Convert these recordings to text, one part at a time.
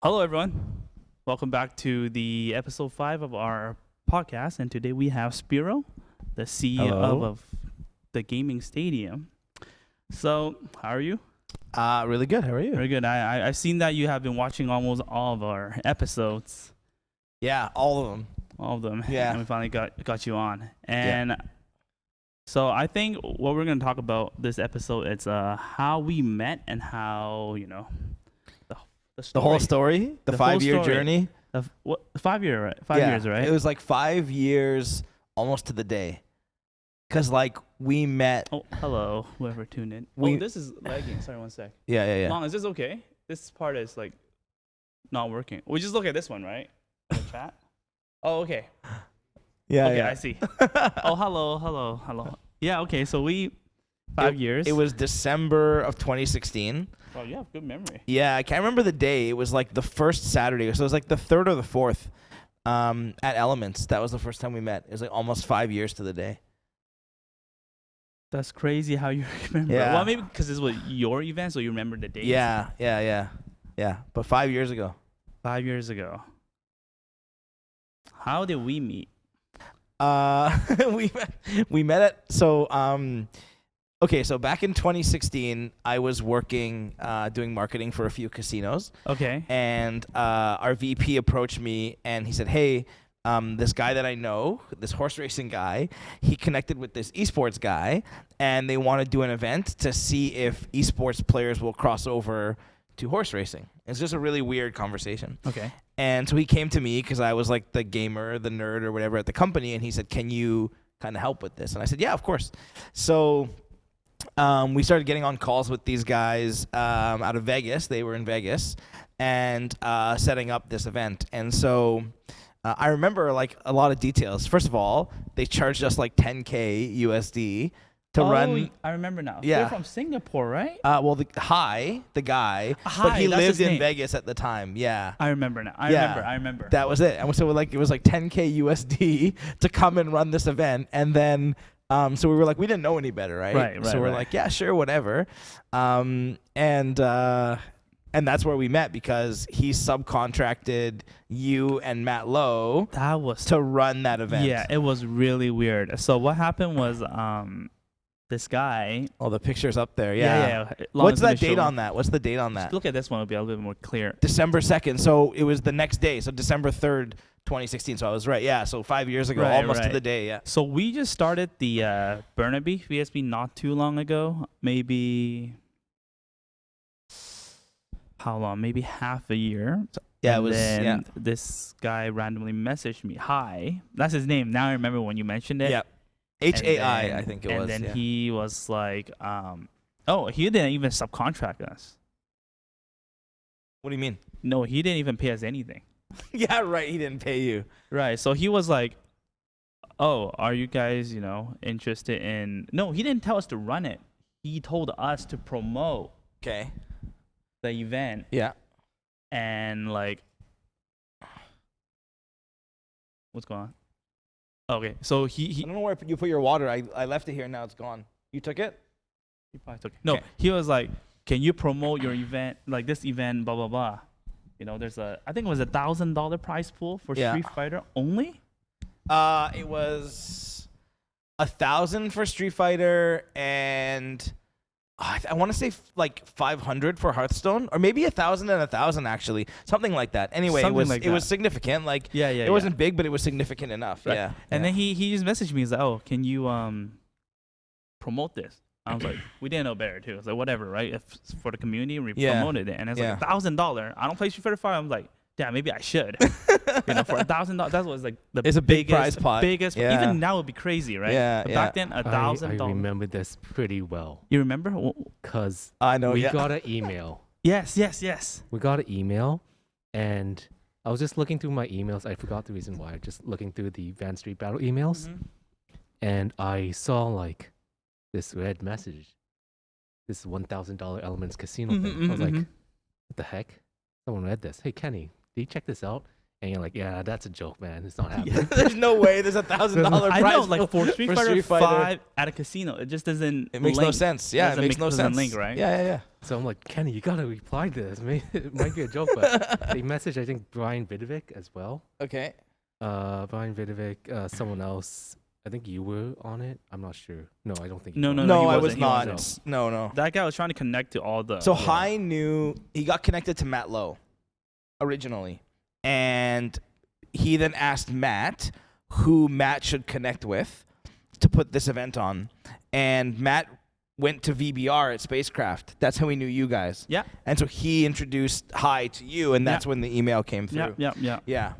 Hello, everyone. Welcome back to the episode 5 of our podcast. And today we have Spiro, the CEO Hello. of the gaming stadium. So, how are you? Really good. How are you? Very good. I've seen that you have been watching almost all of our episodes, Yeah, all of them. all of them. Yeah. And we finally got you on. And so I think what we're going to talk about this episode is how we met and how, the The story. whole story, the The full 5-year story. journey. 5 year, right? Yeah, Years, right? It was like 5 years almost to the day. Because, like, we met. Oh, hello, whoever tuned in. We- this is lagging. Sorry, one sec. Yeah. Long, is this okay? This part is like not working. We just look at this one, right? In the chat. Oh, okay. Yeah. Okay, yeah. I see. Oh, hello. Yeah, okay. So 5 years. It was December of 2016. Oh, you have good memory. Yeah, I can't remember the day. It was like the first Saturday. So it was like the 3rd or the 4th at Elements. That was the first time we met. It was like almost 5 years to the day. That's crazy how you remember. Yeah. Well, maybe because this was your event, so you remember the dates. Yeah. But 5 years ago. 5 years ago. How did we meet? We met at so back in 2016 I was working doing marketing for a few casinos, Okay. and our VP approached me and he said, hey, this guy that I know, this horse racing guy, he connected with this esports guy and they want to do an event to see if esports players will cross over to horse racing. It's just a really weird conversation. Okay. And so he came to me because I was like the gamer, the nerd or whatever at the company. And he said, can you kind of help with this? And I said, yeah, of course. So we started getting on calls with these guys out of Vegas. They were in Vegas and setting up this event. And so I remember like a lot of details. First of all, they charged us like 10K USD to run. I remember now. Yeah. They're from Singapore, right? Well, the guy, but Hi, he that's lived his in name. Vegas at the time. Yeah. I remember now. Yeah. I remember. That was it. And so it was like 10K USD to come and run this event. And then so we were like, we didn't know any better, right? Right, So we're right. like, yeah, sure, whatever. And that's where we met because he subcontracted you and Matt Lowe That was to run that event. Yeah, it was really weird. So what happened was this guy. Oh, the picture's up there. Yeah. Long What's is gonna that date show- on that? What's the date on that? Just look at this one; it'll be a little bit more clear. December 2nd. So it was the next day. So December 3rd, 2016. So I was right. Yeah. So 5 years ago, Right, almost to right. the day. Yeah. So we just started the Burnaby VSB not too long ago. Maybe how long? Maybe half a year. Yeah. And It was. then Yeah. this guy randomly messaged me. Hi, that's his name. Now I remember when you mentioned it. Yeah. And HAI, then- I think it and was. then yeah. he was like, oh, he didn't even subcontract us. What do you mean? No, he didn't even pay us anything. Yeah, right. He didn't pay you. Right. So he was like, oh, are you guys, interested in. No, he didn't tell us to run it. He told us to promote Okay. the event Yeah. and like. What's going on? Okay. So I he don't know where you put your water. I left it here. Now it's gone. You took it? He probably took it. No, Okay. he was like, can you promote your event, like this event, blah, blah, blah. There's I think it was $1,000 prize pool for Yeah. Street Fighter only. It was 1,000 for Street Fighter and I want to say like 500 for Hearthstone, or maybe 1,000 and 1,000 actually, something like that. Anyway, Something it was like it was that. significant. Like Yeah. it wasn't big, but it was significant enough. Right. Yeah. And then he just messaged me. He's like, oh, can you promote this? I was like, we didn't know better too. It's like, whatever, right? If it's for the community, we Yeah. promoted it. And it's Yeah. like $1,000. I don't play Street Fighter 5. I'm like, damn, maybe I should. For $1,000, that was like the It's a big prize biggest, pot. biggest. Yeah. Even now it'd be crazy, right? Yeah, But yeah. back then, I $1,000. remember this pretty well You remember? because I know. we Yeah. got an email. Yes. We got an email, and I was just looking through my emails. I forgot the reason why. Just looking through the VanStreetBattle emails, Mhm. and I saw like this red message. This $1,000 Elements Casino thing. I was like, what the heck? Someone read this. Hey, Kenny, did you check this out? And you're like, yeah, that's a joke, man. It's not happening. There's no way there's $1,000 prize. I know, like for Street for Fighter Street Fighter 5 at a casino, it just doesn't. It makes no sense. Yeah, it makes no sense. Link, right? Yeah. So I'm like, Kenny, you gotta reply to this. It might be a joke, but they messaged, I think, Brian Vidovic as well. Okay. Brian Vidovic, someone else. I think you were on it. I'm not sure. No, I don't think. No, I was he not. wasn't. No. That guy was trying to connect to all the. So Hai knew he got connected to Matt Lowe originally, and he then asked Matt who Matt should connect with to put this event on, and Matt went to VBR at Spacecraft. That's how he knew you guys. Yeah. And so he introduced Hai to you, and that's when the email came through. Yeah.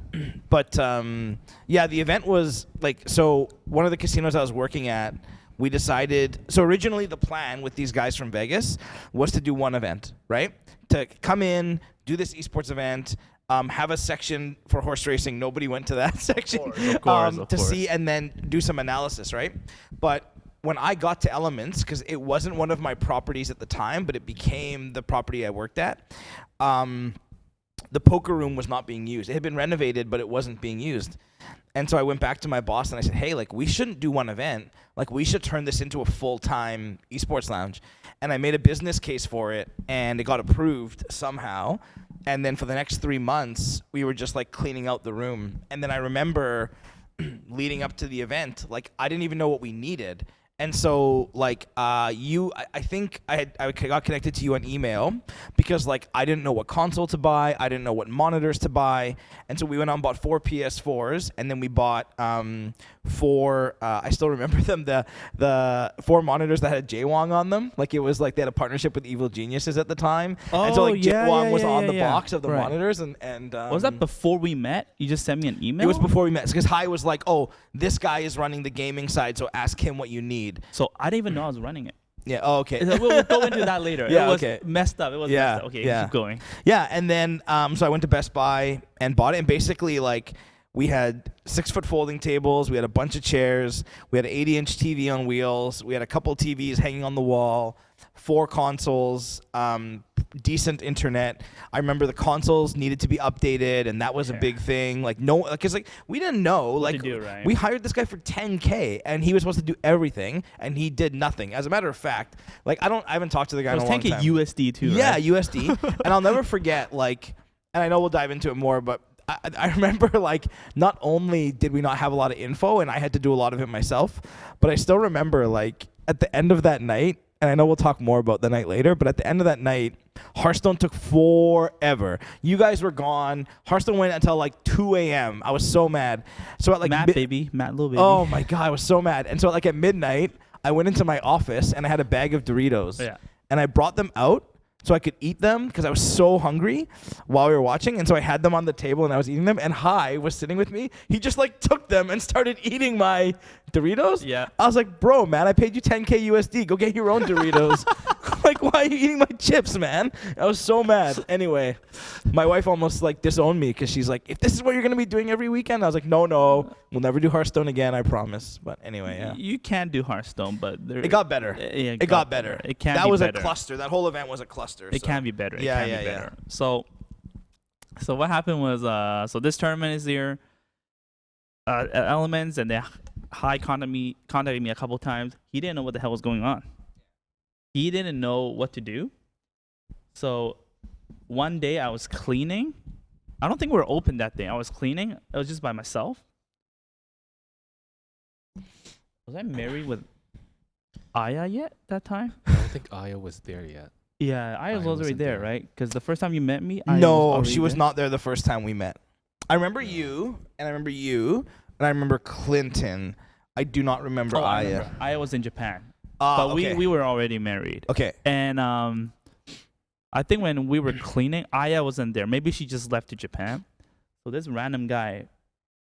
But the event was like, so one of the casinos I was working at, we decided, so originally the plan with these guys from Vegas was to do one event, right? To come in, do this esports event, have a section for horse racing. Nobody went to that section. Of course. To see and then do some analysis, right? But when I got to Elements, because it wasn't one of my properties at the time, but it became the property I worked at, the poker room was not being used. It had been renovated, but it wasn't being used. And so I went back to my boss and I said, hey, like, we shouldn't do one event. Like, we should turn this into a full-time esports lounge. And I made a business case for it, and it got approved somehow. And then for the next 3 months, we were just, like, cleaning out the room. And then I remember leading up to the event, like, I didn't even know what we needed. And so, like, I think I got connected to you on email because, like, I didn't know what console to buy. I didn't know what monitors to buy. And so we went out and bought 4 PS4s, and then we bought 4, I still remember them, the 4 monitors that had Jaywong on them. Like, it was like they had a partnership with Evil Geniuses at the time. And so, like, Jaywong was on the box of the monitors. And was that before we met? You just sent me an email? It was before we met. Because Hai was like, oh, this guy is running the gaming side, so ask him what you need. So I didn't even know I was running it. Yeah. Oh, okay. We'll go into that later. Yeah. It was okay. messed up. It was messed up. Okay. Keep going. Yeah. And then so I went to Best Buy and bought it. And basically, like, we had 6-foot folding tables. We had a bunch of chairs. We had an 80-inch TV on wheels. We had a couple TVs hanging on the wall. 4 consoles. Decent internet. I remember the consoles needed to be updated, and that was a big thing. Like, no, because like we didn't know. Like, do, right? We hired this guy for $10K, and he was supposed to do everything, and he did nothing. As a matter of fact, like, I haven't talked to the guy in a long time. It was $10K USD too. Yeah, right? USD. And I'll never forget. Like, and I know we'll dive into it more, but I remember, like, not only did we not have a lot of info, and I had to do a lot of it myself, but I still remember, like, at the end of that night. And I know we'll talk more about the night later, but at the end of that night, Hearthstone took forever. You guys were gone. Hearthstone went until like 2 a.m. I was so mad. So at like Matt little baby. Oh my God, I was so mad. And so like at midnight, I went into my office and I had a bag of Doritos. Yeah. And I brought them out so I could eat them because I was so hungry while we were watching. And so I had them on the table and I was eating them. And Hai was sitting with me. He just like took them and started eating my Doritos. Yeah. I was like, bro, man, I paid you $10K USD. Go get your own Doritos. Like, why are you eating my chips, man? I was so mad. Anyway, my wife almost like disowned me because she's like, if this is what you're going to be doing every weekend, I was like, no, we'll never do Hearthstone again. I promise. But anyway, yeah. You can do Hearthstone, but it got better. Yeah, it got better. It can. That be was better. a cluster. That whole event was a cluster. It can be better. It Yeah, can be better. So what happened was, so this tournament is here. Elements, and the Hai contacted me a couple times. He didn't know what the hell was going on. He didn't know what to do. So one day I was cleaning. I don't think we were open that day. I was cleaning. It was just by myself. Was I married with Aya yet that time? I don't think Aya was there yet. Yeah, Aya was already wasn't there, there. right? Because the first time you met me, Aya No, was she was there. not there the first time we met. I remember you, and I remember Clinton. I do not remember I Aya. remember. Aya was in Japan. But okay. we were already married. Okay. And I think when we were cleaning, Aya wasn't there. Maybe she just left to Japan. So this random guy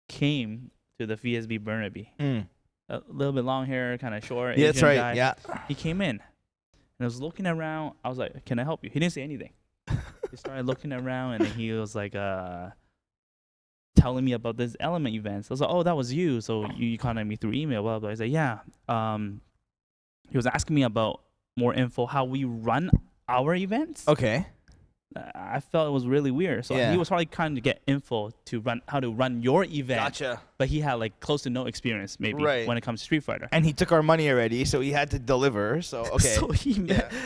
came to the VSB Burnaby. A little bit long hair, kind of short. Yeah, Asian that's right. Guy. Yeah. He came in. And I was looking around. I was like, can I help you? He didn't say anything. He started looking around, and then he was like telling me about this element event. So I was like, oh, that was you. So you contacted me through email, blah, blah. I said, yeah. He was asking me about more info, how we run our events. Okay. I felt it was really weird. So Yeah. he was probably trying to get info to run how to run your event. Gotcha. But he had like close to no experience maybe Right. when it comes to Street Fighter. And he took our money already, so he had to deliver. So okay.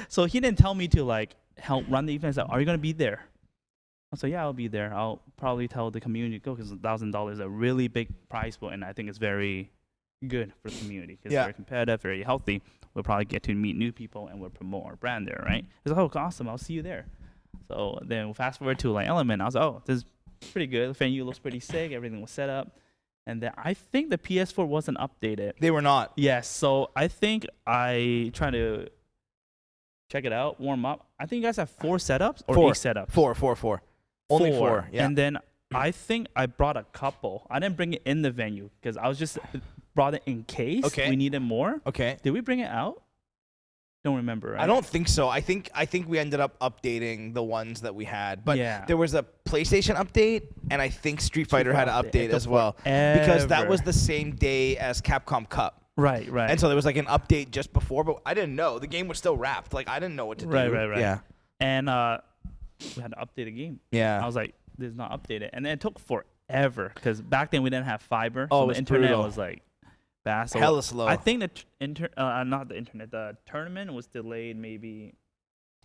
So he didn't tell me to like help run the event. He's like, are you gonna be there? I was like, yeah, I'll be there. I'll probably tell the community to go because $1,000 is a really big prize pool, and I think it's very good for the community. It's very competitive, very healthy. We'll probably get to meet new people and we'll promote our brand there, right? He's like, oh, awesome. I'll see you there. So then we'll fast forward to like Element. I was like, oh, this is pretty good. The venue looks pretty sick. Everything was set up. And then I think the PS4 wasn't updated. They were not. Yes. So I think I tried to check it out, warm up. I think you guys have 4 setups or 8 setups. 4. Only 4. Yeah. And then I think I brought a couple. I didn't bring it in the venue because I was just brought it in case we needed more. Okay. Did we bring it out? Don't remember. Right? I don't think so. I think we ended up updating the ones that we had, but there was a PlayStation update, and I think Street Fighter had an update as well because that was the same day as Capcom Cup. Right. And so there was like an update just before, but I didn't know the game was still wrapped. Like I didn't know what to do. Right. Yeah. And we had to update the game. Yeah. I was like, this is not updated, and then it took forever because back then we didn't have fiber. Oh, so it was the internet brutal. was like fast. So hella slow. I think the tournament was delayed maybe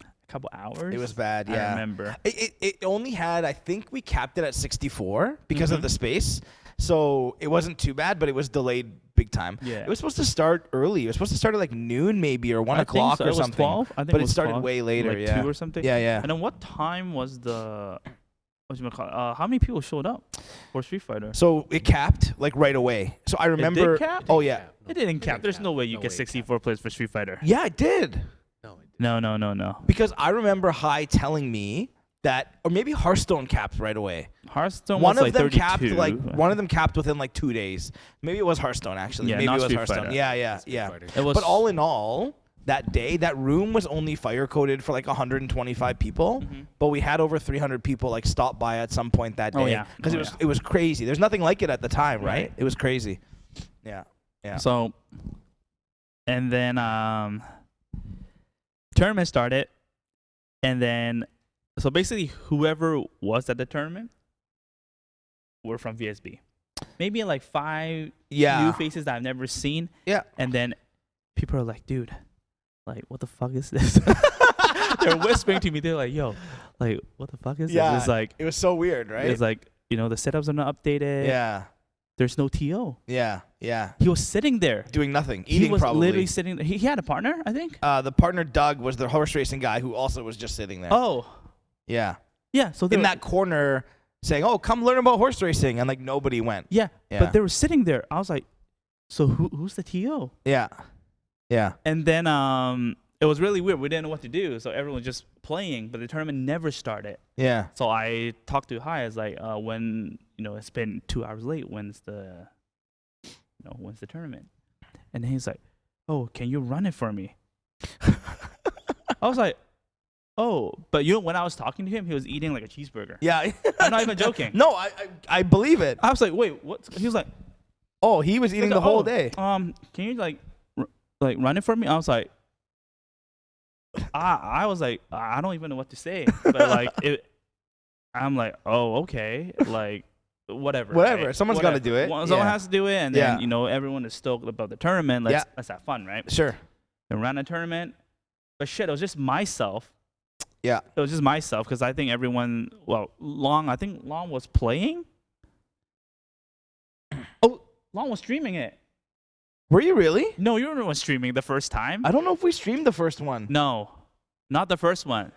a couple hours. It was bad. Yeah. I remember. It only had, I think we capped it at 64 because of the space. So it wasn't too bad, but it was delayed big time. Yeah. It was supposed to start early. It was supposed to start at like noon maybe or 1 o'clock so. or It was something. 12. I think but it was started 12, way later. like yeah. 2 or something. Yeah. And then what time was the? How many people showed up for Street Fighter? So it capped like right away. So I remember. It did cap? Oh yeah. It didn't cap. didn't There's cap. no way you No get way it 64 players for Street Fighter. Yeah, it did. No, it didn't. No. Because I remember High telling me that, or maybe Hearthstone capped right away. Hearthstone One was of like them 32. capped one of them capped within like 2 days. Maybe it was Hearthstone actually. Yeah, maybe not it was Street Hearthstone. Fighter. Yeah. Fighter. It was, But all in all, that day, that room was only fire coded for like 125 people, but we had over 300 people like stop by at some point that day. Oh, yeah. Because Oh, it was crazy. There's nothing like it at the time, right? Right. It was crazy. Yeah. So, and then tournament started, and then so basically whoever was at the tournament were from VSB. Maybe like 5 new faces that I've never seen. Yeah. And then people are like, dude, like, what the fuck is this? They're whispering to me. They're like, yo, like, what the fuck is this? It's like, it was so weird, right? it's like, the setups are not updated. Yeah. There's no TO. Yeah. He was sitting there. Doing nothing. Eating he was probably. literally sitting there. He had a partner, I think. The partner, Doug, was the horse racing guy who also was just sitting there. Oh. Yeah. Yeah. So In that corner saying, oh, come learn about horse racing. And like nobody went. Yeah. Yeah. But they were sitting there. I was like, so who's the TO? Yeah. And then it was really weird. We didn't know what to do. So everyone was just playing, but the tournament never started. Yeah. So I talked to Hai. I was like, when, it's been 2 hours late. When's the tournament? And then he's like, oh, can you run it for me? I was like, oh, but when I was talking to him, he was eating like a cheeseburger. Yeah. I'm not even joking. No, I believe it. I was like, wait, what? He was like, Oh, he was eating the whole day. Can you like run it for me? I was like, I was like, I don't even know what to say. But like, I'm like, oh, okay, like whatever. Whatever. Someone's got to do it. Someone has to do it, and then Yeah. everyone is stoked about the tournament. Let's have fun, right? Sure. And ran a tournament, but shit, it was just myself. Yeah. It was just myself because I think everyone. Well, I think Long was playing. Oh, Long was streaming it. Were you really? No, you were the one streaming the first time. I don't know if we streamed the first one. No, not the first one.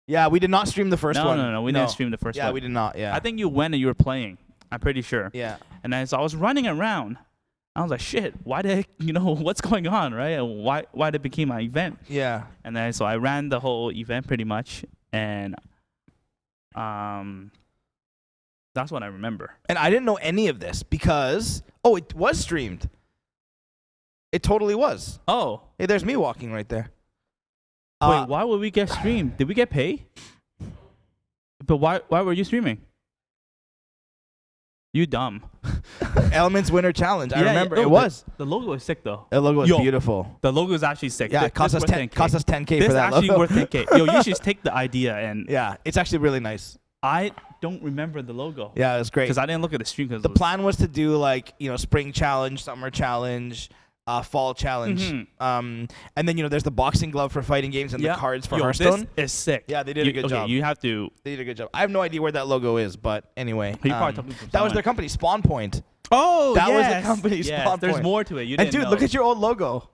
Yeah, we did not stream the first one. No, we didn't stream the first one. Yeah, we did not. Yeah. I think you went and you were playing. I'm pretty sure. Yeah. And then so I was running around. I was like, shit, why did what's going on, right? And why did it become my event? Yeah. And then so I ran the whole event pretty much, and that's what I remember. And I didn't know any of this because it was streamed. It totally was. Oh, Hey, there's me walking right there. wait, why would we get streamed? Did we get paid? But why were you streaming? You dumb. Elements Winter Challenge. I Yeah, remember no, it was. The logo is sick though. The logo was Yo, beautiful. The logo is actually sick. Yeah, it cost us 10K. Cost us 10K This for that actually logo. worth 10K. Yo, you should take the idea and Yeah, it's actually really nice. I don't remember the logo. Yeah, it was great. Because I didn't look at the stream. The plan was to do like, spring challenge, summer challenge, fall challenge. Mm-hmm. And then, there's the boxing glove for fighting games and the cards for Hearthstone. This is sick. Yeah, they did a good job. You have to. They did a good job. I have no idea where that logo is, but anyway. You probably took me from that was somewhere. their company, Spawn Point. Oh, That was the yes. company's Yes, Spawn there's Point. more to it. You And didn't dude, know. look at your old logo.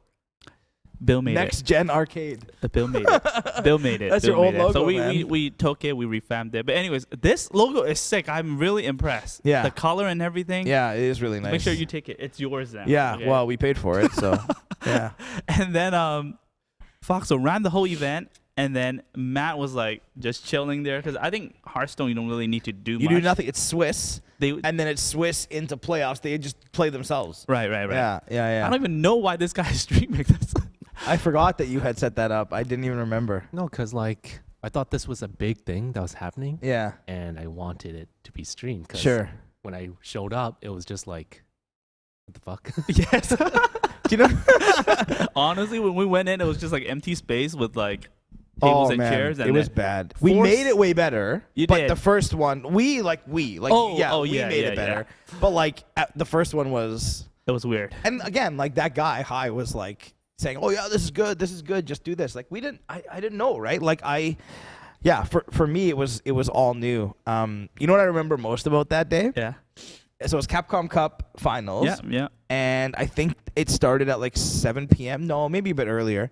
Bill made Next Gen Arcade. it. Bill made it. Bill made it. That's Bill your old made it. logo, So man. we took it. We revamped it. But anyways, this logo is sick. I'm really impressed. Yeah. The color and everything. Yeah, it is really nice. Make sure you take it. It's yours now. Yeah, Okay? well, we paid for it, so yeah. And then Foxo ran the whole event, and then Matt was like just chilling there because I think Hearthstone you don't really need to do You much. do nothing. It's Swiss, They and then it's Swiss into playoffs. They just play themselves. right. Yeah. I don't even know why this guy is streaming this. I forgot that you had set that up. I didn't even remember. No, because like I thought this was a big thing that was happening, Yeah. and I wanted it to be streamed. 'Cause Sure. when I showed up, it was just like, what the fuck? Yes. Do you know? Honestly, when we went in, it was just like empty space with like tables and chairs. And it was then bad. We made it way better. You but did. the first one, we made it better. But like the first one was, It was weird. and again, like that guy High was like saying, "Oh yeah, this is good, just do this." Like I didn't know, right? Like for me it was all new. You know what I remember most about that day? Yeah. So it was Capcom Cup finals. Yeah. And I think it started at like 7 p.m. No, maybe a bit earlier.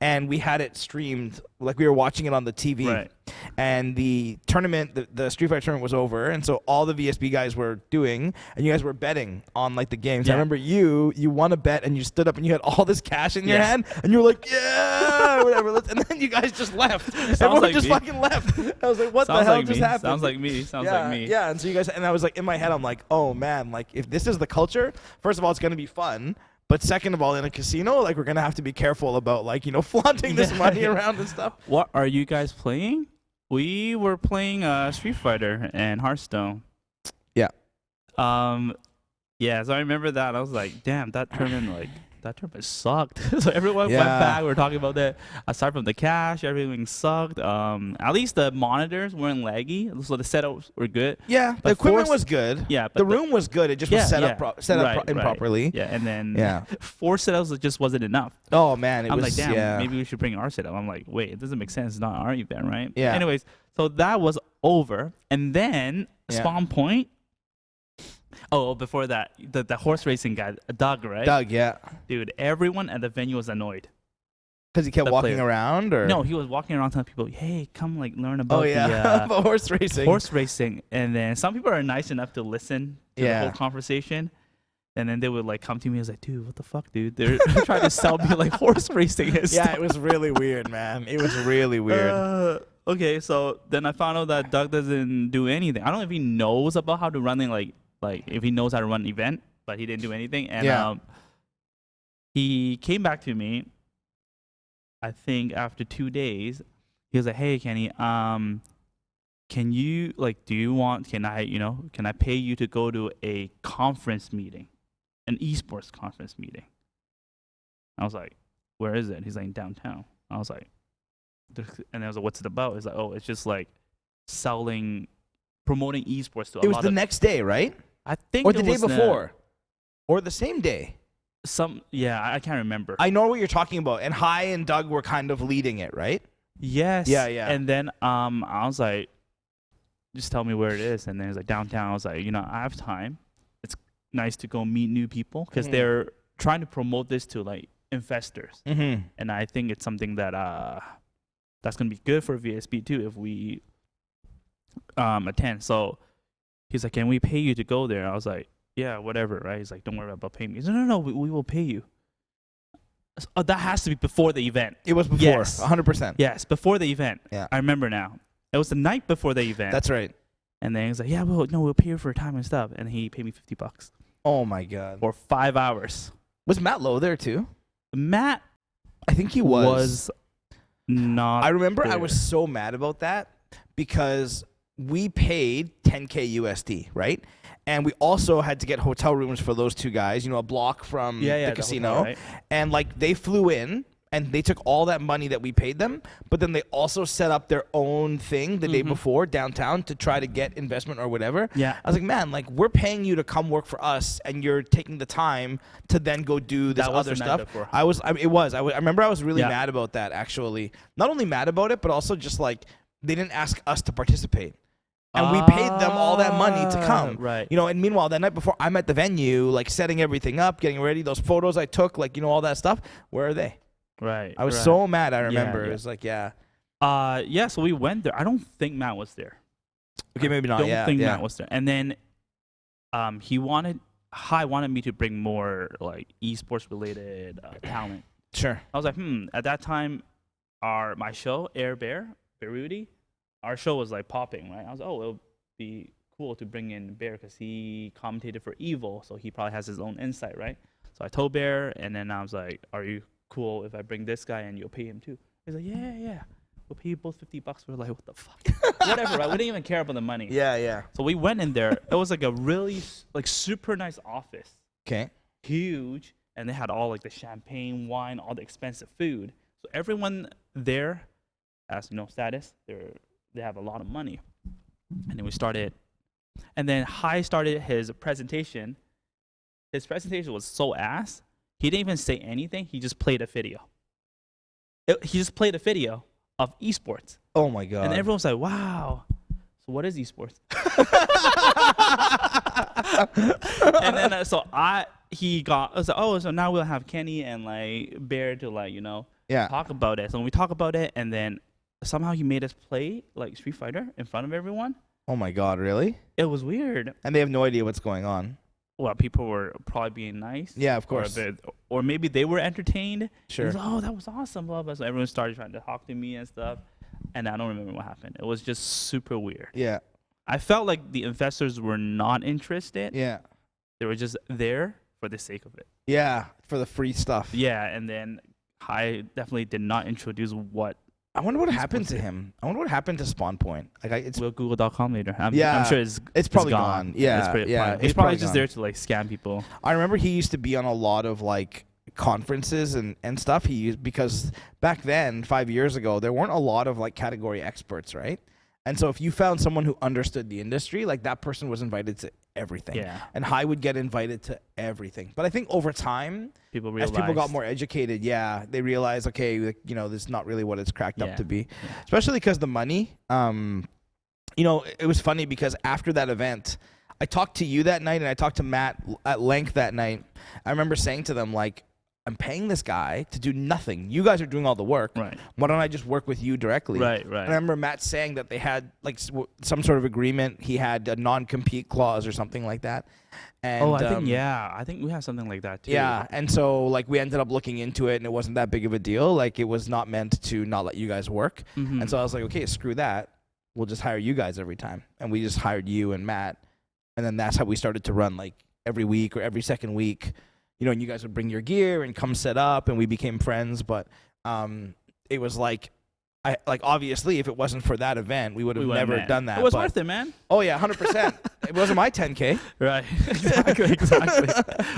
And we had it streamed, like we were watching it on the TV. Right. And the tournament, the Street Fighter tournament was over. And so all the VSB guys were doing, and you guys were betting on like the games. Yeah. I remember you won a bet and you stood up and you had all this cash in your Yeah. hand. And you were like, yeah, whatever. And then you guys just left. Everyone like just me. fucking left. I was like, what the Sounds hell like just me. happened? Sounds like me. Sounds like me. Yeah, and so you guys, and I was like, in my head, I'm like, oh man, like if this is the culture, first of all, it's gonna be fun. But second of all, in a casino, like we're gonna have to be careful about like, flaunting this money around and stuff. What are you guys playing? We were playing Street Fighter and Hearthstone. Yeah. Yeah, so I remember that. I was like, damn, that tournament sucked. So everyone Yeah. went back. We were talking about that. Aside from the cash, everything sucked. At least the monitors weren't laggy, so the setups were good. Yeah, the But equipment force- was good. Yeah, the but room was good. It just was set up improperly. Yeah, and then Yeah. 4 setups it just wasn't enough. Oh man, it I'm was like, damn, yeah. maybe we should bring our setup. I'm like, wait, it doesn't make sense. It's not our event, right? Yeah. Anyways, so that was over, and then Yeah. Spawn Point. Oh, before that, the horse racing guy, Doug, right? Doug, yeah, Dude, everyone at the venue was annoyed. because he kept The walking player. around, or No, he was walking around telling people, "Hey, come like learn about oh yeah, the about horse racing. horse racing." And then some people are nice enough to listen to Yeah. the whole conversation. And then they would like come to me and was like, "Dude, what the fuck, dude? They're trying to sell me like horse racing and Yeah, stuff." it was really weird, man. It was really weird. Okay, so then I found out that Doug doesn't do anything. I don't know if he knows about how to run like if he knows how to run an event, but he didn't do anything. And Yeah. he came back to me. I think after 2 days, he was like, "Hey, Kenny, can you can I pay you to go to a conference meeting, an esports conference meeting?" I was like, "Where is it?" He's like, "Downtown." I was like, and I was like, "What's it about?" He's like, "Oh, it's just like promoting esports to a It was lot the of." next day, right? I think Or the it day was before, or the same day. I can't remember. I know what you're talking about. And High and Doug were kind of leading it, right? Yes. Yeah, yeah. And then I was like, "Just tell me where it is." And then it's like downtown. I was like, I have time. It's nice to go meet new people because Mhm. they're trying to promote this to like investors, Mm-hmm. and I think it's something that that's gonna be good for VSB too if we attend. So he's like, "Can we pay you to go there?" I was like, "Yeah, whatever." Right? He's like, "Don't worry about paying me." He's like, "No, we will pay you." That has to be before the event. It was before, Yes. 100%. Yes, before the event. Yeah. I remember now. It was the night before the event. That's right. And then he's like, "Yeah, we'll pay you for time and stuff." And he paid me $50 Oh my God. for 5 hours. Was Matt Lowe there too? Matt I think he was. not. I remember I there. was so mad about that because we paid 10K USD, right? And we also had to get hotel rooms for those two guys, you know, a block from the casino. Hotel, right? And like they flew in and they took all that money that we paid them, but then they also set up their own thing the day before downtown to try to get investment or whatever. Yeah. I was like, man, like we're paying you to come work for us and you're taking the time to then go do this That was other the night stuff. before. I remember I was really Yeah. mad about that actually. Not only mad about it, but also just like they didn't ask us to participate. And we paid them all that money to come. Right. You know, and meanwhile, that night before, I'm at the venue, like setting everything up, getting ready. Those photos I took, like, you know, all that stuff. Where are they? Right. I was right. so mad, I remember. yeah. It was like, yeah. Yeah, so we went there. I don't think Matt was there. Okay, maybe not. Don't think yeah. Matt was there. And then Hi wanted me to bring more like esports related talent. Sure. I was like, at that time my show, Air Bear, Beruti, our show was like popping, right? I was it'll be cool to bring in Bear because he commentated for Evil, so he probably has his own insight, right? So I told Bear, and then I was like, are you cool if I bring this guy and you'll pay him too? He's like, yeah. We'll pay you both $50. We're like, what the fuck? Whatever, right? We didn't even care about the money. Yeah. So we went in there. It was like a really like super nice office. Okay. Huge. And they had all like the champagne, wine, all the expensive food. So everyone there has status. They have a lot of money. And then we started. And then Hai started his presentation. His presentation was so ass. He didn't even say anything. He just played a video. He just played a video of esports. Oh my God. And everyone's like, wow. So what is esports? And then I was like, so now we'll have Kenny and like Bear to like, talk about it. So when we talk about it, and then somehow he made us play like Street Fighter in front of everyone. Oh my God, really? It was weird. And they have no idea what's going on. Well, people were probably being nice. Yeah, of course. Or maybe they were entertained. Sure. Like, that was awesome, blah, blah. So everyone started trying to talk to me and stuff. And I don't remember what happened. It was just super weird. Yeah. I felt like the investors were not interested. Yeah. They were just there for the sake of it. Yeah, for the free stuff. Yeah, and then I definitely did not introduce what. I wonder what happened to him. I wonder what happened to Spawn Point. Like, We'll Google.com later. I'm sure it's probably gone. Yeah, It's probably just there to like scam people. I remember he used to be on a lot of like conferences and stuff. Because back then, 5 years ago, there weren't a lot of like category experts, right? And so if you found someone who understood the industry, like that person was invited to everything. Yeah. And Hai would get invited to everything. But I think over time, as people got more educated, they realized, okay, like, this is not really what it's cracked up to be. Yeah. Especially because the money. It was funny because after that event, I talked to you that night and I talked to Matt at length that night. I remember saying to them, like, I'm paying this guy to do nothing. You guys are doing all the work. Right. Why don't I just work with you directly? Right. And I remember Matt saying that they had like some sort of agreement. He had a non-compete clause or something like that. And, I think we have something like that too. Yeah, and so like we ended up looking into it, and it wasn't that big of a deal. Like it was not meant to not let you guys work. Mm-hmm. And so I was like, okay, screw that. We'll just hire you guys every time. And we just hired you and Matt, and then that's how we started to run like every week or every second week. And you guys would bring your gear and come set up, and we became friends. But it was like, obviously, if it wasn't for that event, we would have never done that. It was worth it, man. Oh yeah, 100%. It wasn't my 10K. Right. Exactly.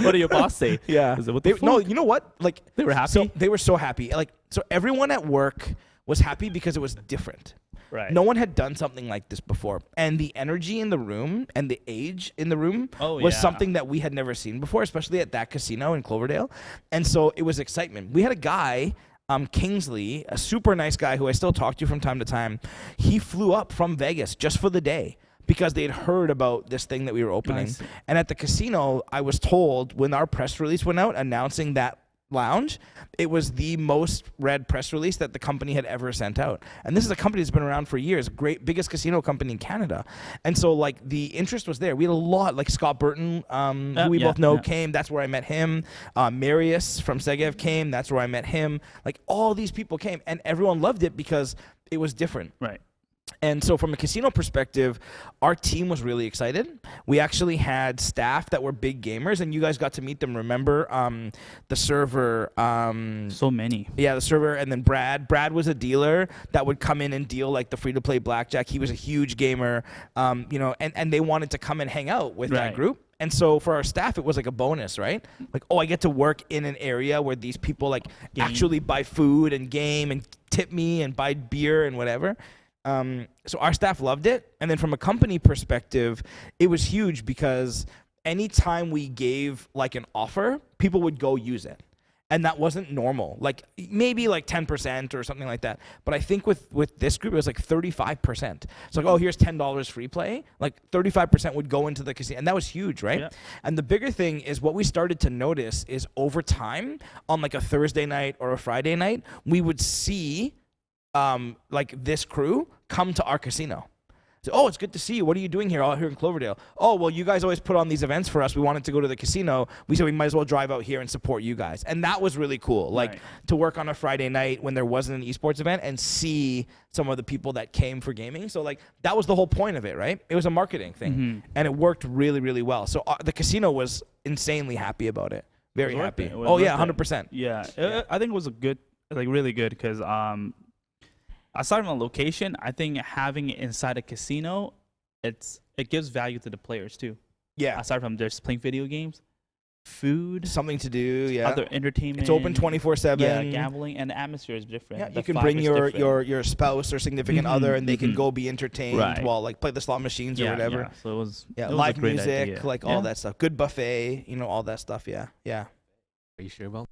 What did your boss say? Yeah. No, you know what? Like they were happy. So they were so happy. Like so, everyone at work was happy because it was different. Right. No one had done something like this before. And the energy in the room and the age in the room was something that we had never seen before, especially at that casino in Cloverdale. And so it was excitement. We had a guy, Kingsley, a super nice guy who I still talk to from time to time. He flew up from Vegas just for the day because they had heard about this thing that we were opening. Nice. And at the casino, I was told when our press release went out announcing that lounge, it was the most read press release that the company had ever sent out. And this is a company that's been around for years, biggest casino company in Canada. And so like the interest was there. We had a lot, like Scott Burton, who we both know came. That's where I met him. Marius from Segev came. That's where I met him. Like all these people came, and everyone loved it because it was different. Right. And so from a casino perspective, our team was really excited. We actually had staff that were big gamers, and you guys got to meet them. Remember the server? So many. Yeah, the server, and then Brad. Brad was a dealer that would come in and deal like the free-to-play blackjack. He was a huge gamer, and they wanted to come and hang out with that group. And so for our staff, it was like a bonus, right? Like, oh, I get to work in an area where these people like actually buy food and game and tip me and buy beer and whatever. So our staff loved it. And then from a company perspective, it was huge because anytime we gave like an offer, people would go use it. And that wasn't normal. Like maybe like 10% or something like that. But I think with this group, it was like 35%. It's like, oh, here's $10 free play. Like 35% would go into the casino. And that was huge, right? Yeah. And the bigger thing is what we started to notice is over time on like a Thursday night or a Friday night, we would see like this crew come to our casino. So, oh, it's good to see you. What are you doing here out here in Cloverdale? Oh, well, you guys always put on these events for us. We wanted to go to the casino. We said we might as well drive out here and support you guys. And that was really cool. Like to work on a Friday night when there wasn't an esports event and see some of the people that came for gaming. So like that was the whole point of it, right? It was a marketing thing. And it worked really, really well. So the casino was insanely happy about it. Very happy. Oh, yeah, 100%. Yeah. I think it was a good, like really good because aside from the location, I think having it inside a casino, it gives value to the players too. Yeah. Aside from just playing video games, food, something to do, other entertainment. It's open 24/7. Yeah, gambling, and the atmosphere is different. Yeah, you can bring your spouse or significant other, and they can go be entertained while like play the slot machines or whatever. Yeah. So it was live music, like all that stuff. Good buffet, all that stuff. Yeah. Are you sure about?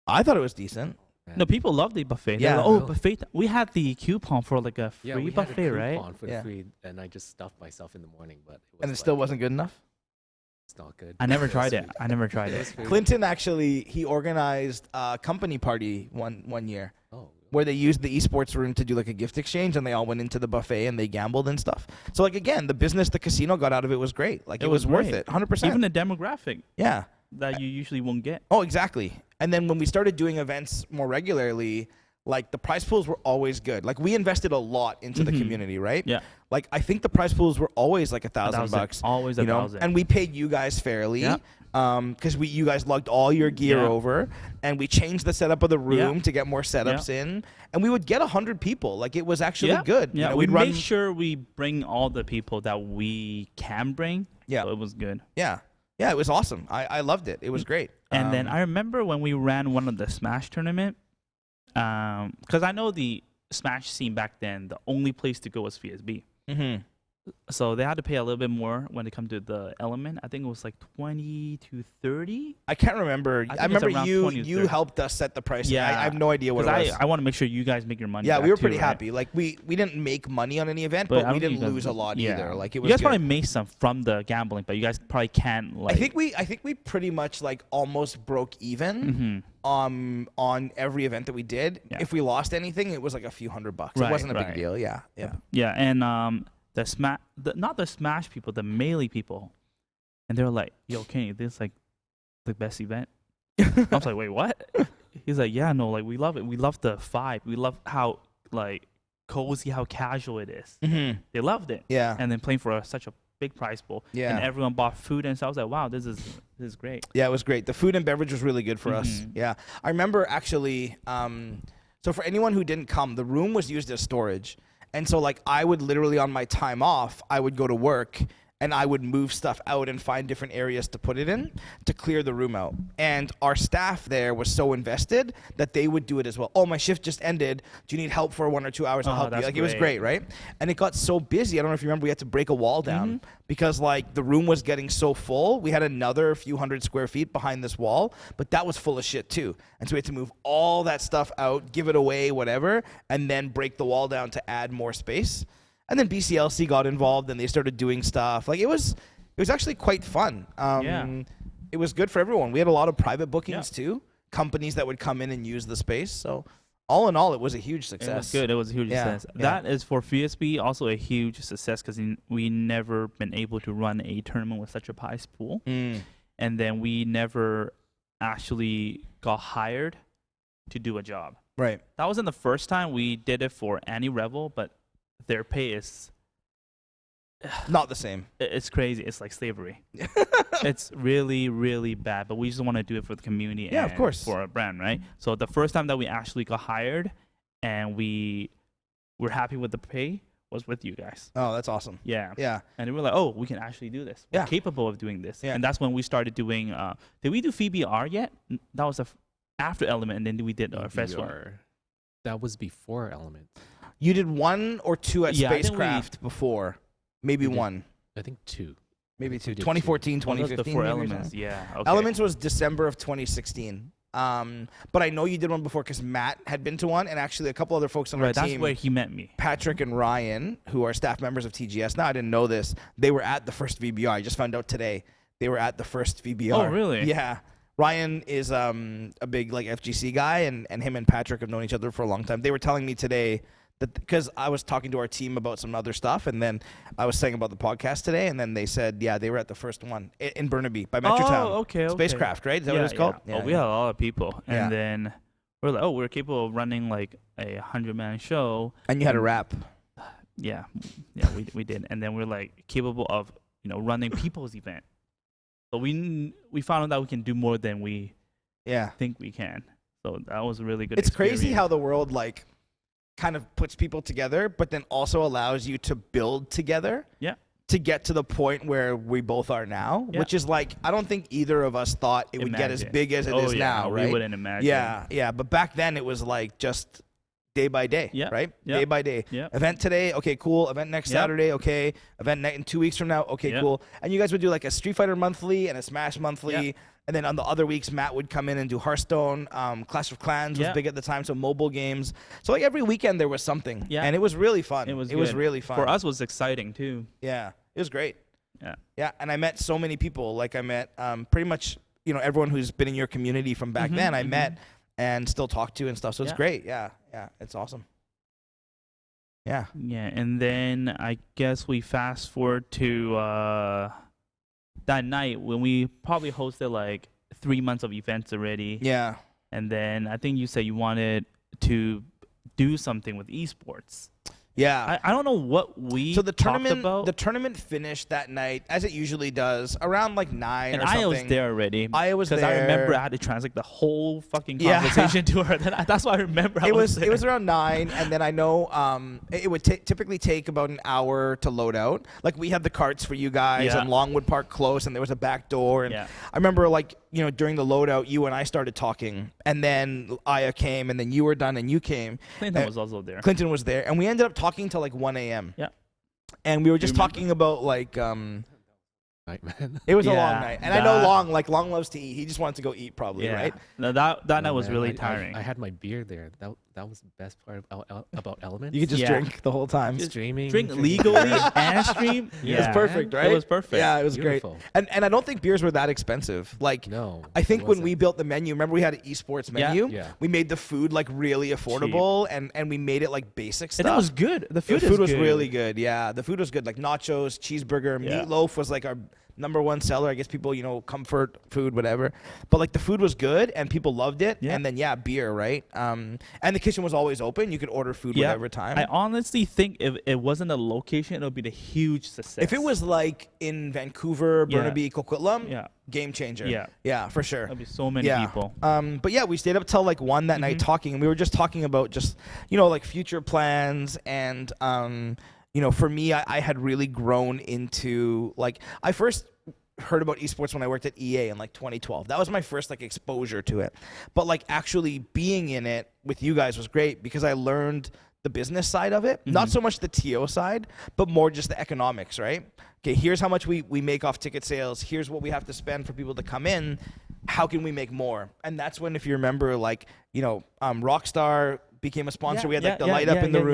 I thought it was decent. No, people love the buffet. Yeah. Like, buffet. We had the coupon for like a free buffet, had a right? coupon for the free, and I just stuffed myself in the morning, but it still wasn't good enough. It's not good. I never tried it. Clinton actually he organized a company party one year. Where they used the esports room to do like a gift exchange, and they all went into the buffet and they gambled and stuff. So like again, the business the casino got out of it was great. Like it was worth it, 100%. Even the demographic. Yeah. That you usually won't get. Oh, exactly. And then when we started doing events more regularly, like the prize pools were always good. Like we invested a lot into the community, right? Yeah. Like I think the prize pools were always like $1,000. Always $1,000. And we paid you guys fairly. Yeah. Because you guys lugged all your gear over, and we changed the setup of the room to get more setups in, and we would get 100 people. Like it was actually good. Yeah, we'd make sure we bring all the people that we can bring. Yeah, so it was good. Yeah, it was awesome. I loved it. It was great. And then I remember when we ran one of the Smash tournament, because I know the Smash scene back then, the only place to go was VSB. So they had to pay a little bit more when it comes to the element. I think it was like 20 to 30. I can't remember. I remember you helped us set the price. Yeah, I have no idea what it was. I want to make sure you guys make your money. Yeah, we were pretty happy. Like we didn't make money on any event, but we didn't lose a lot either. Like it was. You guys probably made some from the gambling, but you guys probably can't. Like, I think we pretty much like almost broke even. On every event that we did. If we lost anything, it was like a few $100. It wasn't a big deal. Yeah. And not the Smash people, the Melee people, and they were like, "Yo, Kenny, this is like the best event." I was like, "Wait, what?" He's like, "Yeah, no, like we love it. We love the vibe. We love how like cozy, how casual it is." They loved it. Yeah. And then playing for such a big prize pool. Yeah. And everyone bought food, and so I was like, "Wow, this is great." Yeah, it was great. The food and beverage was really good for us. Yeah, I remember actually. So for anyone who didn't come, the room was used as storage. And so, like, I would literally, on my time off, I would go to work, and I would move stuff out and find different areas to put it in to clear the room out. And our staff there was so invested that they would do it as well. Oh, my shift just ended. Do you need help for 1 or 2 hours? I'll help you. Like, it was great, right? And it got so busy. I don't know if you remember, we had to break a wall down because, like, the room was getting so full. We had another few hundred square feet behind this wall, but that was full of shit too. And so we had to move all that stuff out, give it away, whatever, and then break the wall down to add more space. And then BCLC got involved, and they started doing stuff. Like it was actually quite fun. It was good for everyone. We had a lot of private bookings too, companies that would come in and use the space. So all in all, it was a huge success. It was good. It was a huge success. That is for VSB also a huge success because we never been able to run a tournament with such a prize pool, and then we never actually got hired to do a job. Right. That wasn't the first time we did it for Annie Revel, but their pay is Not the same. it's crazy. It's like slavery. It's really, really bad. But we just want to do it for the community Yeah, and of course. for our brand, right? So the first time that we actually got hired and we were happy with the pay was with you guys. Oh, that's awesome. Yeah. Yeah. And we were like, oh, we can actually do this. We're Yeah. capable of doing this. Yeah. And that's when we started doing, did we do PBR yet? That was after Element, and then we did our first one. EBR. That was before Element. You did 1 or 2 at Yeah, I think Spacecraft before. Maybe We did. 1. I think 2. Maybe I 2. think we did 2014, One was 2015. before maybe or Elements. something. Yeah. Okay. Elements was December of 2016. But I know you did one before because Matt had been to one, and actually a couple other folks on our Right. That's team, where he met me. Patrick and Ryan, who are staff members of TGS. Now I didn't know this. They were at the first VBR. I just found out today. They were at the first VBR. Oh, really? Yeah. Ryan is a big like FGC guy, and him and Patrick have known each other for a long time. They were telling me today that because I was talking to our team about some other stuff, and then I was saying about the podcast today, and then they said, yeah, they were at the first one in Burnaby by Metrotown. Oh, okay. Spacecraft, right? Is that what it's called? Yeah. Oh, we had a lot of people. And Yeah. then we're like, oh, we're capable of running like a 100-man show. And you had a rap. Yeah. We did. And then we're like capable of, running people's event. So we found out that we can do more than we Yeah. think we can. So that was a really good It's crazy experience. how the world like kind of puts people together, but then also allows you to build together. Yeah. To get to the point where we both are now, Yeah. which is like I don't think either of us thought it would get as Imagine. big as it is now, right? We wouldn't imagine. Yeah. But back then it was like just day by day, Yeah. right? Yeah. Day by day. Yeah. Event today, okay, cool. Event next Yeah. Saturday, okay. Event in 2 weeks from now, okay, Yeah. cool. And you guys would do like a Street Fighter monthly and a Smash monthly. Yeah. And then on the other weeks, Matt would come in and do Hearthstone. Clash of Clans was Yeah. big at the time, so mobile games. So like every weekend there was something. Yeah. And it was really fun. It was was good. really fun. For us, it was exciting too. Yeah. It was great. Yeah. Yeah, and I met so many people. Like I met pretty much everyone who's been in your community from back Mhm, then. I mhm. met and still talk to and stuff. So it's Yeah. great. Yeah, it's awesome. Yeah, Yeah, and then I guess we fast forward to that night when we probably hosted like 3 months of events already. yeah, And then I think you said you wanted to do something with esports. yeah. I don't know what we So the talked tournament, about. the tournament finished that night as it usually does, around like 9 and or something. I was there already. I was Because there. I remember I had to translate the whole fucking Yeah. conversation to her. That's why I remember. I It was there. around 9, and then I know it would typically take about an hour to load out. Like we had the carts for you guys, Yeah. and Longwood Park close, and there was a back door. And Yeah. I remember like during the loadout, you and I started talking, and then Aya came, and then you were done, and you came. Clinton uh, was also there. Clinton was there, and we ended up talking till like 1 a.m. Yeah. And we were just remember? talking about like Night, man. it was a long Yeah, night, and I know that- Long loves to eat. He just wanted to go eat, probably, Yeah. right? No, that night No, was man, really I tiring. I had my beer there. That was the best part about Element. You could just Yeah. drink the whole time. streaming. Drink drinking legally beer. and stream. Yeah, It was perfect, man. right? It was perfect. Yeah, it was great. Beautiful. And I don't think beers were that expensive. Like No. I think it when we wasn't. built the menu, remember we had an esports Yeah. menu? Yeah. We made the food like really affordable and we made it like basic stuff. And it was good. The food, the food is was good. really good. Yeah, the food was good. Like nachos, cheeseburger, Yeah. meatloaf was like our number one seller. I guess people, comfort food, whatever. But like the food was good and people loved it. Yeah. And then beer, right? And the kitchen was always open. You could order food Yeah. whatever time. I honestly think if it wasn't a location, it would be a huge success. if it was like in Vancouver, Yeah. Burnaby, Coquitlam, yeah, game changer. Yeah. Yeah, for sure. there'd be so many Yeah. people. But yeah, we stayed up till like 1 that night Mhm. talking, and we were just talking about just like future plans and for me, I had really grown into like I first heard about esports when I worked at EA in like 2012. That was my first like exposure to it. But like actually being in it with you guys was great because I learned the business side of it, not Mhm. so much the TO side, but more just the economics, right? Okay, here's how much we make off ticket sales. Here's what we have to spend for people to come in. How can we make more? And that's when, if you remember, like, Rockstar became a sponsor. Yeah, we had yeah, like the yeah, light up yeah, in the yeah,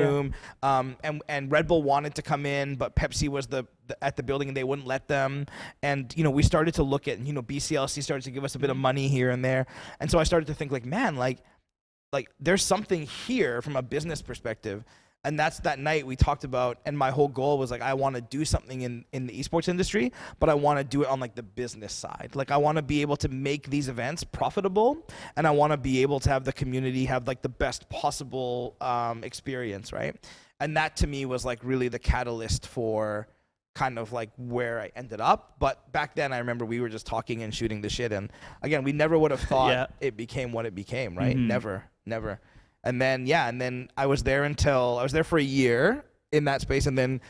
yeah. room. And Red Bull wanted to come in, but Pepsi was at the building and they wouldn't let them. And, we started to look at, BCLC started to give us a bit of money here and there. And so I started to think like, man, like there's something here from a business perspective. And that's that night we talked about, and my whole goal was like, I want to do something in the esports industry, but I want to do it on like the business side. Like I want to be able to make these events profitable, and I want to be able to have the community have like the best possible experience, right? And that to me was like really the catalyst for kind of like where I ended up. But back then I remember we were just talking and shooting the shit. And again, we never would have thought Yeah. it became what it became, right? Mhm. Never. And then I was there for a year in that space. And then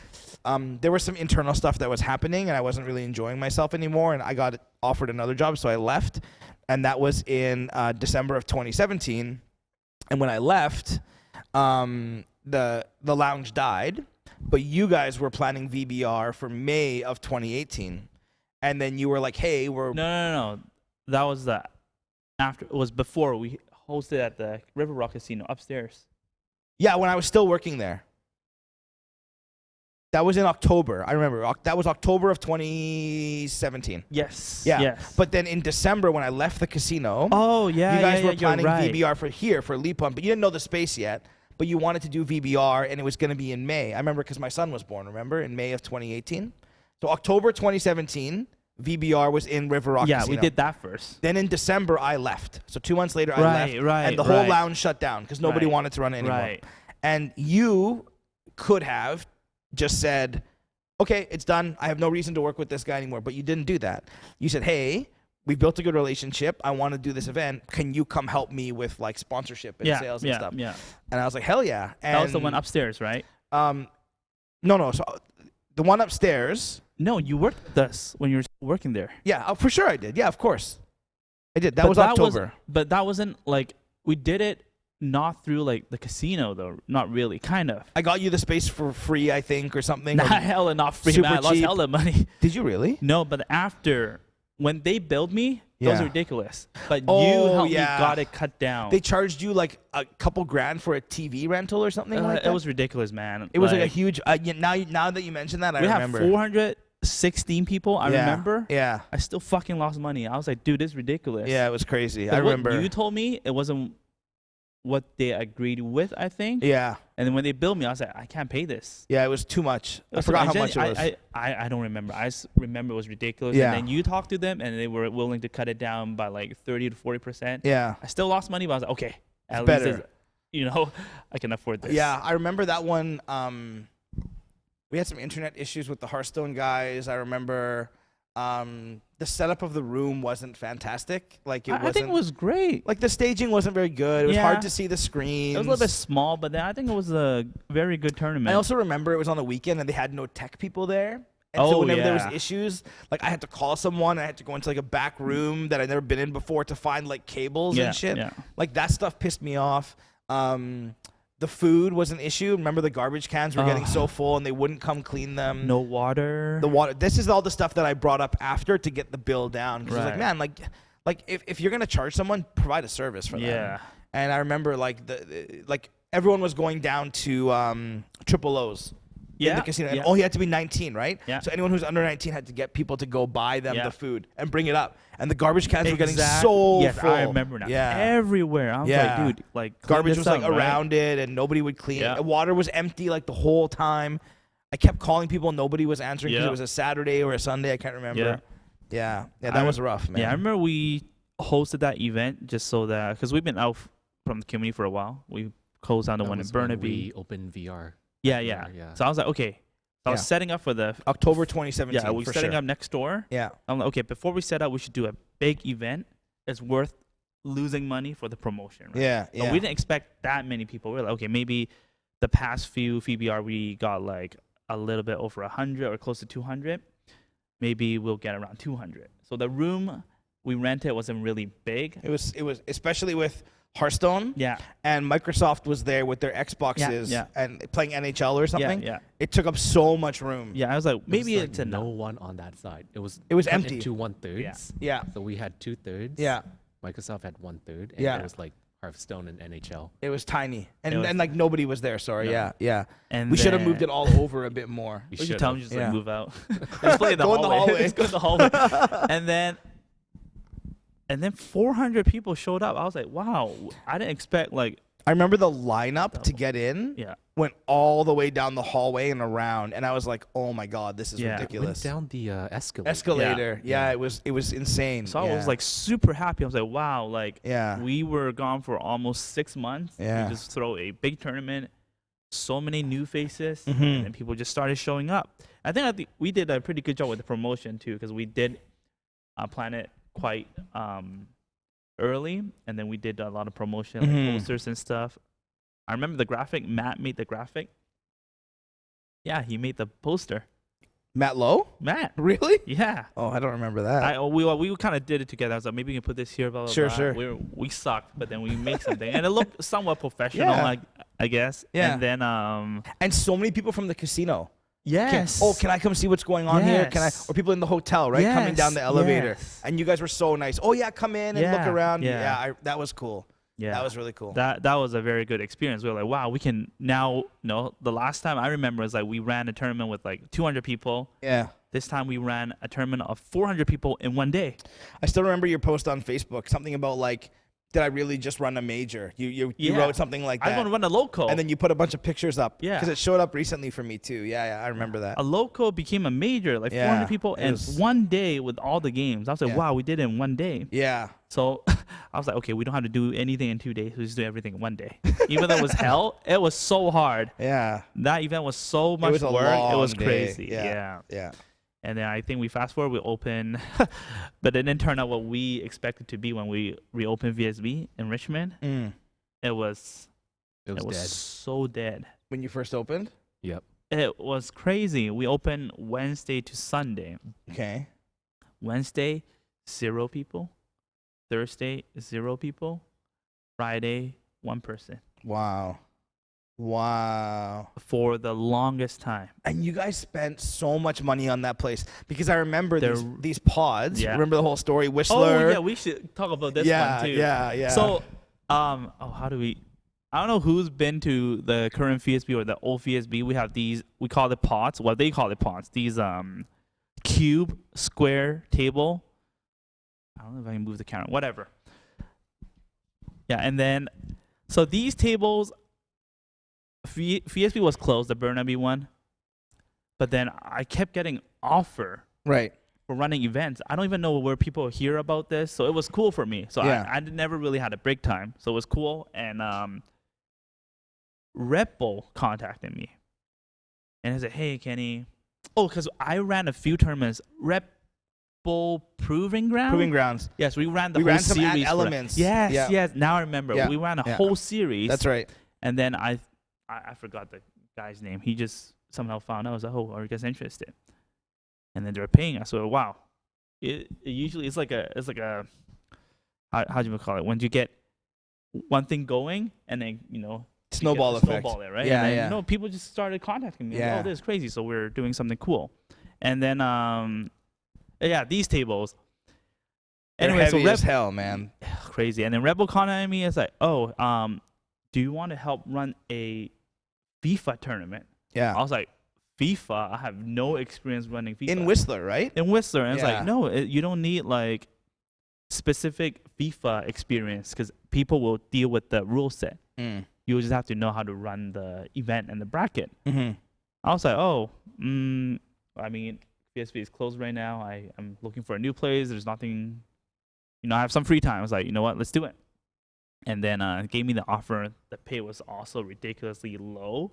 there was some internal stuff that was happening and I wasn't really enjoying myself anymore. And I got offered another job. So I left. And that was in December of 2017. And when I left, the lounge died. But you guys were planning VBR for May of 2018. And then you were like, hey, we're... No. That was after. It was before we hosted at the River Rock Casino upstairs. Yeah, when I was still working there. That was in October. I remember. That was October of 2017. Yes. Yeah. Yes. But then in December, when I left the casino, oh, yeah, you guys were you're planning right. VBR for Leap Pump, but you didn't know the space yet. But you wanted to do VBR, and it was going to be in May. I remember because my son was born, remember? In May of 2018. So October 2017, VBR was in River Rock Yeah, Casino. we did that first. Then in December, I left. So 2 months later, I Right, left. right, and the whole right. lounge shut down because nobody Right, wanted to run it anymore. Right. And you could have just said, okay, it's done. I have no reason to work with this guy anymore. But you didn't do that. You said, hey, we built a good relationship. I want to do this event. Can you come help me with like sponsorship and sales and stuff? Yeah. And I was like, hell yeah. And That was the one upstairs, right? No. So the one upstairs. No, you worked with us when you were working there. Yeah, for sure I did. Yeah, of course. I did. That was October. But that wasn't like, we did it not through like the casino though. Not really, kind of. I got you the space for free, I think, or something. Nah, or hella not free, super man. I lost cheap. hella money. Did you really? No, but after, when they billed me, that was Yeah. ridiculous. But you Oh, helped yeah. me got it cut down. They charged you like a couple grand for a TV rental or something like that? It was ridiculous, man. It was like a huge. Now that you mention that, I we remember. have 416 people. I Yeah. remember. Yeah. I still fucking lost money. I was like, dude, this is ridiculous. Yeah, it was crazy. But I what remember. you told me it wasn't what they agreed with, I think. Yeah. And then when they billed me, I was like, I can't pay this. Yeah, it was too much. I So forgot how much it was. I don't remember. I just remember it was ridiculous. Yeah. And then you talked to them, and they were willing to cut it down by like 30 to 40%. Yeah. I still lost money, but I was like, okay, at least better. I can afford this. Yeah, I remember that one. We had some internet issues with the Hearthstone guys. I remember the setup of the room wasn't fantastic. Like I think it was great. like the staging wasn't very good. It was Yeah. hard to see the screens. It was a little bit small, but then I think it was a very good tournament. I also remember it was on the weekend and they had no tech people there. And Oh, so whenever there was yeah. issues, like I had to call someone. I had to go into like a back room that I'd never been in before to find like cables Yeah, and shit. yeah. Like that stuff pissed me off. The food was an issue. Remember the garbage cans were getting so full and they wouldn't come clean them. No water. The water. This is all the stuff that I brought up after to get the bill down. Because I was like, Right. man, like if you're gonna charge someone, provide a service for them. Yeah. And I remember like like everyone was going down to Triple O's. In Yeah, the casino, and yeah. all he had to be 19, right? Yeah. So anyone who's under 19 had to get people to go buy them Yeah. the food and bring it up. And the garbage cans were getting Exact- so yes, full. I remember now. Yeah. Everywhere. I was Yeah. like, dude, like clean Garbage this was like up, right? around it, and nobody would clean. Yeah. it. Water was empty like the whole time. I kept calling people, nobody was answering because Yeah. it was a Saturday or a Sunday. I can't remember. Yeah, that I was rough, man. Yeah, I remember we hosted that event just so that because we've been out from the community for a while. We closed down the That one in was when Burnaby. we opened VR. Yeah. Yeah. So I was like, okay. So I was Yeah. setting up for the October 2017. yeah. We're for setting sure. up next door. Yeah, I'm like, okay. Before we set up, we should do a big event. It's worth losing money for the promotion. Right? yeah, But we didn't expect that many people. We were like, okay, maybe the past few VBR we got like a little bit over 100 or close to 200. Maybe we'll get around 200. So the room we rented wasn't really big. It was especially with Hearthstone. Yeah. And Microsoft was there with their Xboxes yeah. and playing NHL or something. Yeah. It took up so much room. Yeah. I was like, maybe There was, it's like, enough. no one on that side. It was It was cut empty. into 1/3. Yeah. So we had 2/3. Yeah. Microsoft had 1/3, and Yeah. there was like Hearthstone and NHL. It was tiny. And It was- and like nobody was there, sorry. No. Yeah. And We should have then- moved it all over a bit more. We We should should've. tell them just Yeah. like move out. Let's play in the Go in the hallway. hallway. Let's go in the hallway. And then 400 people showed up. I was like, wow. I didn't expect like I remember the lineup to Double. get in yeah. went all the way down the hallway and around, and I was like, "Oh my god, this is Yeah. Went ridiculous." down the escalator. Escalator. Yeah, Yeah. it was insane. So I yeah. was like super happy. I was like, wow, like Yeah. we were gone for almost 6 months. Yeah. We just throw a big tournament, so many new faces, Mhm. and then people just started showing up. I think we did a pretty good job with the promotion too, because we did plan it quite early, and then we did a lot of promotion, like Mhm. posters and stuff. I remember the graphic. Matt made the graphic. Yeah, he made the poster. Matt Lowe? Matt. Really? Yeah. Oh, I don't remember that. We kind of did it together. I was like, maybe we can put this here, blah, blah, Sure, blah. sure. We sucked, but then we made something. And it looked somewhat professional, Yeah. I guess. Yeah. And then, And so many people from the casino. yes. Can I come see what's going on here? Can I? Yes. Or people in the hotel, right? Coming down the Yes, elevator. yes. And you guys were so nice. Oh, yeah, come in and look Yeah, around. yeah. That was cool. Yeah. That was really cool. That was a very good experience. We were like, wow, we can now, the last time I remember is like we ran a tournament with like 200 people. Yeah. This time we ran a tournament of 400 people in one day. I still remember your post on Facebook, something about like, did I really just run a major? You Yeah. wrote something like I that. want to run a local. And then you put a bunch of pictures up. Yeah. Because it showed up recently for me too. Yeah, I remember that. a local became a major, like Yeah, 400 people, it and was- one day with all the games. I was like, Yeah. wow, we did it in one day. Yeah. So I was like, okay, we don't have to do anything in 2 days. We just do everything in one day. Even though it was hell, it was so hard. Yeah. That event was so much was a work. It long was day. crazy. Yeah. Yeah. And then I think we fast forward, we open, but it didn't turn out what we expected to be when we reopened VSB in Richmond. Mm. It was It was dead. so dead. When you first opened? Yep. It was crazy. We opened Wednesday to Sunday. Okay. Wednesday, 0 people. Thursday, 0 people. Friday, 1 person. Wow. For the longest time. And you guys spent so much money on that place because I remember They're- these pods. Yeah. Remember the whole story, Whistler? Oh yeah, we should talk about this yeah, one too. yeah. So, how do we? I don't know who's been to the current VSB or the old VSB. We have these. We call it pots. Well, they call it pots. These cube square table. I don't know if I can move the camera. Whatever. Yeah, and then so these tables. VSB was closed, the Burnaby one, but then I kept getting offer Right. for running events. I don't even know where people hear about this, so it was cool for me. So Yeah. I never really had a break time, so it was cool. And Red Bull contacted me, and he said, "Hey, Kenny, because I ran a few tournaments, Red Bull Proving Ground. Proving grounds. Yes, we ran the We whole ran some series. for that. elements. Yes, Yeah. yes. Now I remember. Yeah, We ran a yeah. whole series. That's right. And then I forgot the guy's name. He just somehow found out. I was like, oh, are you guys interested? And then they were paying us. So wow, it usually it's like a how do you call it, when you get one thing going and then Snowball you effect. snowball it, right? Yeah, and then, yeah. people just started contacting me. Yeah. Like, oh, this is crazy. So we're doing something cool. And then these tables. They're Anyway, so heavy as hell, man. crazy. And then Rebel contacted me. It's like, oh, do you want to help run a FIFA tournament? Yeah. I was like, FIFA? I have no experience running FIFA. In Whistler, right? In Whistler. And it's Yeah. like, no, you don't need like specific FIFA experience because people will deal with the rule set. Mm. You just have to know how to run the event and the bracket. Mm-hmm. I was like, oh, I mean, VSB is closed right now. I'm looking for a new place. There's nothing, I have some free time. I was like, you know what? Let's do it. And then gave me the offer. The pay was also ridiculously low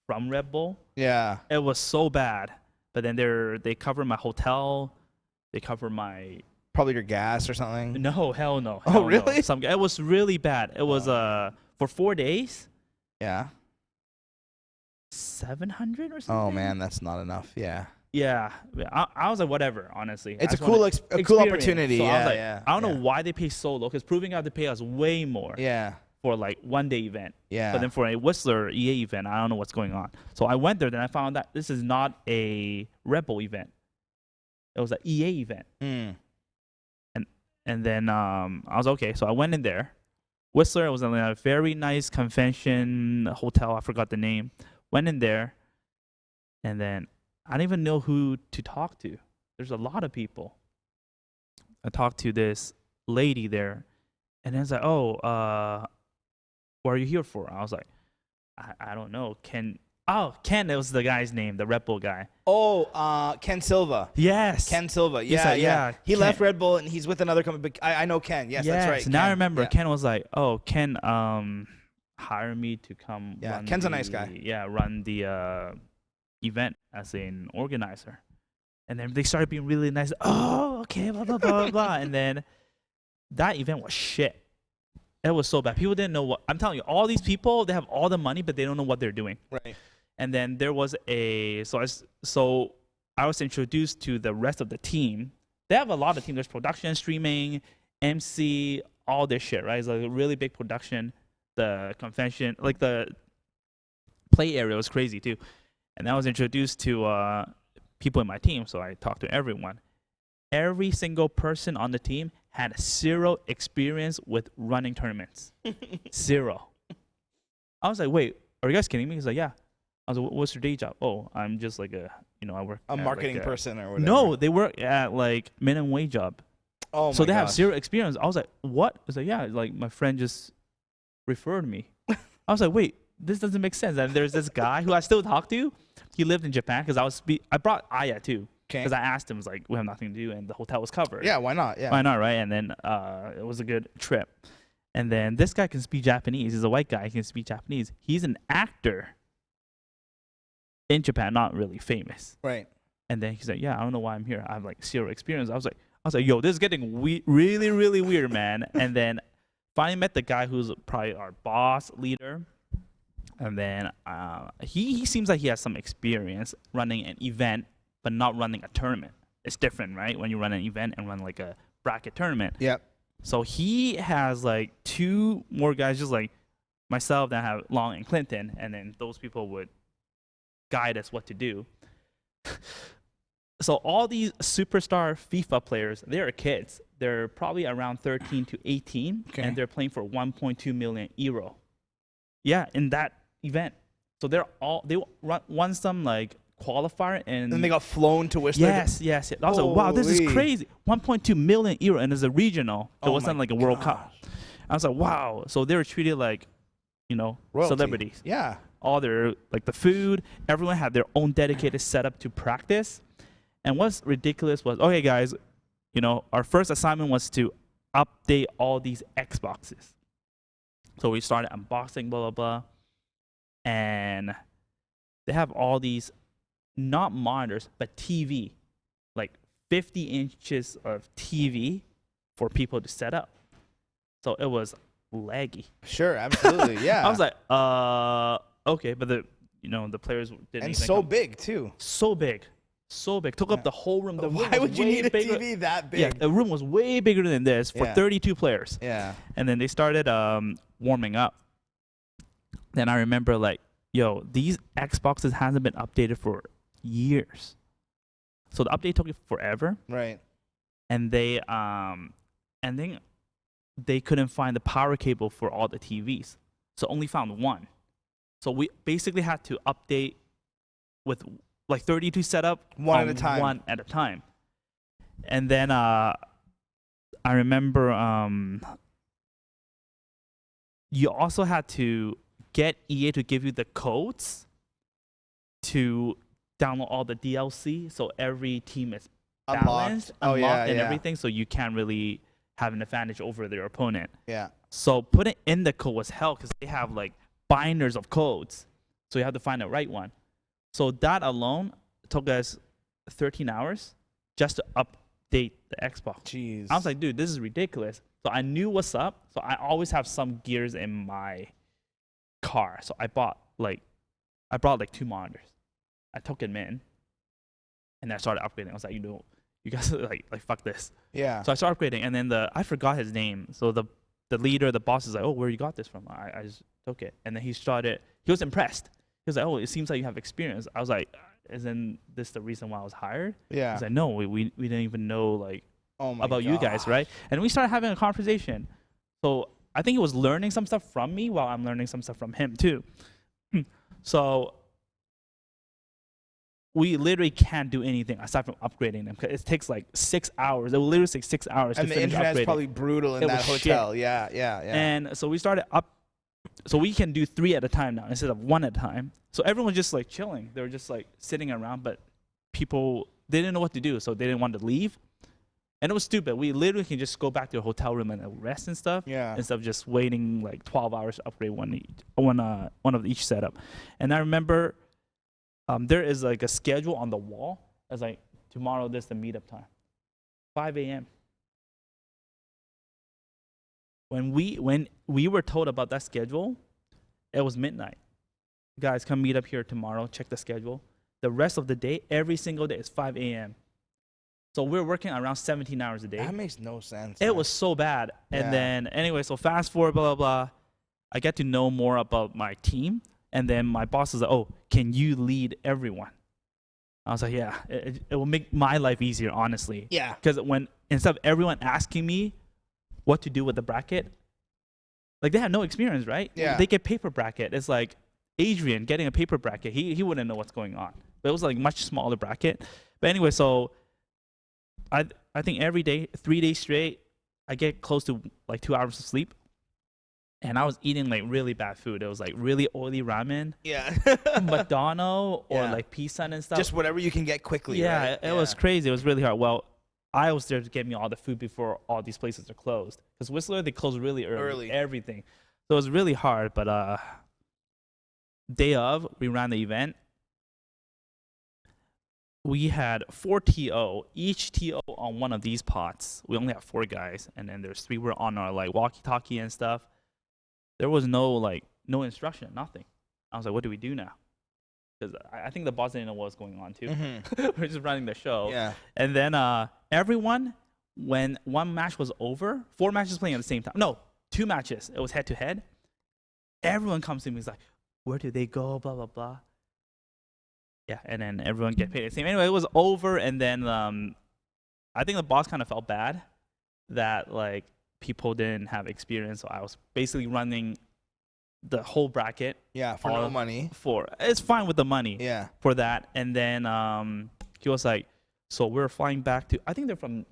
from Red Bull. Yeah. It was so bad. But then they cover my hotel. They cover my Probably your gas or something. no, hell no. Oh, hell no. really? It was really bad. It was for 4 days, Yeah. 700 or something. Oh man, that's not enough. Yeah. Yeah, I was like, whatever. Honestly, It's I a just cool wanted a cool experience. opportunity. So Yeah, I was like, yeah. I don't yeah. know why they pay so low because Proving out to pay us way more Yeah. for like 1 day event. Yeah. But then for a Whistler EA event, I don't know what's going on. So I went there, then I found that this is not a Red Bull event. It was an EA event. Mm. And then I was okay. So I went in there. Whistler was in a very nice convention hotel. I forgot the name. Went in there. And then I didn't even know who to talk to. There's a lot of people. I talked to this lady there. And then it's like, oh, what are you here for? I was like, I don't know. Ken, it was the guy's name, the Red Bull guy. Oh, Ken Silva. Yes. Ken Silva. He's Yeah, like, yeah. He Ken. left Red Bull and he's with another company. But I know Ken. Yes, that's right. Now I Ken. remember. Yeah. Ken was like, oh, Ken, hire me to come. Yeah, run Ken's a nice guy. Yeah, run the event as an organizer, and then they started being really nice. Oh, okay, blah blah blah blah, and then that event was shit. It was so bad. People didn't know what. I'm telling you, all these people, they have all the money, but they don't know what they're doing. Right. And then there was so I was introduced to the rest of the team. They have a lot of teams. There's production, streaming, MC, all this shit, right? It's like a really big production. The convention, like the play area was crazy too. And I was introduced to people in my team, so I talked to everyone. Every single person on the team had 0 experience with running tournaments. 0. I was like, wait, are you guys kidding me? He's like, yeah. I was like, what's your day job? Oh, I'm just like I work A marketing person or whatever. No, they work at like minimum wage job. Oh my So they have gosh. 0 experience. I was like, what? I was like, yeah, like my friend just referred me. I was like, wait, this doesn't make sense. And there's this guy who I still talk to. He lived in Japan because I brought Aya too. Okay. Because I asked him, was like, we have nothing to do, and the hotel was covered. Yeah, why not? Yeah. Why not, right? And then it was a good trip. And then this guy can speak Japanese. He's a white guy. He can speak Japanese. He's an actor in Japan, not really famous. Right. And then he's like, yeah, I don't know why I'm here. I have like 0 experience. I was like, yo, this is getting really, really weird, man. And then finally met the guy who's probably our boss leader. And then he seems like he has some experience running an event, but not running a tournament. It's different, right? When you run an event and run like a bracket tournament. Yep. So he has like 2 more guys, just like myself, that have Long and Clinton, and then those people would guide us what to do. So all these superstar FIFA players, they're kids. They're probably around 13 to 18, Okay. and they're playing for 1.2 million euro. Yeah, in that event. So they won some like qualifier, and Then they got flown to Whistler. yes. I was like, wow, this is Holy. crazy. 1.2 million euro, and it's a regional. It Oh wasn't my like a World Cup. gosh. I was like, wow. So they were treated like, Royalty. celebrities. Yeah. All their, like the food, everyone had their own dedicated setup to practice. And what's ridiculous was, okay, guys, our first assignment was to update all these Xboxes. So we started unboxing, blah, blah, blah. And they have all these, not monitors, but TV, like 50 inches of TV for people to set up. So it was laggy. Sure, absolutely. Yeah. I was like, okay, but the players didn't and even so come. big too. So big, took up the whole room. The room Why was would you way need a bigger. TV that big? Yeah, the room was way bigger than this for Yeah. 32 players. Yeah. And then they started warming up. Then I remember like, yo, these Xboxes hasn't been updated for years. So the update took forever, Right. and they couldn't find the power cable for all the TVs. So only found one. So we basically had to update with like 32 setup One on at a time. One at a time. And then I remember you also had to get EA to give you the codes to download all the DLC, so every team is balanced, Oh, yeah, unlocked, and yeah. everything, so you can't really have an advantage over their opponent. Yeah. So putting in the code was hell because they have like binders of codes, so you have to find the right one. So that alone took us 13 hours just to update the Xbox. Jeez. I was like, dude, this is ridiculous. So I knew what's up. So I always have some gears in my car. So I brought like 2 monitors. I took them in, and I started upgrading. I was like, you guys are like fuck this. Yeah. So I started upgrading, and then I forgot his name. So the leader, the boss is like, oh, where you got this from? I just took it, and then he was impressed. He was like, oh, it seems like you have experience. I was like, isn't this the reason why I was hired? Yeah. He's like, no, we didn't even know like Oh my about you guys, gosh. right? And we started having a conversation. So I think he was learning some stuff from me while I'm learning some stuff from him too. So we literally can't do anything aside from upgrading them. 'Cause it takes like 6 hours. It will literally take 6 hours And to the finish internet's upgrading. probably brutal in It that was hotel. Yeah. Yeah. Yeah. And so we started so we can do 3 at a time now instead of 1 at a time. So everyone was just like chilling. They were just like sitting around, but people, they didn't know what to do. So they didn't want to leave. And it was stupid. We literally can just go back to a hotel room and rest and stuff. Yeah. Instead of just waiting like 12 hours to upgrade one of each setup. And I remember there is like a schedule on the wall. It's like, tomorrow this is the meetup time. 5 a.m. When we were told about that schedule, it was midnight. Guys, come meet up here tomorrow. Check the schedule. The rest of the day, every single day, is 5 a.m. So we're working around 17 hours a day. That makes no sense. It man. was so bad. Yeah. And then, anyway, so fast forward, blah, blah, blah. I get to know more about my team. And then my boss is like, oh, can you lead everyone? I was like, yeah, it will make my life easier, honestly. Yeah. Because instead of everyone asking me what to do with the bracket, like they have no experience, right? Yeah. They get paper bracket. It's like Adrian getting a paper bracket. He wouldn't know what's going on. But it was like much smaller bracket. But anyway, so I think every day, 3 days straight, I get close to like 2 hours of sleep. And I was eating like really bad food. It was like really oily ramen, Yeah. McDonald's, or Yeah. like pizza and stuff. Just whatever you can get quickly. Yeah, right? it was crazy. It was really hard. Well, I was there to get me all the food before all these places are closed. Because Whistler, they close really early. Everything. So it was really hard. But day of, we ran the event. We had 4 TO, each TO on one of these pots. We only have 4 guys, and then there's 3 were on our like walkie-talkie and stuff. There was no instruction, nothing. I was like, what do we do now? Because I think the boss didn't know what was going on too. Mm-hmm. We're just running the show. Yeah. And then everyone, when one match was over, 4 matches playing at the same time. No, 2 matches. It was head to head. Everyone comes to me, is like, where do they go? Blah blah blah. Yeah, and then everyone get paid the same. Anyway, it was over, and then I think the boss kind of felt bad that like people didn't have experience, so I was basically running the whole bracket. Yeah, for no money. It's fine with the money. Yeah. For that, and then he was like, so we're flying back to, I think they're from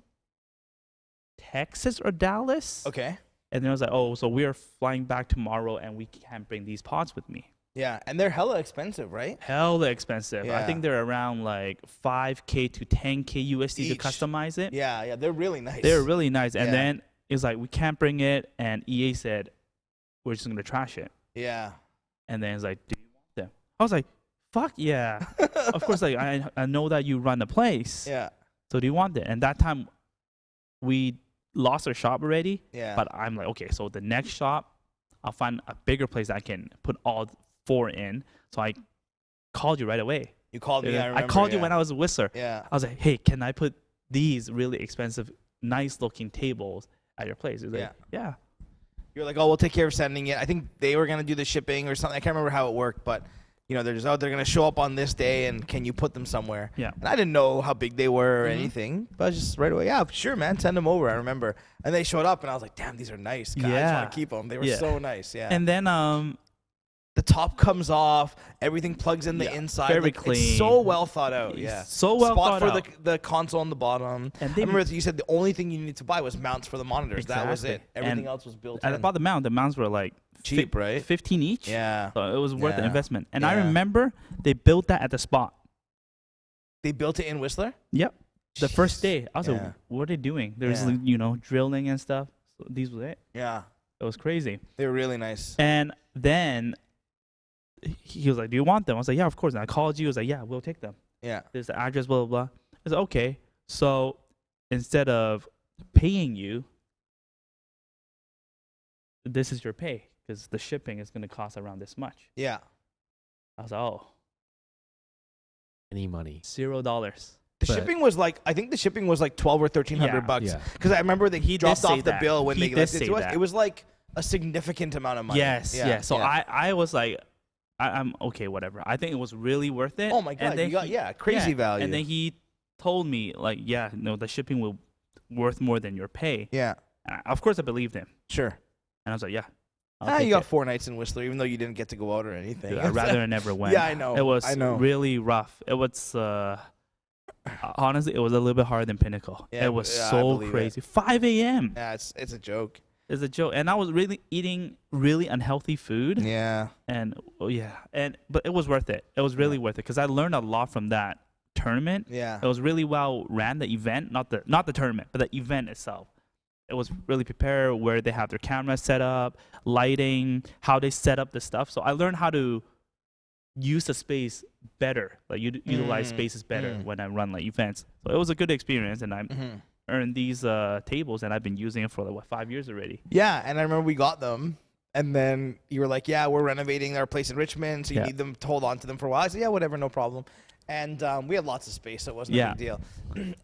Texas or Dallas. Okay. And then I was like, oh, so we're flying back tomorrow, and we can't bring these pots with me. Yeah, and they're hella expensive, right? Hella expensive. I Yeah. think they're around like 5K to 10K USD Each. to customize it. Yeah, they're really nice. They're really nice. And Yeah. then it's like, we can't bring it, and EA said, we're just going to trash it. Yeah. And then it's like, do you want them? I was like, fuck yeah. Of course, like I know that you run the place. Yeah. So do you want it? And that time, we lost our shop already. Yeah. But I'm like, okay, so the next shop, I'll find a bigger place I can put all 4 in. So I called you right away. You called me. I remember. called you when I was a Whistler. Yeah. I was like, hey, can I put these really expensive, nice looking tables at your place? He was like, yeah. You're like, oh, we'll take care of sending it. I think they were gonna do the shipping or something. I can't remember how it worked, but you know, they're just they're gonna show up on this day, and can you put them somewhere? Yeah. And I didn't know how big they were or Mhm. anything, but just right away, yeah, sure, man, send them over. I remember, and they showed up, and I was like, damn, these are nice. God, I just Yeah. want to keep them. They were Yeah. so nice. Yeah. And then the top comes off, everything plugs in the Yeah, inside. very like, clean. It's so well thought out. Yeah. So well Spot thought for out. the console on the bottom. And I they remember you said the only thing you needed to buy was mounts for the monitors. That was it. Exactly. Everything And else was built I in. bought the mount. The mounts were like Cheap, right? 15 each. Yeah. So it was worth the Yeah. investment. And I Yeah. remember they built that at the spot. They built it in Whistler? Yep. The first Jeez. day. I was Yeah. like, what are they doing? There's, Yeah. drilling and stuff. So these was it. Yeah. It was crazy. They were really nice. And then he was like, do you want them? I was like, yeah, of course. And I called you. I was like, yeah, we'll take them. Yeah. There's the address, blah, blah, blah. I was like, okay. So instead of paying you, this is your pay, because the shipping is going to cost around this much. Yeah. I was like, oh, Any money. $0. The But- shipping was like, I think the shipping was like 12 or 1300 Yeah. bucks. Yeah. Because I remember they He did dropped say off the that. bill when He they did left it say to us. that. It was like a significant amount of money. Yes, Yeah. yeah. So yeah. I was like, I'm okay, whatever. I think it was really worth it. Oh my God. And then You got, he- yeah, crazy yeah. value. And then he told me, like, yeah, no, the shipping will worth more than your pay. yeah. Of course, I believed him. Sure. And I was like, yeah. I'll take You got it. 4 nights in Whistler, even though you didn't get to go out or anything. Dude, I'd rather I never went. Yeah, I know. It was I know. really rough. It was, honestly, it was a little bit harder than Pinnacle. Yeah, it was I so believe it. crazy. 5 a.m. Yeah, it's a joke. is a joke. And I was really eating really unhealthy food. Yeah. And but it was worth it. It was really worth it because I learned a lot from that tournament. Yeah. It was really well ran, the event, not the tournament, but the event itself. It was really prepared, where they have their cameras set up, lighting, how they set up the stuff. So I learned how to use the space better, like utilize spaces better when I run like events. So it was a good experience, and I earned these tables, and I've been using it for like 5 years already. Yeah, and I remember we got them, and then you were like, "Yeah, we're renovating our place in Richmond, so you need them to hold on to them for a while." I said, "Yeah, whatever, no problem." And we had lots of space, so it wasn't a big deal.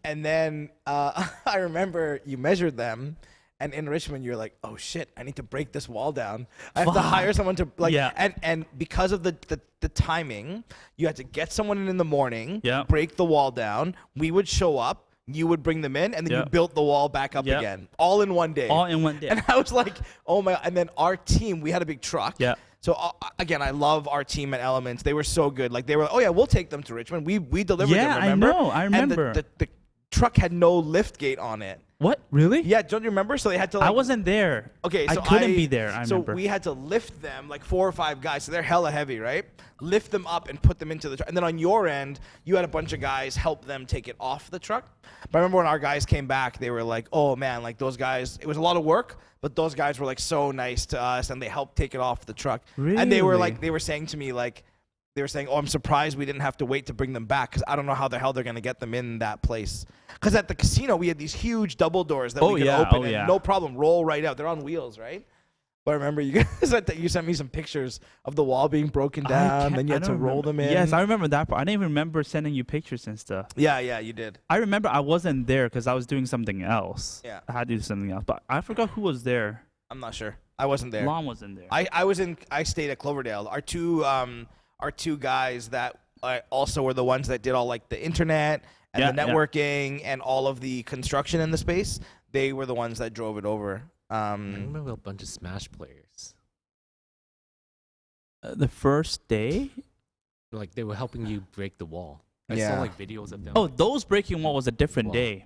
And then I remember you measured them, and in Richmond, you're like, "Oh shit, I need to break this wall down. I have to hire someone to like." And because of the timing, you had to get someone in the morning, break the wall down. We would show up. You would bring them in, and then you built the wall back up again, all in one day. All in one day. And I was like, "Oh my!" And then our team, we had a big truck. Yeah. So again, I love our team at Elements. They were so good. Like they were, "Oh yeah, we'll take them to Richmond." We delivered them. Remember? I remember. And the truck had no lift gate on it. What? Really? Yeah, don't you remember? So they had to. Like, I wasn't there. Okay, so I couldn't be there. I so remember. we had to lift them, like 4 or 5 guys. So they're hella heavy, right? Lift them up and put them into the truck. And then on your end, you had a bunch of guys help them take it off the truck. But I remember when our guys came back, they were like, "Oh man, like those guys, it was a lot of work, but those guys were like so nice to us, and they helped take it off the truck." Really? And they were saying to me like, they were saying, "Oh, I'm surprised we didn't have to wait to bring them back, because I don't know how the hell they're gonna get them in that place." Because at the casino we had these huge double doors that we could open and no problem roll right out. They're on wheels, right? But I remember you guys you sent me some pictures of the wall being broken down, then you had to roll them in. Yes, I remember that part. I didn't even remember sending you pictures and stuff. Yeah, you did. I remember I wasn't there because I was doing something else. Yeah. I had to do something else, but I forgot who was there. I'm not sure. I wasn't there. Lon wasn't there. I stayed at Cloverdale. Our two guys that also were the ones that did all like the internet and the networking and all of the construction in the space. They were the ones that drove it over. I remember a bunch of Smash players. The first day? Like they were helping you break the wall. I Yeah. saw like videos of them. Oh, those breaking wall was a different day.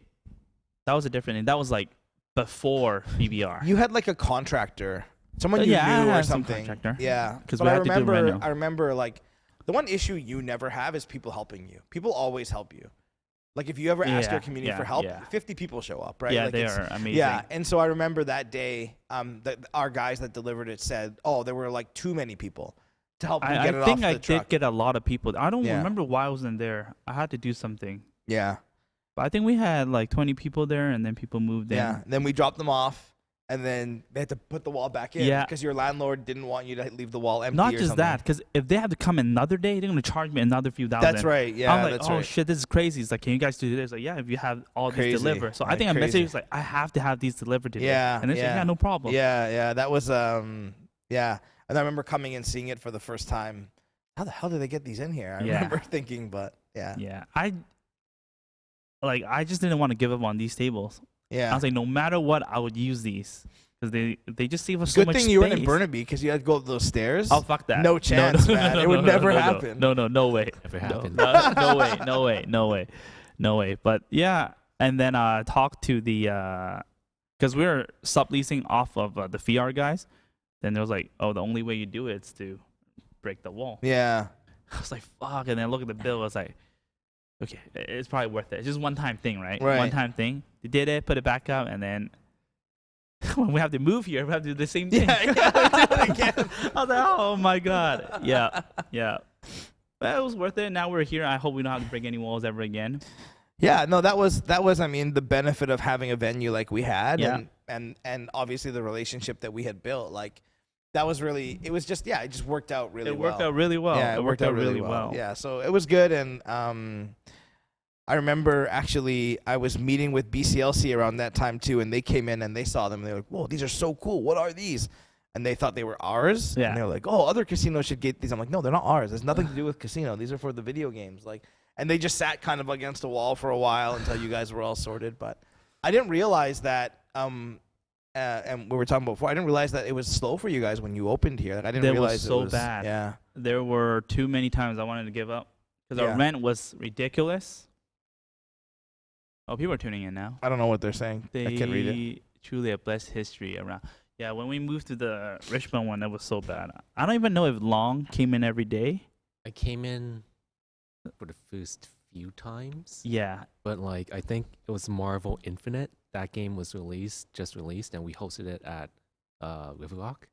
That was a different day. That was like before BBR. You had like a contractor, someone you Yeah, I knew or had some something. contractor. Yeah, 'Cause but we I had to do remember. reno. I remember like the one issue you never have is people helping you. People always help you. Like if you ever ask your community for help, 50 people show up, right? Yeah, like they are amazing. Yeah, and so I remember that day, our guys that delivered it said, "Oh, there were like too many people to help me get it off the truck." I think I did get a lot of people. I don't remember why I wasn't there. I had to do something. Yeah. But I think we had like 20 people there, and then people moved in. Yeah. Then we dropped them off, and then they had to put the wall back in. Yeah. Because your landlord didn't want you to leave the wall empty. Not or just something. that, because if they have to come another day, they're gonna charge me another few thousand. That's right. Yeah. I'm like, that's oh right. shit, this is crazy. It's like, can you guys do this? Like, yeah, if you have all these delivered. So I think I messaged you like, I have to have these delivered today. Yeah. And they said, yeah, no problem. Yeah. That was yeah. And I remember coming and seeing it for the first time. How the hell did they get these in here? I remember thinking, but yeah. Yeah. I just didn't want to give up on these tables. Yeah. I was like, no matter what, I would use these. Because they just save us so much Good space. thing you weren't in Burnaby because you had to go up those stairs. Oh, fuck that. No chance, man. It would never happen. No way. Never happened. No way. But yeah, and then talk to the because we were subleasing off of the VR guys. Then there was like, oh, the only way you do it is to break the wall. Yeah. I was like, fuck. And then look at the bill. I was like, okay, it's probably worth it. It's just one time thing, right? Right. One time thing. They did it, put it back up, and then when we have to move here, we have to do the same thing. Yeah, we do it again. I was like, oh my god. Yeah. But it was worth it. Now we're here. I hope we don't have to break any walls ever again. Yeah, no, that was I mean the benefit of having a venue like we had, Yeah. and obviously the relationship that we had built, like that was really, it was just, it just worked out really well. It worked out really well. Yeah, it worked out really well. Yeah, so it was good, and I remember actually I was meeting with BCLC around that time too, and they came in and they saw them and they were like, whoa, these are so cool. What are these? And they thought they were ours. Yeah. And they were like, oh, other casinos should get these. I'm like, no, they're not ours. There's nothing to do with casino. These are for the video games. Like, and they just sat kind of against a wall for a while until you guys were all sorted. But I didn't realize that, and we were talking about before, I didn't realize that it was slow for you guys when you opened here. Like, I didn't realize it was so it was bad. Yeah. There were too many times I wanted to give up because our rent was ridiculous. Oh, people are tuning in now. I don't know what they're saying. I can't read it. Truly a blessed history around. Yeah, when we moved to the Richmond one, it was so bad. I don't even know if Long came in every day. I came in for the first few times. Yeah. But like I think it was Marvel Infinite. That game was just released, and we hosted it at River Rock.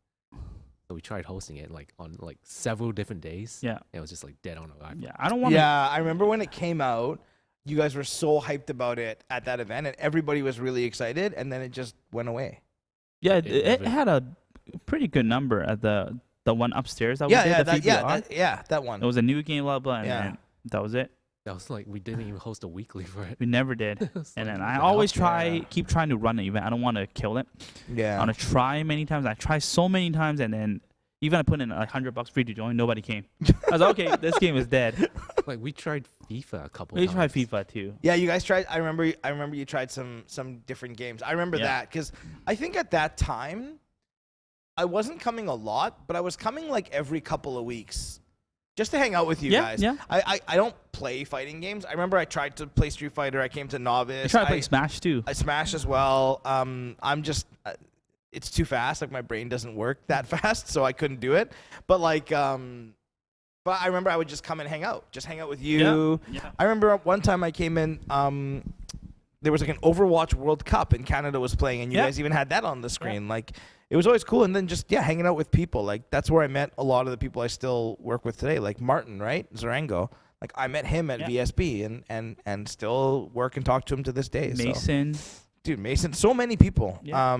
So we tried hosting it like on like several different days. Yeah. And it was just like dead on arrival. Yeah. I don't want to. Yeah, I remember when it came out, you guys were so hyped about it at that event, and everybody was really excited, and then it just went away. Yeah. It It never- had a pretty good number at the one upstairs. That we did, the VBR. That one. It was a new game, blah blah, and Yeah. then that was it. That was like we didn't even host a weekly for it. We never did. It was And like, then what I the always hell? keep trying to run an event. I don't want to kill it. I Yeah. want to try many times. I try so many times, and then even I put in like $100 free to join. Nobody came. I was like, okay, this game is dead. Like we tried FIFA a couple We times. tried FIFA too. Yeah, you guys tried. I remember you tried some different games. I remember Yeah. that because I think at that time, I wasn't coming a lot, but I was coming like every couple of weeks, just to hang out with you Yeah, guys. yeah. I don't play fighting games. I remember I tried to play Street Fighter. I came to novice. I tried to play Smash too. I Smash as well. I'm just. It's too fast. Like my brain doesn't work that fast, so I couldn't do it. But like, but I remember I would just come and hang out with you. Yeah. I remember one time I came in. There was like an Overwatch World Cup and Canada was playing, and you Yeah. guys even had that on the screen. Like, it was always cool. And then just hanging out with people. Like that's where I met a lot of the people I still work with today. Like Martin, right? Zarango. Like I met him at Yeah. VSB and still work and talk to him to this day. So. Mason. Dude, Mason, so many people. Yeah.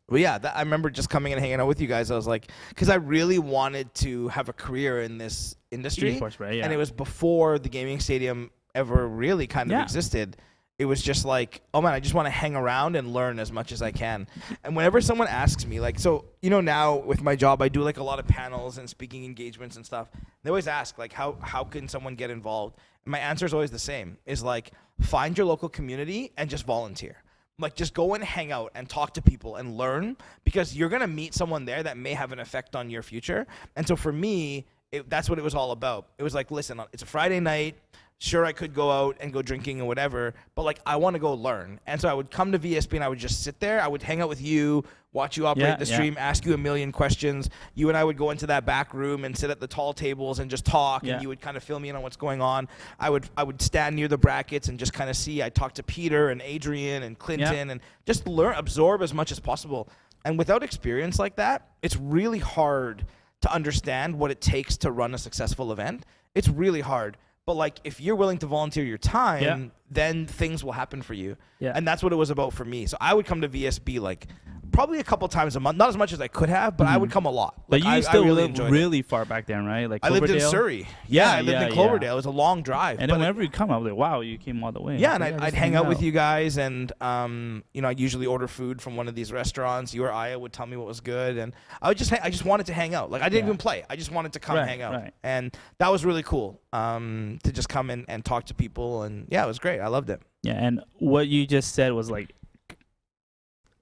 But yeah, I remember just coming and hanging out with you guys. I was like, because I really wanted to have a career in this industry, Esports, right? Yeah. and it was before the gaming stadium ever really kind of Yeah. existed. It was just like, oh man, I just want to hang around and learn as much as I can. And whenever someone asks me, like, so now with my job, I do like a lot of panels and speaking engagements and stuff. They always ask like, how can someone get involved? And my answer is always the same: is like, find your local community and just volunteer. Like, just go and hang out and talk to people and learn, because you're going to meet someone there that may have an effect on your future. And so for me, that's what it was all about. It was like, listen, it's a Friday night. Sure, I could go out and go drinking and whatever, but like, I want to go learn. And so I would come to VSB and I would just sit there. I would hang out with you, watch you operate Yeah, the yeah. stream, ask you a million questions. You and I would go into that back room and sit at the tall tables and just talk, Yeah. and you would kind of fill me in on what's going on. I would stand near the brackets and just kind of see. I'd talk to Peter and Adrian and Clinton and just absorb as much as possible. And without experience like that, it's really hard to understand what it takes to run a successful event. It's really hard. But like, if you're willing to volunteer your time, Yeah. then things will happen for you. Yeah. And that's what it was about for me. So I would come to VSB like probably a couple times a month, not as much as I could have, but I would come a lot. But Like, you I still really lived enjoyed it. really far back then, right? Like I lived in Cloverdale? Surrey. Yeah, I lived in yeah, Cloverdale. It was a long drive. And but then whenever you come, I was like, wow, you came all the way. yeah, and Like, I'd just hang out with you guys, and I'd usually order food from one of these restaurants. You or Aya would tell me what was good, and I just wanted to hang out. Like, I didn't Yeah. even play. I just wanted to come Right, hang out, right. and that was really cool. To just come in and talk to people, and yeah, it was great. I loved it. Yeah, and what you just said was like,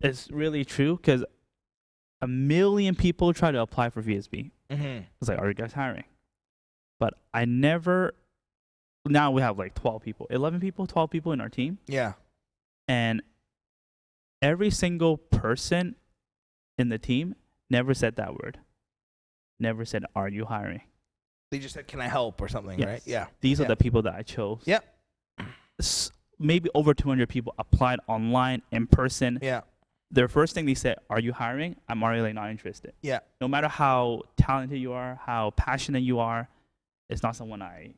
it's really true, because a million people try to apply for VSB. Mm-hmm. It's like, are you guys hiring? But I never. Now we have like 12 people, 11 people, 12 people in our team, Yeah. and every single person in the team never said that word. Never said, "Are you hiring?" They just said, "Can I help?" or something, Yes. right? Yeah. These are Yeah. the people that I chose. Yep. Maybe over 200 people applied online, in person. Yeah. Their first thing they said, "Are you hiring?" I'm already like not interested. Yeah. No matter how talented you are, how passionate you are, it's not someone I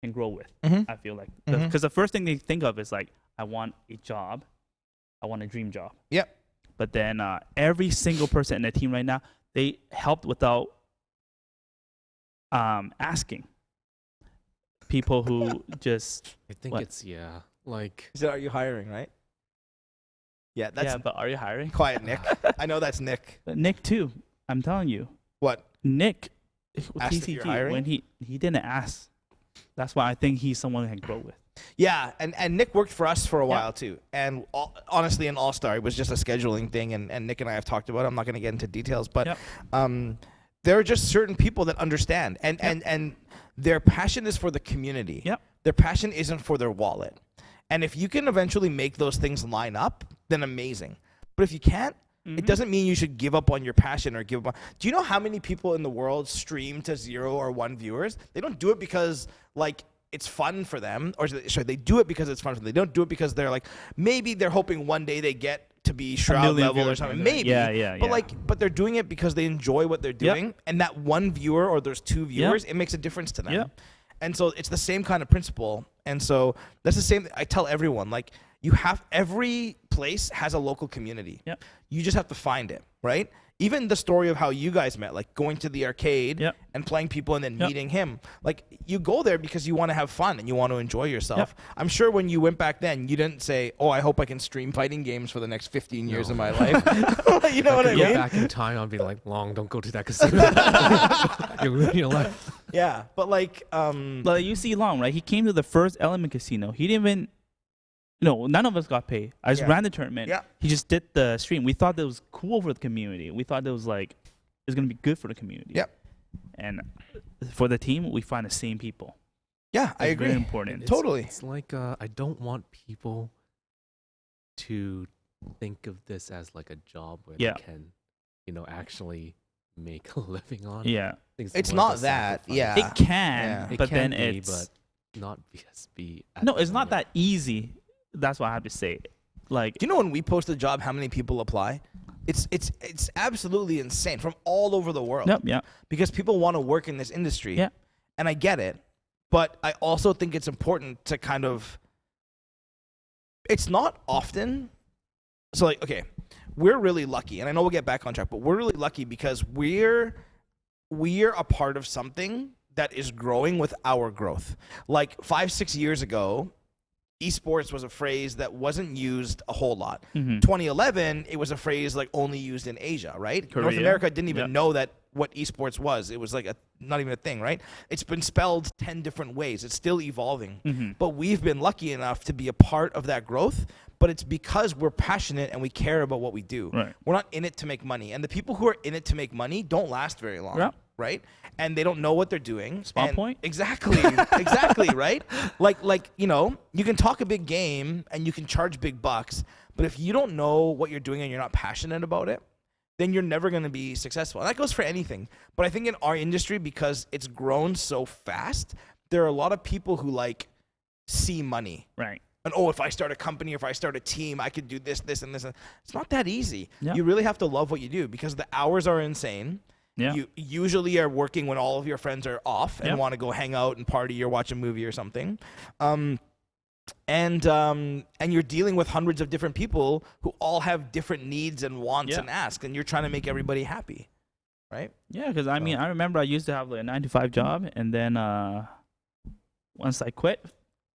can grow with. Mm-hmm. I feel like, Mhm. because the first thing they think of is like, I want a job, I want a dream job. Yep. But then every single person in the team right now, they helped without asking. People who just I think What? it's like He said, "Are you hiring?" Right? Yeah. That's but are you hiring? quiet, Nick. I know that's Nick. But Nick too. I'm telling you, What? Nick, Asked if you're hiring? when he didn't ask. That's why I think he's someone I can grow with. Yeah, and Nick worked for us for a Yeah. while too. And honestly, in All Star, it was just a scheduling thing. And Nick and I have talked about it. I'm not going to get into details, but Yep. there are just certain people that understand, and their passion is for the community. Yep. Their passion isn't for their wallet. And if you can eventually make those things line up, then amazing. But if you can't, it doesn't mean you should give up on your passion or give up on. Do you know how many people in the world stream to 0 or 1 viewers? They don't do it because like it's fun for them, or sorry, they do it because it's fun for them. They don't do it because they're like, maybe they're hoping one day they get to be Shroud level or something. Maybe. But they're doing it because they enjoy what they're doing. And that one viewer or there's two viewers, it makes a difference to them. Yep. And so it's the same kind of principle. And so that's the same. I tell everyone, like, every place has a local community. Yep. You just have to find it, right? Even the story of how you guys met, like going to the arcade and playing people and then meeting him. Like, you go there because you want to have fun and you want to enjoy yourself. I'm sure when you went back then, you didn't say, oh, I hope I can stream fighting games for the next 15 years of my life. You know what I mean? Back in time, I'd be like, Long, don't go to that casino. You're ruining your life. Yeah, but like... Like, you see Long, right? He came to the first Element Casino. He didn't even... No, none of us got paid. I just ran the tournament. Yeah. He just did the stream. We thought that was cool for the community. We thought that was like, it's going to be good for the community. Yep. And for the team, we find the same people. Yeah, I agree. Very important. Totally. It's like, I don't want people to think of this as like a job where they can, actually make a living on. Yeah. It's not that. Yeah. It can, It but can then be, it's... but not VSB. No, it's not that easy. That's what I have to say. Like, do you know when we post a job, how many people apply? It's absolutely insane from all over the world. Yep. Because people want to work in this industry. Yeah. And I get it. But I also think it's important to kind of... It's not often... So, like, okay, we're really lucky. And I know we'll get back on track, but we're really lucky because we're a part of something that is growing with our growth. Like 5-6 years ago, esports was a phrase that wasn't used a whole lot. 2011, it was a phrase like only used in Asia, right? Korea. North America didn't even know that what esports was. It was like not even a thing, right? It's been spelled 10 different ways. It's still evolving. But we've been lucky enough to be a part of that growth, but it's because we're passionate and we care about what we do. Right. We're not in it to make money. And the people who are in it to make money don't last very long, right? And they don't know what they're doing. Spawn point? Exactly, right? Like, you can talk a big game and you can charge big bucks, but if you don't know what you're doing and you're not passionate about it, then you're never going to be successful. And that goes for anything. But I think in our industry, because it's grown so fast, there are a lot of people who like see money. Right. And, if I start a company or if I start a team, I could do this, and this. It's not that easy. Yeah. You really have to love what you do because the hours are insane. Yeah. You usually are working when all of your friends are off and want to go hang out and party or watch a movie or something. And you're dealing with hundreds of different people who all have different needs and wants and asks, and you're trying to make everybody happy, right? Yeah, because I mean, I remember I used to have like a 9-to-5 job, and then once I quit,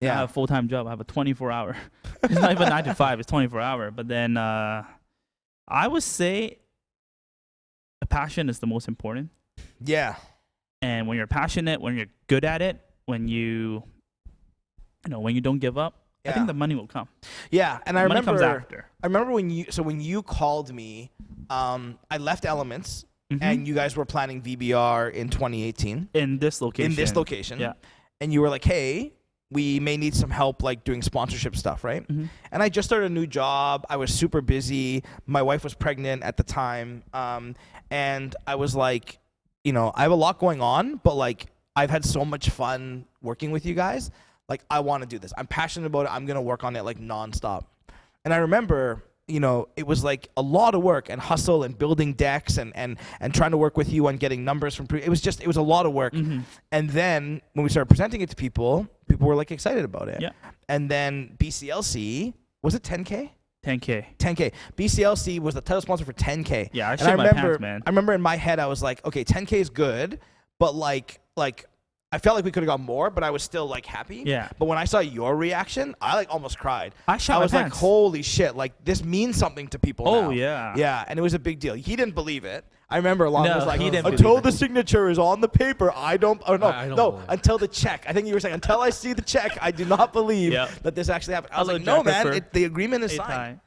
I have a full-time job. I have a 24-hour. It's not even 9-to-5. It's 24-hour. But then I would say passion is the most important. Yeah. And when you're passionate, when you're good at it, when you don't give up, I think the money will come. Yeah, and money comes after. I remember when you called me, I left Elements, and you guys were planning VBR in 2018 in this location. Yeah, and you were like, hey, we may need some help like doing sponsorship stuff, right? And I just started a new job. I was super busy. My wife was pregnant at the time, and I was like, I have a lot going on, but like I've had so much fun working with you guys. Like, I want to do this. I'm passionate about it. I'm going to work on it like nonstop. And I remember, it was like a lot of work and hustle and building decks and trying to work with you on getting numbers from it was a lot of work. And then when we started presenting it to people were like excited about it. Yeah. And then BCLC, was it 10K? 10K. BCLC was the title sponsor for 10K. Yeah, I shit my pants, man. I remember in my head I was like, okay, 10K is good, but like I felt like we could have got more, but I was still like happy. Yeah. But when I saw your reaction, I like almost cried. I was like, holy shit, like this means something to people now. Oh yeah. Yeah, and it was a big deal. He didn't believe it. I remember Alon was like, he didn't until the signature is on the paper, I don't believe until the check. I think you were saying, until I see the check, I do not believe that this actually happened. I was like, no, man, the agreement is signed.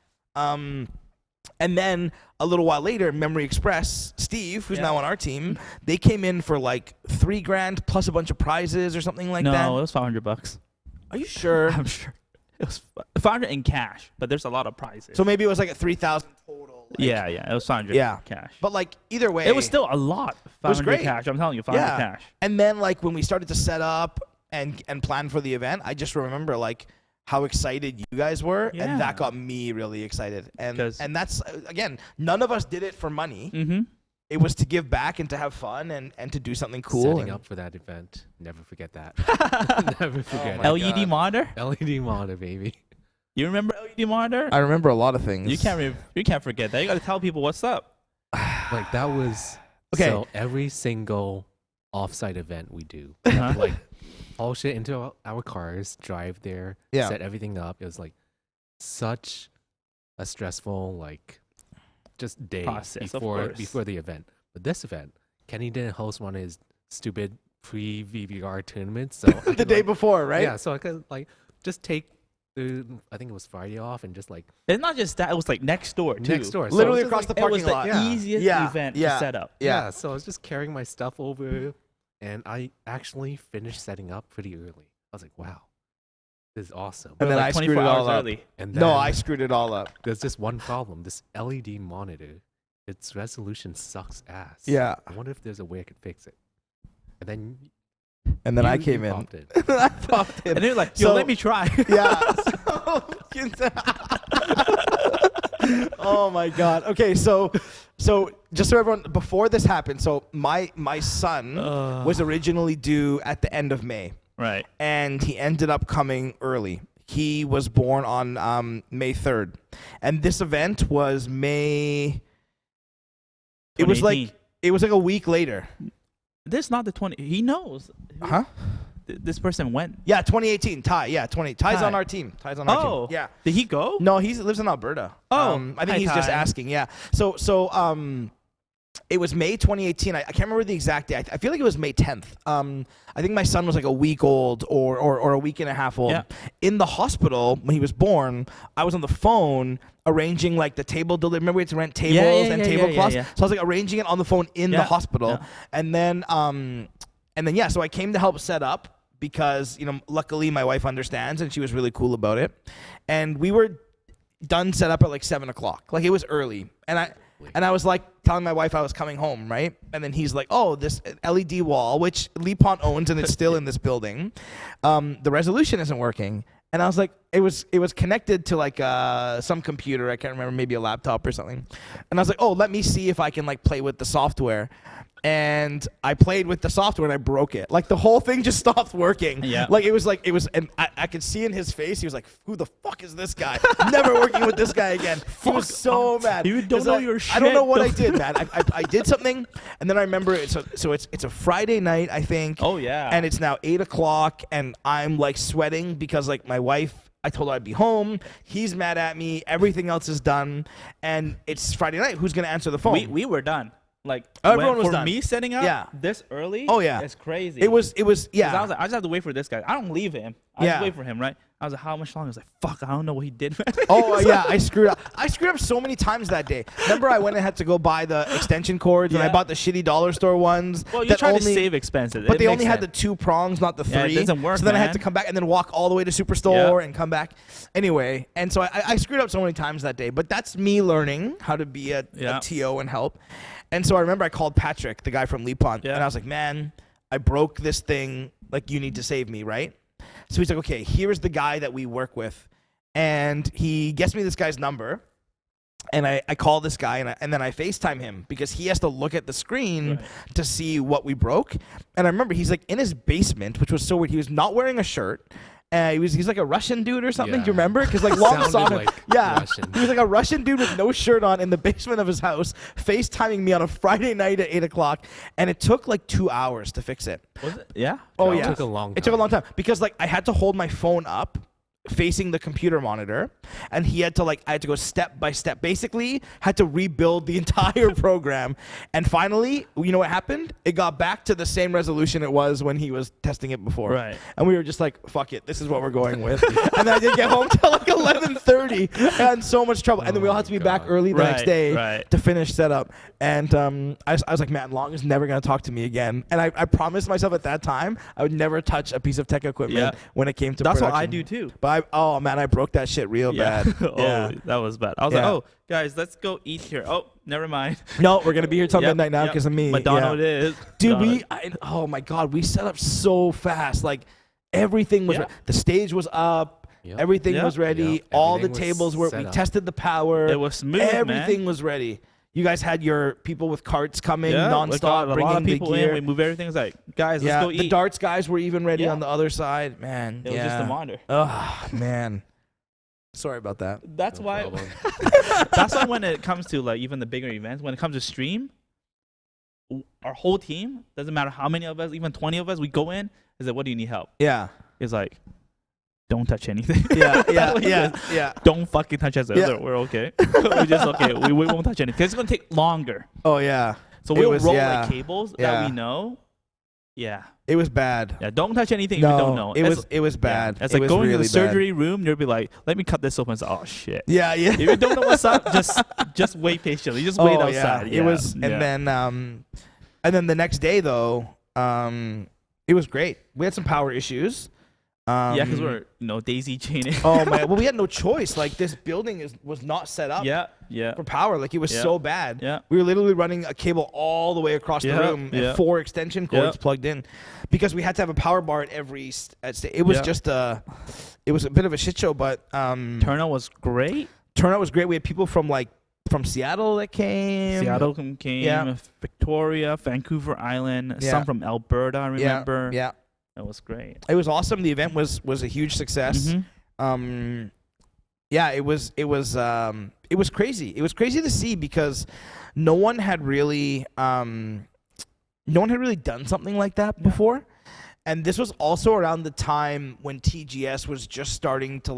And then a little while later, Memory Express, Steve, who's now on our team, they came in for like $3,000 plus a bunch of prizes or something like that. No, it was $500. Are you sure? I'm sure. It was $500 in cash, but there's a lot of prizes. So maybe it was like a $3,000 total. Like, yeah, it was $500 cash. But like either way, it was still a lot. $500 was great. cash. I'm telling you, $500 cash. And then like when we started to set up and plan for the event, I just remember like how excited you guys were, Yeah. and that got me really excited. And 'Cause- that's again, none of us did it for money. Mm-hmm. It was to give back and to have fun and to do something cool. Setting and- up for that event. Never forget that. Never forget my it. LED God. monitor. LED monitor, baby. You remember LED monitor? I remember a lot of things. You can't forget that. You got to tell people what's up. Like that was Okay. So every single offsite event we do, Uh-huh. like all shit into our cars, drive there, Yeah. set everything up. It was like such a stressful like just day Process, of before course. before the event. But this event, Kenny didn't host one of his stupid pre-VBR tournaments, so I the could, day like, before, right? Yeah, so I could like just take the I think it was Friday off and just like It's not just that. It was like next door too. next door. So Literally it was across just, the like, It was parking the lot. Yeah. easiest Yeah. event Yeah. to set up. Yeah. So I was just carrying my stuff over, and I actually finished setting up pretty early. I was like, wow, this is awesome. And then like I 24 screwed it all hours up. early. And then No, I screwed it all up. there's just one problem. This LED monitor, its resolution sucks ass. Yeah. I wonder if there's a way I could fix it. And then And then I you came in. popped it. I popped in. And they're like, yo, So- let me try. Yeah. Oh my God. Okay, so just so everyone, before this happened, so my son was originally due at the end of May, Right. and he ended up coming early. He was born on May 3rd, and this event was May. It was like 2018. a week later. This not the 20. He knows. Huh? This person went. Yeah, 2018. Ty. Yeah, Ty's Ty. on our team. Ty's on our Oh. team. Yeah. Did he go? No, he lives in Alberta. Oh, I think hi, he's just Ty. asking. Yeah. So it was May 2018. I can't remember the exact day. I feel like it was May 10th. I think my son was like a week old or a week and a half old. Yeah. In the hospital when he was born, I was on the phone arranging like the table delivery. Remember we had to rent tables and tablecloths? yeah. So I was like arranging it on the phone in the Yeah, hospital. yeah. And then yeah, so I came to help set up because, luckily my wife understands and she was really cool about it. And we were done set up at like 7:00. Like it was early. And I was like telling my wife I was coming home, right? And then he's like, oh, this LED wall, which Lepont owns and it's still in this building, the resolution isn't working. And I was like, it was connected to like some computer. I can't remember, maybe a laptop or something. And I was like, oh, let me see if I can like play with the software. And I played with the software and I broke it. Like the whole thing just stopped working. Yeah. Like it was, and I could see in his face, he was like, who the fuck is this guy? Never working with this guy again. He was so mad. You don't 'Cause know your I don't know shit, what though. I did, man. I did something, and then I remember it. So it's a Friday night, I think. Oh yeah. And it's now 8:00, and I'm like sweating because like my wife, I told her I'd be home. He's mad at me. Everything else is done, and it's Friday night. Who's gonna answer the phone? we were done. Like Everyone was for done. me setting up Yeah. this early. Oh, yeah. It's crazy. It was 'Cause yeah. I was like, I just have to wait for this guy. I don't leave him. I Yeah. just wait for him, right? I was like, how much longer? I was like, fuck, I don't know what he did. Oh yeah, I screwed up. I screwed up so many times that day. Remember, I went and had to go buy the extension cords, and I Yeah. bought the shitty dollar store ones. Well, you that try to only- save expenses, but It they makes only had the sense. 2 prongs, not the 3. Yeah, it doesn't work, So then I had man. to come back and then walk all the way to Superstore and come back. Anyway, and so I screwed up so many times that day. But that's me learning how to be a TO and help. And so I remember I called Patrick, the guy from Lepont, Yeah. and I was like, man, I broke this thing. Like, you need to save me, right? So he's like, okay, here's the guy that we work with. And he gets me this guy's number. And I call this guy, and then I FaceTime him because he has to look at the screen to see what we broke. And I remember he's like in his basement, which was so weird. He was not wearing a shirt. He's like a Russian dude or something. Do you Yeah. remember? Because like Long Sounded saw him. like Yeah, Russian. he was like a Russian dude with no shirt on in the basement of his house, FaceTiming me on a Friday night at 8:00, and it took like 2 hours to fix it. Was it? Yeah. Oh It yeah, took a long It took a time. long time because like I had to hold my phone up facing the computer monitor, and I had to go step by step. Basically, had to rebuild the entire program, and finally, you know what happened? It got back to the same resolution it was when he was testing it before. Right. And we were just like, "Fuck it, this is what we're going with." And then I didn't get home till like 11:30. I had in so much trouble, and then we all had to be back God. early the next Right, day right. to finish setup. And I was like, man, Long is never gonna talk to me again. And I promised myself at that time I would never touch a piece of tech equipment Yeah. when it came to That's what production. I do too. But oh man, I broke that shit real bad. oh, Yeah. that was bad. I was Yeah. like, oh, guys, let's go eat here. Oh, never mind. No, we're gonna be here till Yep, midnight now yep. because of me. McDonald's Yeah. is. Dude, McDonald's. oh my god, we set up so fast. Like, Everything was Yeah. the stage was up. Yep. Everything Yeah. was ready. Yep. All the Everything was tables were. set We up. tested the power. It was smooth, Everything man. was ready. You guys had your people with carts coming Yeah, we nonstop, got a bringing lot of people the gear. in. We move everything. It's like, guys, yeah, let's go the eat. darts guys were even ready Yeah. on the other side. Man, It was just a monitor. Oh man, sorry about that. That's No why. problem. That's why when it comes to like even the bigger events, when it comes to stream, our whole team, doesn't matter how many of us, even 20 of us, we go in. Is like, what do you need help? Yeah, It's like, don't touch anything. yeah, yeah, Like yeah, this. yeah. Don't fucking touch us. Yeah. We're okay. We're just okay. We won't touch anything. It's gonna take longer. Oh yeah, So It we'll was- roll yeah. like cables Yeah. that we know. Yeah. it was bad. Yeah. Don't touch anything No, if you don't know. it was bad. Yeah. It's It like was going to really the surgery room. You'll be like, let me cut this open. It's like, oh shit. Yeah, yeah. If you don't know what's up, just wait patiently. Just wait Oh, outside. Yeah. It was, Yeah. and then the next day though, it was great. We had some power issues. Yeah, because we're daisy chaining. Oh man, well we had no choice. Like this building was not set up yeah. for power. Like it was Yeah. so bad. Yeah. We were literally running a cable all the way across the Yeah, room yeah. and 4 extension cords Yeah. plugged in, because we had to have a power bar at every. It was Yeah. just it was a bit of a shit show, but Turnout was great. turnout was great. We had people from Seattle that came. Seattle came. Yeah. Victoria, Vancouver Island. Yeah. Some from Alberta. I Yeah, remember. yeah. It was great. It was awesome. The event was a huge success. Mhm. Yeah, it was crazy. It was crazy to see because no one had really done something like that before. And this was also around the time when TGS was just starting to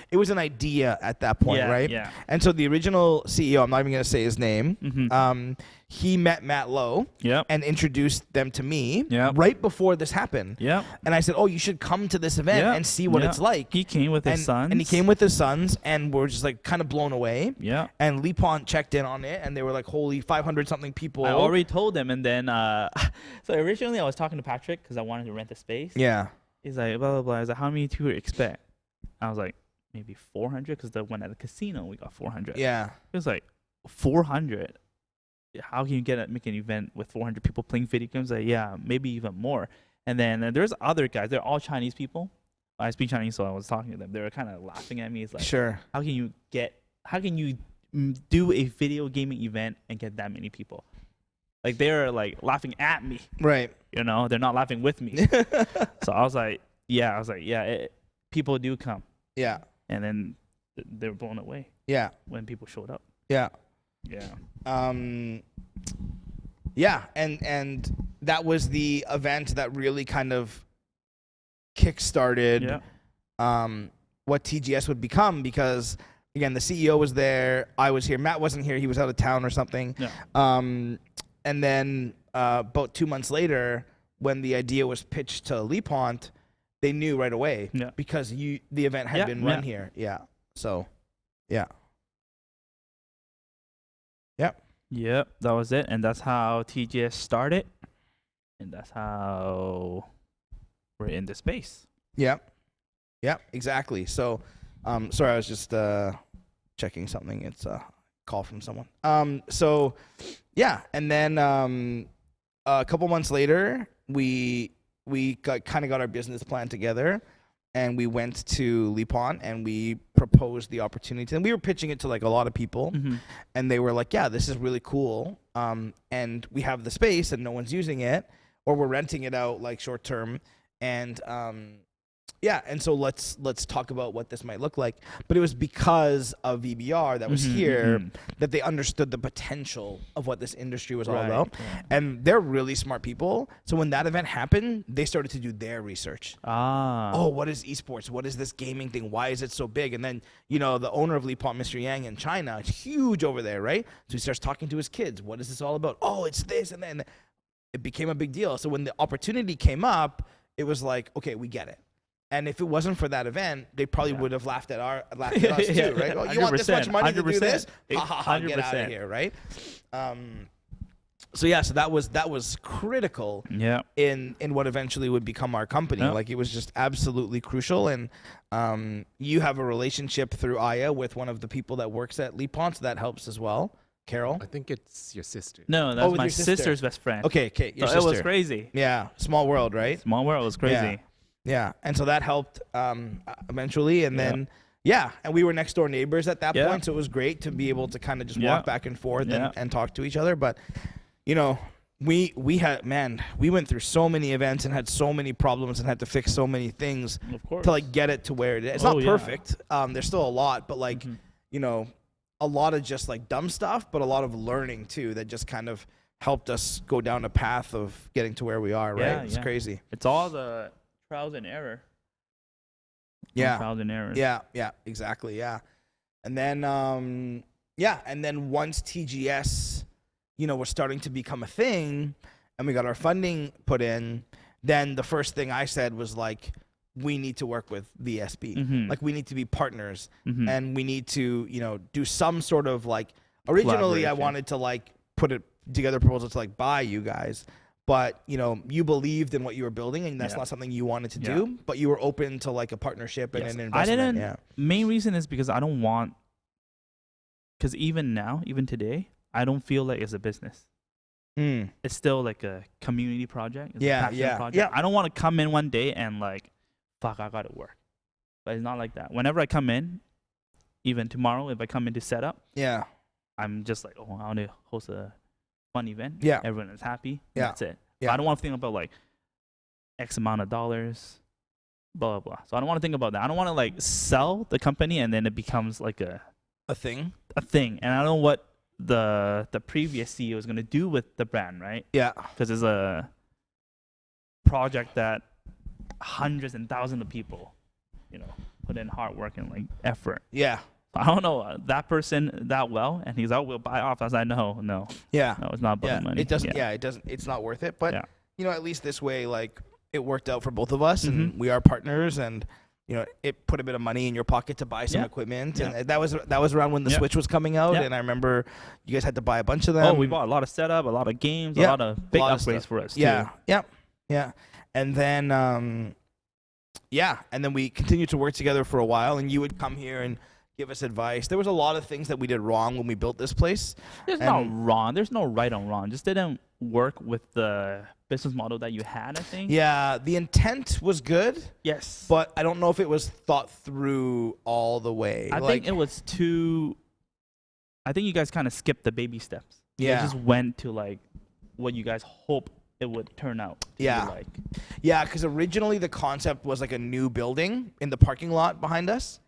it was an idea at that point, Yeah, right? yeah. And so the original CEO, I'm not even going to say his name, Mhm. he met Matt Lowe Yep. and introduced them to me Yep. right before this happened. Yep. And I said, oh, you should come to this event Yeah, and see what yeah. it's like. He came with his sons. And he came with his sons, and we're just kind of blown away. Yeah. And Lepont checked in on it, and they were like, holy 500 something people. I already told them, and then so originally I was talking to Patrick because I wanted to rent the space. Yeah. Mm-hmm. He's like, blah blah blah. I was like, how many do you expect? I was like, maybe 400, because the one at the casino we got 400. Yeah. It was like 400. How can you make an event with 400 people playing video games? Like, yeah, maybe even more. And then there's other guys. They're all Chinese people. I speak Chinese, so I was talking to them. They were kind of laughing at me. It's like, Sure. how can you do a video gaming event and get that many people? Like, they're like laughing at me. Right. They're not laughing with me. So I was like, yeah, people do come. Yeah. And then they were blown away Yeah. when people showed up. Yeah. Yeah. Yeah, and that was the event that really kind of kick-started Yeah. what TGS would become, because again, the CEO was there, I was here, Matt wasn't here, he was out of town or something. Yeah. And then about 2 months later, when the idea was pitched to Lepont, they knew right away, Yeah. because the event had Yeah, been run yeah. here. Yeah. So, yeah. Yep, that was it, and that's how TGS started, and that's how we're in the space. Yep. Yep, exactly. So, sorry, I was just checking something. It's a call from someone. So, yeah, and then a couple months later, we kind of got our business plan together, and we went to Lepont and we proposed the opportunity. And we were pitching it to a lot of people, Mm-hmm. and they were like, "Yeah, this is really cool." And we have the space and no one's using it, or we're renting it out short term, and yeah, and so let's talk about what this might look like. But it was because of VBR that was Mhm, here mhm. that they understood the potential of what this industry was all Right, about. right. And they're really smart people. So when that event happened, they started to do their research. Ah. Oh, what is esports? What is this gaming thing? Why is it so big? And then, the owner of Lepont, Mr. Yang in China, it's huge over there, right? So he starts talking to his kids. What is this all about? Oh, it's this. And then it became a big deal. So when the opportunity came up, it was like, okay, we get it. And if it wasn't for that event, they probably would have laughed at us too, right? Oh, you want this much money to do this? 100%. Ha ha ha! Get out of here, right? So that was critical Yeah. in what eventually would become our company. Yeah. It was just absolutely crucial. And you have a relationship through Aya with one of the people that works at Lepont, so that helps as well. Carol. I think it's your sister. No, that's with my your sister. sister's best friend. Okay, your So sister. it was crazy. Yeah, small world, right? Small world was crazy. Yeah, and so that helped eventually, and then and we were next door neighbors at that point, so it was great to be able to kind of just walk back and forth and talk to each other. But you know, we went through so many events and had so many problems and had to fix so many things to like get it to where it is. It's not perfect. There's still a lot, but like you know, a lot of just like dumb stuff, but a lot of learning too that just kind of helped us go down a path of getting to where we are. Right? It's crazy. It's all the trials and error. Trials and errors. Yeah, exactly. Yeah. And then and then once TGS, you know, was starting to become a thing and we got our funding put in, then the first thing I said was like, we need to work with VSB. Like we need to be partners and we need to, you know, do some sort of like, originally I wanted to like put it together proposal to like buy you guys. But, you know, you believed in what you were building, and that's not something you wanted to do, but you were open to, like, a partnership and an investment. Main reason is because I don't want, because even now, even today, I don't feel like it's a business. It's still, like, a community project. It's a passion project. I don't want to come in one day and, like, fuck, I got to work. But it's not like that. Whenever I come in, even tomorrow, if I come in to set up, I'm just like, oh, I want to host a fun event. Everyone is happy. That's it. I don't want to think about like X amount of dollars, blah, blah, blah. So I don't want to think about that. I don't want to like sell the company and then it becomes like a thing. And I don't know what the previous CEO is going to do with the brand, right? Yeah. Because it's a project that hundreds and thousands of people, you know, put in hard work and like effort. Yeah. I don't know that person that well, and he's out. We'll buy off. As I know, no, it's not about money. It doesn't. It doesn't. It's not worth it. But you know, at least this way, like it worked out for both of us, and we are partners, and you know, it put a bit of money in your pocket to buy some equipment, and that was around when the Switch was coming out, and I remember you guys had to buy a bunch of them. Oh, we bought a lot of setup, a lot of games, a lot of big upgrades for us. Yeah, and then and then we continued to work together for a while, and you would come here and give us advice. There was a lot of things that we did wrong when we built this place. There's no wrong. There's no right or wrong. Just didn't work with the business model that you had, I think. Yeah, the intent was good. Yes. But I don't know if it was thought through all the way. I think it was too... I think you guys kind of skipped the baby steps. You just went to like what you guys hope it would turn out. Yeah, because originally the concept was like a new building in the parking lot behind us.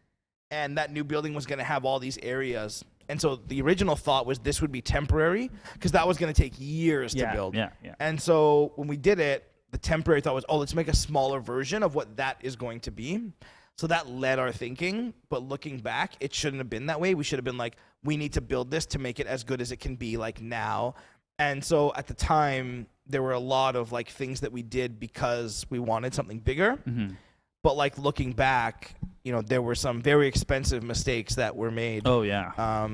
And that new building was going to have all these areas. And so the original thought was this would be temporary because that was going to take years to build. And so when we did it, the temporary thought was, let's make a smaller version of what that is going to be. So that led our thinking. But looking back, it shouldn't have been that way. We should have been like, we need to build this to make it as good as it can be like now. And so at the time, there were a lot of like things that we did because we wanted something bigger. But like looking back, you know, there were some very expensive mistakes that were made. Oh yeah.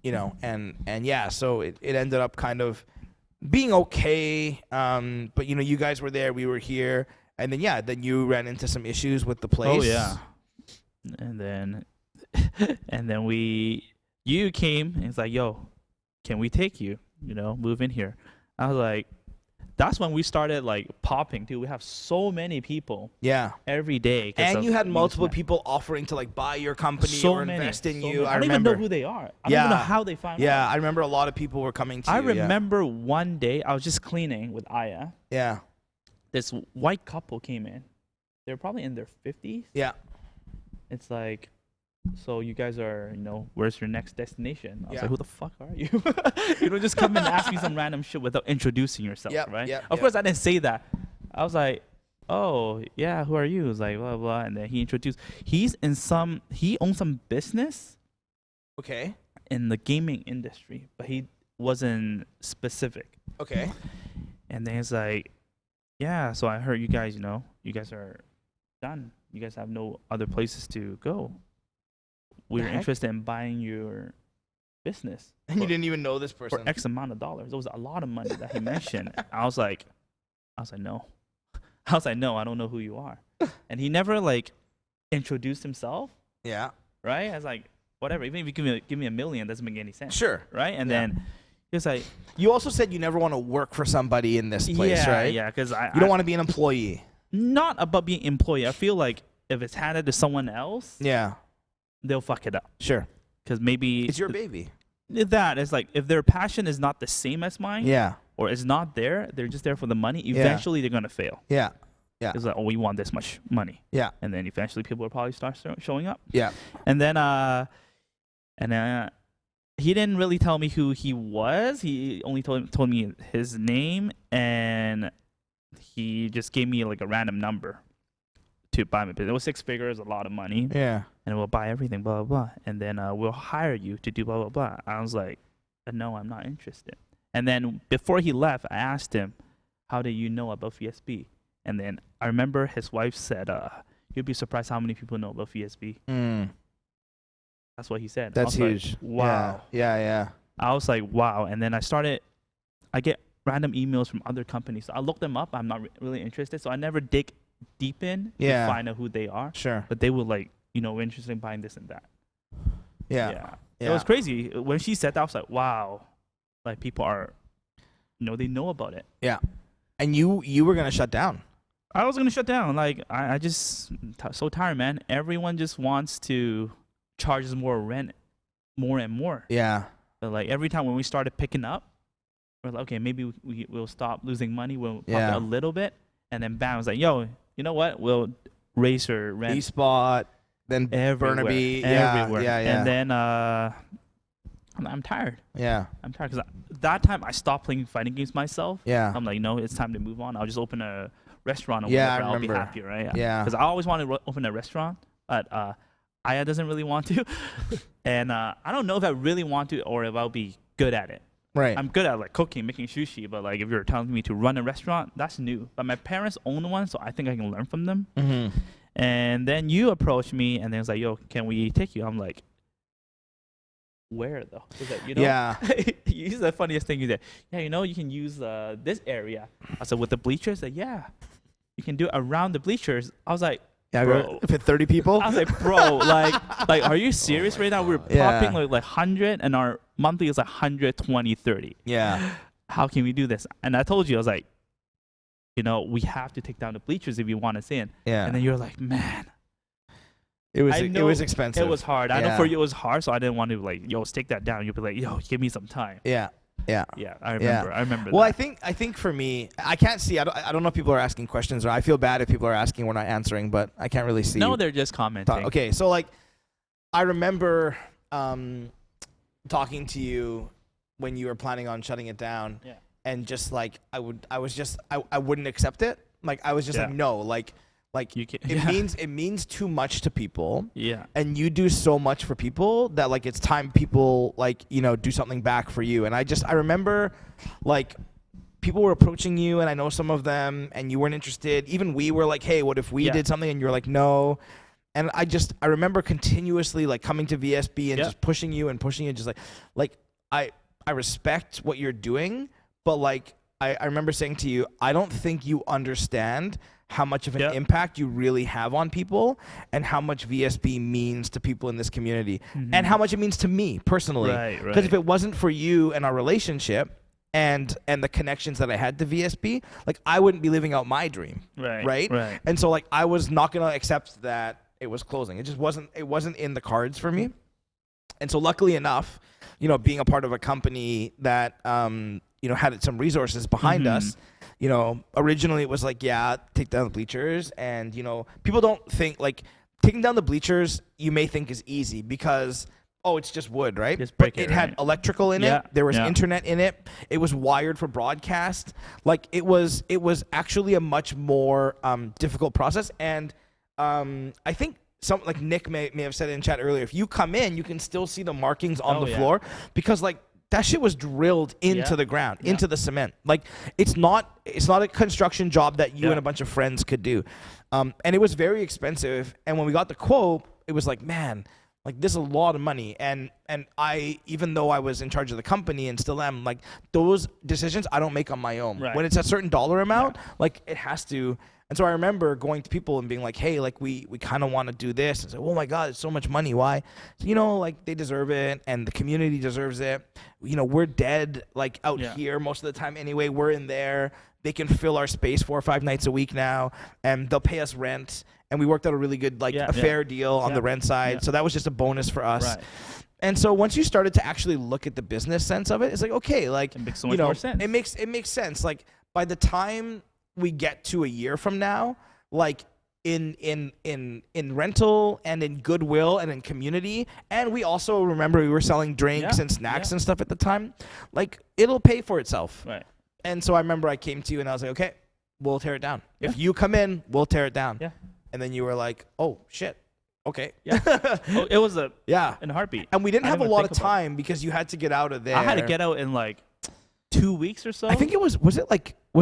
You know, and yeah, so it ended up kind of being okay. But you know, you guys were there, we were here, and then you ran into some issues with the place. Oh yeah. And then you came and it's like, yo, can we take you? You know, move in here. I was like, that's when we started like popping too. We have so many people. Yeah. Every day. And you had multiple people offering to like buy your company or invest in you. I don't even know who they are. I don't even know how they found out. Yeah, I remember a lot of people were coming to you. I remember one day I was just cleaning with Aya. Yeah. This white couple came in. They were probably in their 50s. Yeah. It's like, so you guys are, you know, where's your next destination? I was like, who the fuck are you? You know, just come and ask me some random shit without introducing yourself, right? Of course, I didn't say that. I was like, oh, yeah, who are you? He was like, blah, blah. And then he introduced, he owns some business. Okay. In the gaming industry, but he wasn't specific. Okay. And then he's like, yeah, so I heard you guys, you know, you guys are done. You guys have no other places to go. We were interested in buying your business. And you didn't even know this person. For X amount of dollars. It was a lot of money that he mentioned. I was like, no. I don't know who you are. And he never like introduced himself. Yeah. Right? I was like, whatever. Even if you give me $1 million, doesn't make any sense. Sure. Right? And then he was like, you also said you never want to work for somebody in this place, right? Yeah, because you don't want to be an employee. not about being employee. I feel like if it's handed to someone else, Yeah. they'll fuck it up. Sure. Because maybe It's your baby. that is like if their passion is not the same as mine, Yeah. or is not there, they're just there for the money. Eventually, they're gonna fail. Yeah. It's like, oh, we want this much money, Yeah. and then eventually people will probably start showing up. Yeah. And then he didn't really tell me who he was. He only told me his name, and he just gave me like a random number to buy my business. It was 6 figures, a lot of money. Yeah. And we'll buy everything, blah, blah, blah. And then we'll hire you to do blah, blah, blah. I was like, no, I'm not interested. And then before he left, I asked him, how do you know about VSB? And then I remember his wife said, you'd be surprised how many people know about VSB. That's what he said. That's I was huge. Like, wow. Yeah. I was like, wow. And then I get random emails from other companies. So I look them up. I'm not really interested. So I never dig deep in to find out who they are. Sure. But they were like, we're interested in buying this and that. Yeah. It was crazy. When she said that, I was like, wow. Like people are, they know about it. Yeah. And you were going to shut down. I was going to shut down. Like I just so tired, man. Everyone just wants to charge us more rent more and more. Yeah. But like every time when we started picking up, we're like, okay, maybe we'll stop losing money. We'll profit a little bit. And then bam, I was like, yo, you know what? We'll raise your rent. E-Spot, then Burnaby. Everywhere. Yeah. And then I'm tired. Yeah. I'm tired because that time I stopped playing fighting games myself. Yeah. I'm like, no, it's time to move on. I'll just open a restaurant or Yeah, whatever. I I'll be remember. happy, right? Yeah. Because I always wanted to open a restaurant, but Aya doesn't really want to. And I don't know if I really want to or if I'll be good at it. Right. I'm good at like cooking, making sushi, but like if you're telling me to run a restaurant, that's new. But my parents own one, so I think I can learn from them. Mm-hmm. And then you approached me, and then it's like, yo, can we take you? I'm like, where though? Is that, Yeah. You said the funniest thing you said. Yeah, you can use this area. I said, with the bleachers? Like, yeah, you can do it around the bleachers. I was like, Yeah, bro. fit 30 people. I was like, bro, like, are you serious right now? We're popping like 100, and our monthly is like 120, 30. Yeah. How can we do this? And I told you, I was like, we have to take down the bleachers if you want us in. Yeah. And then you're like, man. It was expensive. It was hard. I know for you it was hard, so I didn't want to like, yo, let's take that down. You'll be like, yo, give me some time. Yeah. Yeah, I remember. I remember. Well, that. I think for me, I can't see. I don't know if people are asking questions, or I feel bad if people are asking we're not answering, but I can't really see. No, they're just commenting. Okay, so like, I remember talking to you when you were planning on shutting it down, and just like I wouldn't accept it. Like I was just like, no, like you can, it means too much to people. Yeah. And you do so much for people that like it's time people like, do something back for you. And I remember like people were approaching you, and I know some of them, and you weren't interested. Even we were like, hey, what if we did something? And you're like, no. And I remember continuously like coming to VSB and just pushing you, just like I respect what you're doing, but like I remember saying to you, I don't think you understand how much of an impact you really have on people, and how much VSB means to people in this community, and how much it means to me personally. Right. Because if it wasn't for you and our relationship and the connections that I had to VSB, like I wouldn't be living out my dream. Right. And so like I was not gonna accept that it was closing. It just wasn't in the cards for me. And so luckily enough, being a part of a company that had some resources behind us. Originally it was like, take down the bleachers, and people don't think like taking down the bleachers you may think is easy because it's just wood, right? Just but break it, had electrical in it. There was internet in it. It was wired for broadcast. Like it was actually a much more difficult process. And I think some like Nick may have said in chat earlier, if you come in, you can still see the markings on the floor, because like that shit was drilled into the ground, into the cement. Like it's not a construction job that you and a bunch of friends could do. And it was very expensive. And when we got the quote, it was like, man, like this is a lot of money. And I, even though I was in charge of the company and still am, like those decisions I don't make on my own. When it's a certain dollar amount, like it has to. And so I remember going to people and being like, hey, like we kind of want to do this. And say, oh my God, it's so much money. Why? So, like they deserve it, and the community deserves it. We're dead like out here most of the time anyway. We're in there. they can fill our space 4 or 5 nights a week now, and they'll pay us rent. And we worked out a really good, fair deal on the rent side. Yeah. So that was just a bonus for us. Right. And so once you started to actually look at the business sense of it, it's like, okay, like, It makes so much more sense. It makes sense. Like, by the time we get to a year from now, like, in rental and in goodwill and in community, and we also remember we were selling drinks and snacks and stuff at the time, like, it'll pay for itself. Right. And so I remember I came to you and I was like, okay, we'll tear it down. Yeah. If you come in, we'll tear it down. Yeah. And then you were like, oh shit, okay. Yeah. Oh, it was in a heartbeat. And we didn't I have a didn't lot think of about it. time because you had to get out of there. I had to get out in like 2 weeks or so. I think it was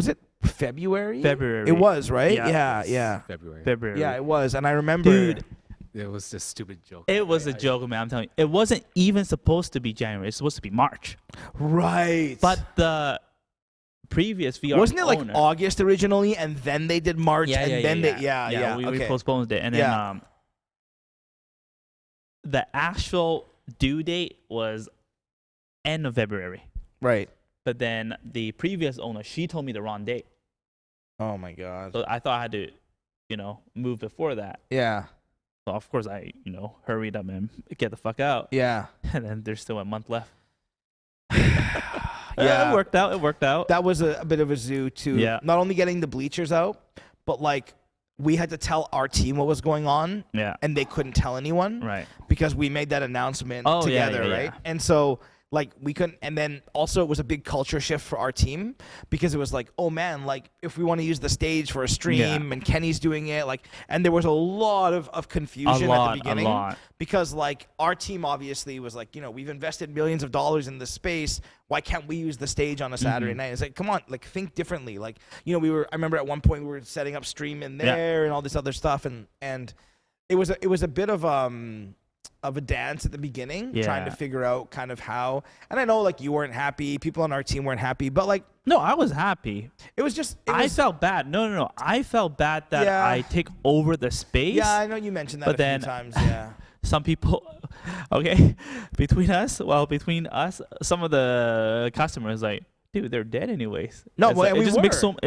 it February? February. It was, right? Yeah. Yeah. February. Yeah, it was. And I remember. Dude, It was a stupid joke. it was a joke, man. I'm telling you. It wasn't even supposed to be January. It's supposed to be March. Right. But the previous VR wasn't it like owner, August originally, and then they did March, and then we okay. postponed it, and then the actual due date was end of February. Right. But then the previous owner, she told me the wrong date, Oh my god. so I thought I had to, move before that. Yeah. So of course I, hurried up and get the fuck out, Yeah. and then there's still a month left. Yeah. It worked out. That was a bit of a zoo too. Yeah. Not only getting the bleachers out, but like we had to tell our team what was going on, Yeah. and they couldn't tell anyone Right. because we made that announcement Oh, yeah, together, yeah, right? yeah. And so like we couldn't, and then also it was a big culture shift for our team because it was like, oh man, like if we want to use the stage for a stream Yeah. and Kenny's doing it, like, and there was a lot of confusion at the beginning A lot. because like our team obviously was like, we've invested millions of dollars in this space. Why can't we use the stage on a Saturday night? It's like, come on, like think differently. Like, I remember at one point we were setting up stream in there and all this other stuff. And it was a bit of a dance at the beginning, trying to figure out kind of how, and I know like you weren't happy, people on our team weren't happy, but like, No, I was happy. it was just, I felt bad. No. I felt bad that I take over the space. yeah, I know you mentioned that But a then- few times, yeah. Some people, okay, between us, some of the customers like, dude, they're dead anyways. No, It's well, like, and we it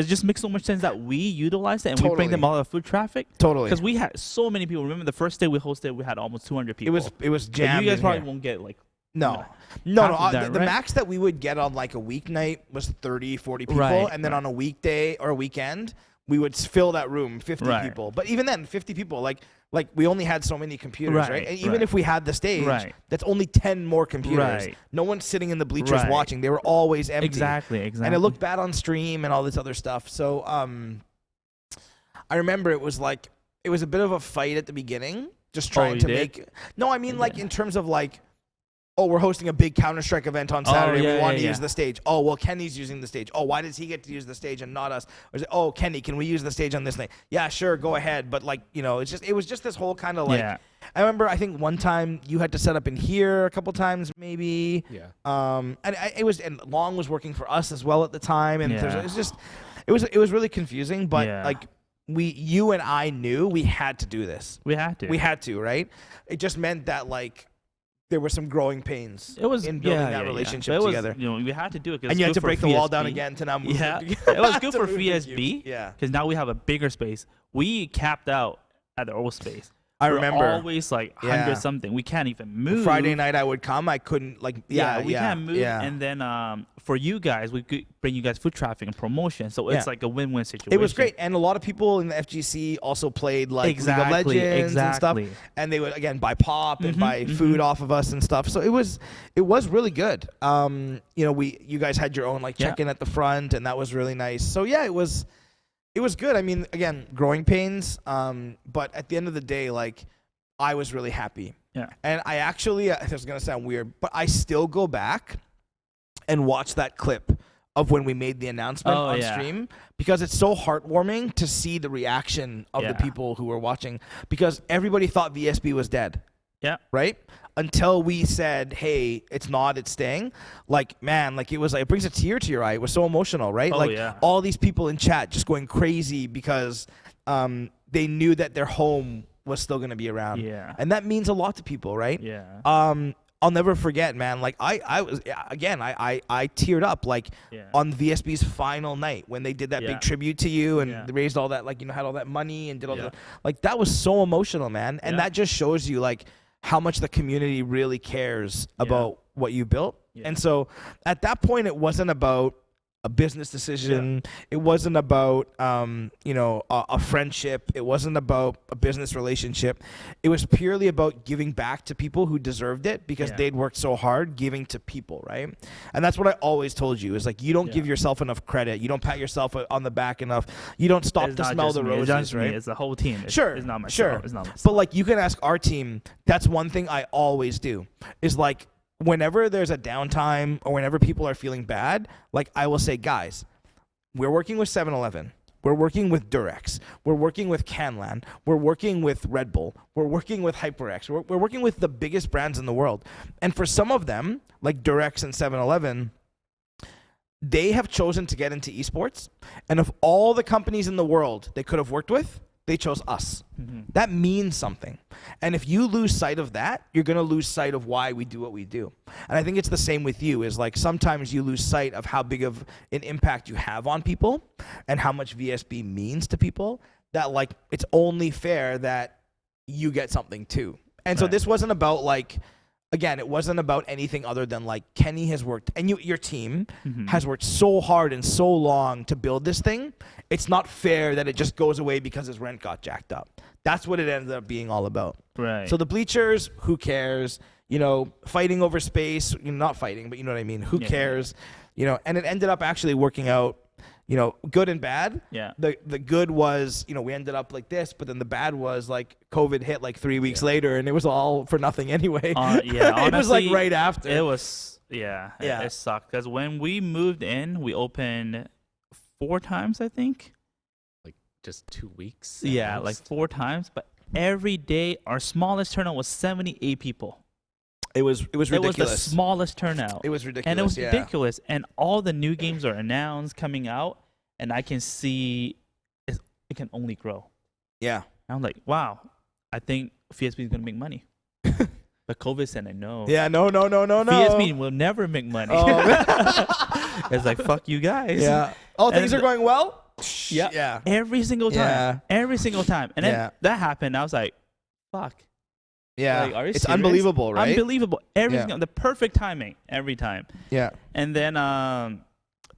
just makes so much sense that we utilize it and we bring them Totally. all the foot traffic. Totally. Because we had so many people. Remember the first day we hosted, we had almost 200 people. It was But jammed. you guys in probably here. won't get like No. half of that, The right? max that we would get on like a weeknight was 30, 40 people. Right, And then right. on a weekday or a weekend, we would fill that room, 50 Right. people. But even then, 50 people, like we only had so many computers, right? Right, And even right. if we had the stage, Right. that's only 10 more computers. Right. No one's sitting in the bleachers Right. watching. They were always empty. exactly. And it looked bad on stream and all this other stuff. So I remember it was a bit of a fight at the beginning, just trying you to did? make. No, I mean like Okay. in terms of like, oh, we're hosting a big Counter-Strike event on Saturday. yeah, we want to yeah, use yeah. the stage. Oh, well, Kenny's using the stage. Oh, why does he get to use the stage and not us? Or is it, oh, Kenny, can we use the stage on this night? Yeah, sure, go ahead. But like, it was just this whole kind of like. Yeah. I remember, I think one time you had to set up in here a couple times, maybe. Yeah. And Long was working for us as well at the time, and Yeah. it was really confusing. But Yeah. like you and I knew we had to do this. We had to. We had to, right? It just meant that like there were some growing pains. It was in building yeah, that yeah. relationship But it was, together. We had to do it. 'Cause And you had it's to good break for the wall down VSB. again to now move Yeah, it. it was good to for move the VSB. cube. Yeah. Because now we have a bigger space. We capped out at the old space. I We're remember. always like 100 Yeah. something. We can't even move. Friday night I would come. I couldn't like. Yeah, we can't move. Yeah. And then for you guys, we could bring you guys foot traffic and promotion. So it's Yeah. like a win-win situation. It was great, and a lot of people in the FGC also played like League of Legends and stuff, and they would again buy pop and buy food off of us and stuff. So it was really good. You guys had your own like check-in at the front, and that was really nice. So yeah, it was good. I mean, again, growing pains, but at the end of the day, like I was really happy. Yeah. And I actually, this is gonna sound weird, but I still go back and watch that clip of when we made the announcement on stream because it's so heartwarming to see the reaction of the people who were watching because everybody thought VSB was dead. Yeah. Right? Until we said, hey, it's not, it's staying. Like, man, like it was like, it brings a tear to your eye. It was so emotional, right? Oh, like yeah. all these people in chat just going crazy because they knew that their home was still going to be around. Yeah. And that means a lot to people, right? Yeah. I'll never forget, man. Like I was again, I teared up like on VSB's final night when they did that big tribute to you and they raised all that, like, you know, had all that money and did all the, like, that was so emotional, man. And that just shows you like how much the community really cares about what you built. And so at that point, it wasn't about a business decision. It wasn't about, you know, a friendship. It wasn't about a business relationship. It was purely about giving back to people who deserved it because they'd worked so hard giving to people, right? And that's what I always told you is like, you don't give yourself enough credit. You don't pat yourself on the back enough. You don't stop to smell the roses, it's right? It's the whole team. It's not myself. Sure. It's not myself. But like, you can ask our team. That's one thing I always do is like, whenever there's a downtime or whenever people are feeling bad, like I will say, guys, we're working with 7-Eleven. We're working with Durex. We're working with Canlan. We're working with Red Bull. We're working with HyperX. We're working with the biggest brands in the world. And for some of them, like Durex and 7-Eleven, they have chosen to get into esports. And of all the companies in the world they could have worked with, they chose us. That means something. And if you lose sight of that, you're going to lose sight of why we do what we do. And I think it's the same with you, is like sometimes you lose sight of how big of an impact you have on people and how much VSB means to people, that like it's only fair that you get something too. And so this wasn't about like, again, it wasn't about anything other than like Kenny has worked and your team has worked so hard and so long to build this thing. It's not fair that it just goes away because his rent got jacked up. That's what it ended up being all about. Right. So the bleachers, who cares? You know, fighting over space, you know, not fighting, but you know what I mean? Who cares? You know, and it ended up actually working out, you know, good and bad. Yeah. The good was, you know, we ended up like this, but then the bad was like COVID hit like 3 weeks later and it was all for nothing anyway. Honestly, it was like right after. It was, it sucked. Because when we moved in, we opened 4 times, I think. Like just 2 weeks? Yeah, like 4 times. But every day, our smallest turnout was 78 people. It was ridiculous. It was the smallest turnout. It was ridiculous. And it was ridiculous. And all the new games are announced, coming out, and I can see it can only grow. Yeah. And I'm like, wow, I think VSB is going to make money. But COVID said no. Yeah, no. VSB will never make money. Oh. It's like, fuck you guys. Yeah. Oh, things are going well? Yeah. Every single time. Yeah. Every single time. And then that happened. I was like, fuck. Yeah, like, are you it's serious? unbelievable, right? Unbelievable. The perfect timing every time. Yeah. And then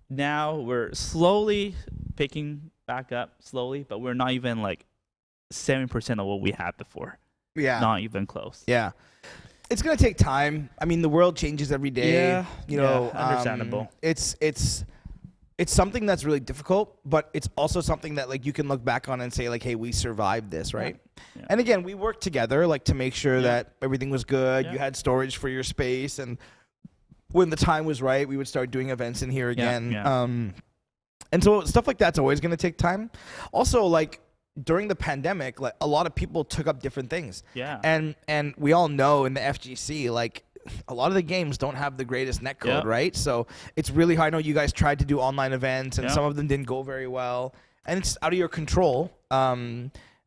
now we're slowly picking back up, but we're not even like 7% of what we had before. Yeah. Not even close. Yeah. It's going to take time. I mean, the world changes every day. Yeah. You know, understandable. It's something that's really difficult, but it's also something that like you can look back on and say like, hey, we survived this, right? Yeah. And again, we worked together like to make sure that everything was good. You had storage for your space, and when the time was right, we would start doing events in here again. And so stuff like that's always going to take time. Also, like during the pandemic, like a lot of people took up different things. Yeah. And we all know in the FGC, like a lot of the games don't have the greatest netcode, right? So it's really hard. I know you guys tried to do online events, and some of them didn't go very well, and it's out of your control.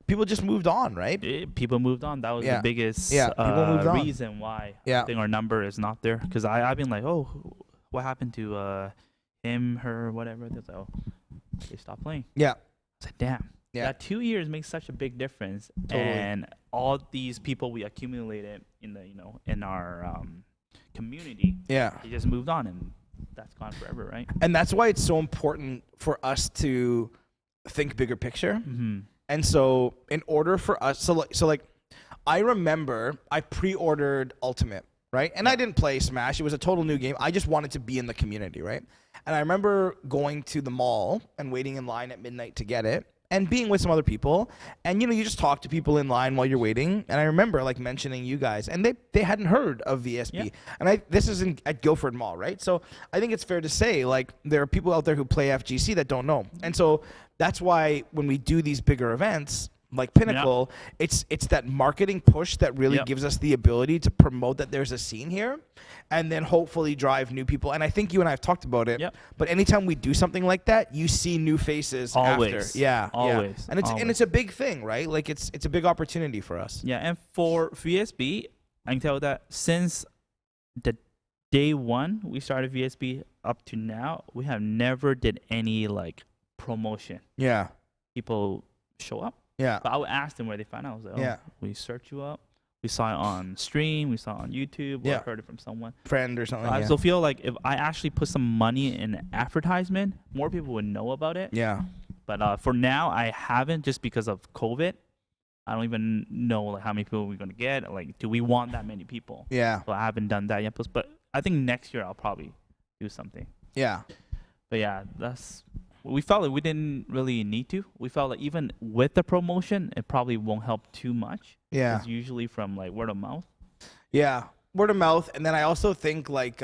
People just moved on, right? People moved on. That was the biggest reason why I think our number is not there. Because I've been like, oh, what happened to him, her, whatever? They're like, oh, they stopped playing. Yeah. I said, damn. Yeah. That 2 years makes such a big difference. Totally. And all these people we accumulated in our community, they just moved on, and that's gone forever, right? And that's why it's so important for us to think bigger picture. And so in order for us, so like I remember I pre-ordered Ultimate, right? And I didn't play Smash. It was a total new game. I just wanted to be in the community, right? And I remember going to the mall and waiting in line at midnight to get it, and being with some other people, and you know, you just talk to people in line while you're waiting. And I remember like mentioning you guys, and they hadn't heard of VSB. And this is at Guildford Mall, right? So I think it's fair to say like there are people out there who play FGC that don't know. And so that's why when we do these bigger events like Pinnacle, it's that marketing push that really gives us the ability to promote that there's a scene here, and then hopefully drive new people. And I think you and I have talked about it. But anytime we do something like that, you see new faces after. Yeah, always. And it's a big thing, right? Like it's a big opportunity for us. Yeah, and for VSB, I can tell that since the day one we started VSB up to now, we have never did any like promotion. Yeah. People show up, Yeah. but I would ask them where they find out. I was like, oh, Yeah. we search you up. We saw it on stream. We saw it on YouTube. Or Yeah. heard it from someone. Friend or something. I Yeah. still feel like if I actually put some money in advertisement, more people would know about it. Yeah. But for now, I haven't, just because of COVID. I don't even know like how many people we're gonna get. Like, do we want that many people? Yeah. So I haven't done that yet. But I think next year I'll probably do something. Yeah. But yeah, we felt like we didn't really need to. We felt like even with the promotion, it probably won't help too much. Yeah. It's usually from like word of mouth. Yeah. Word of mouth. And then I also think like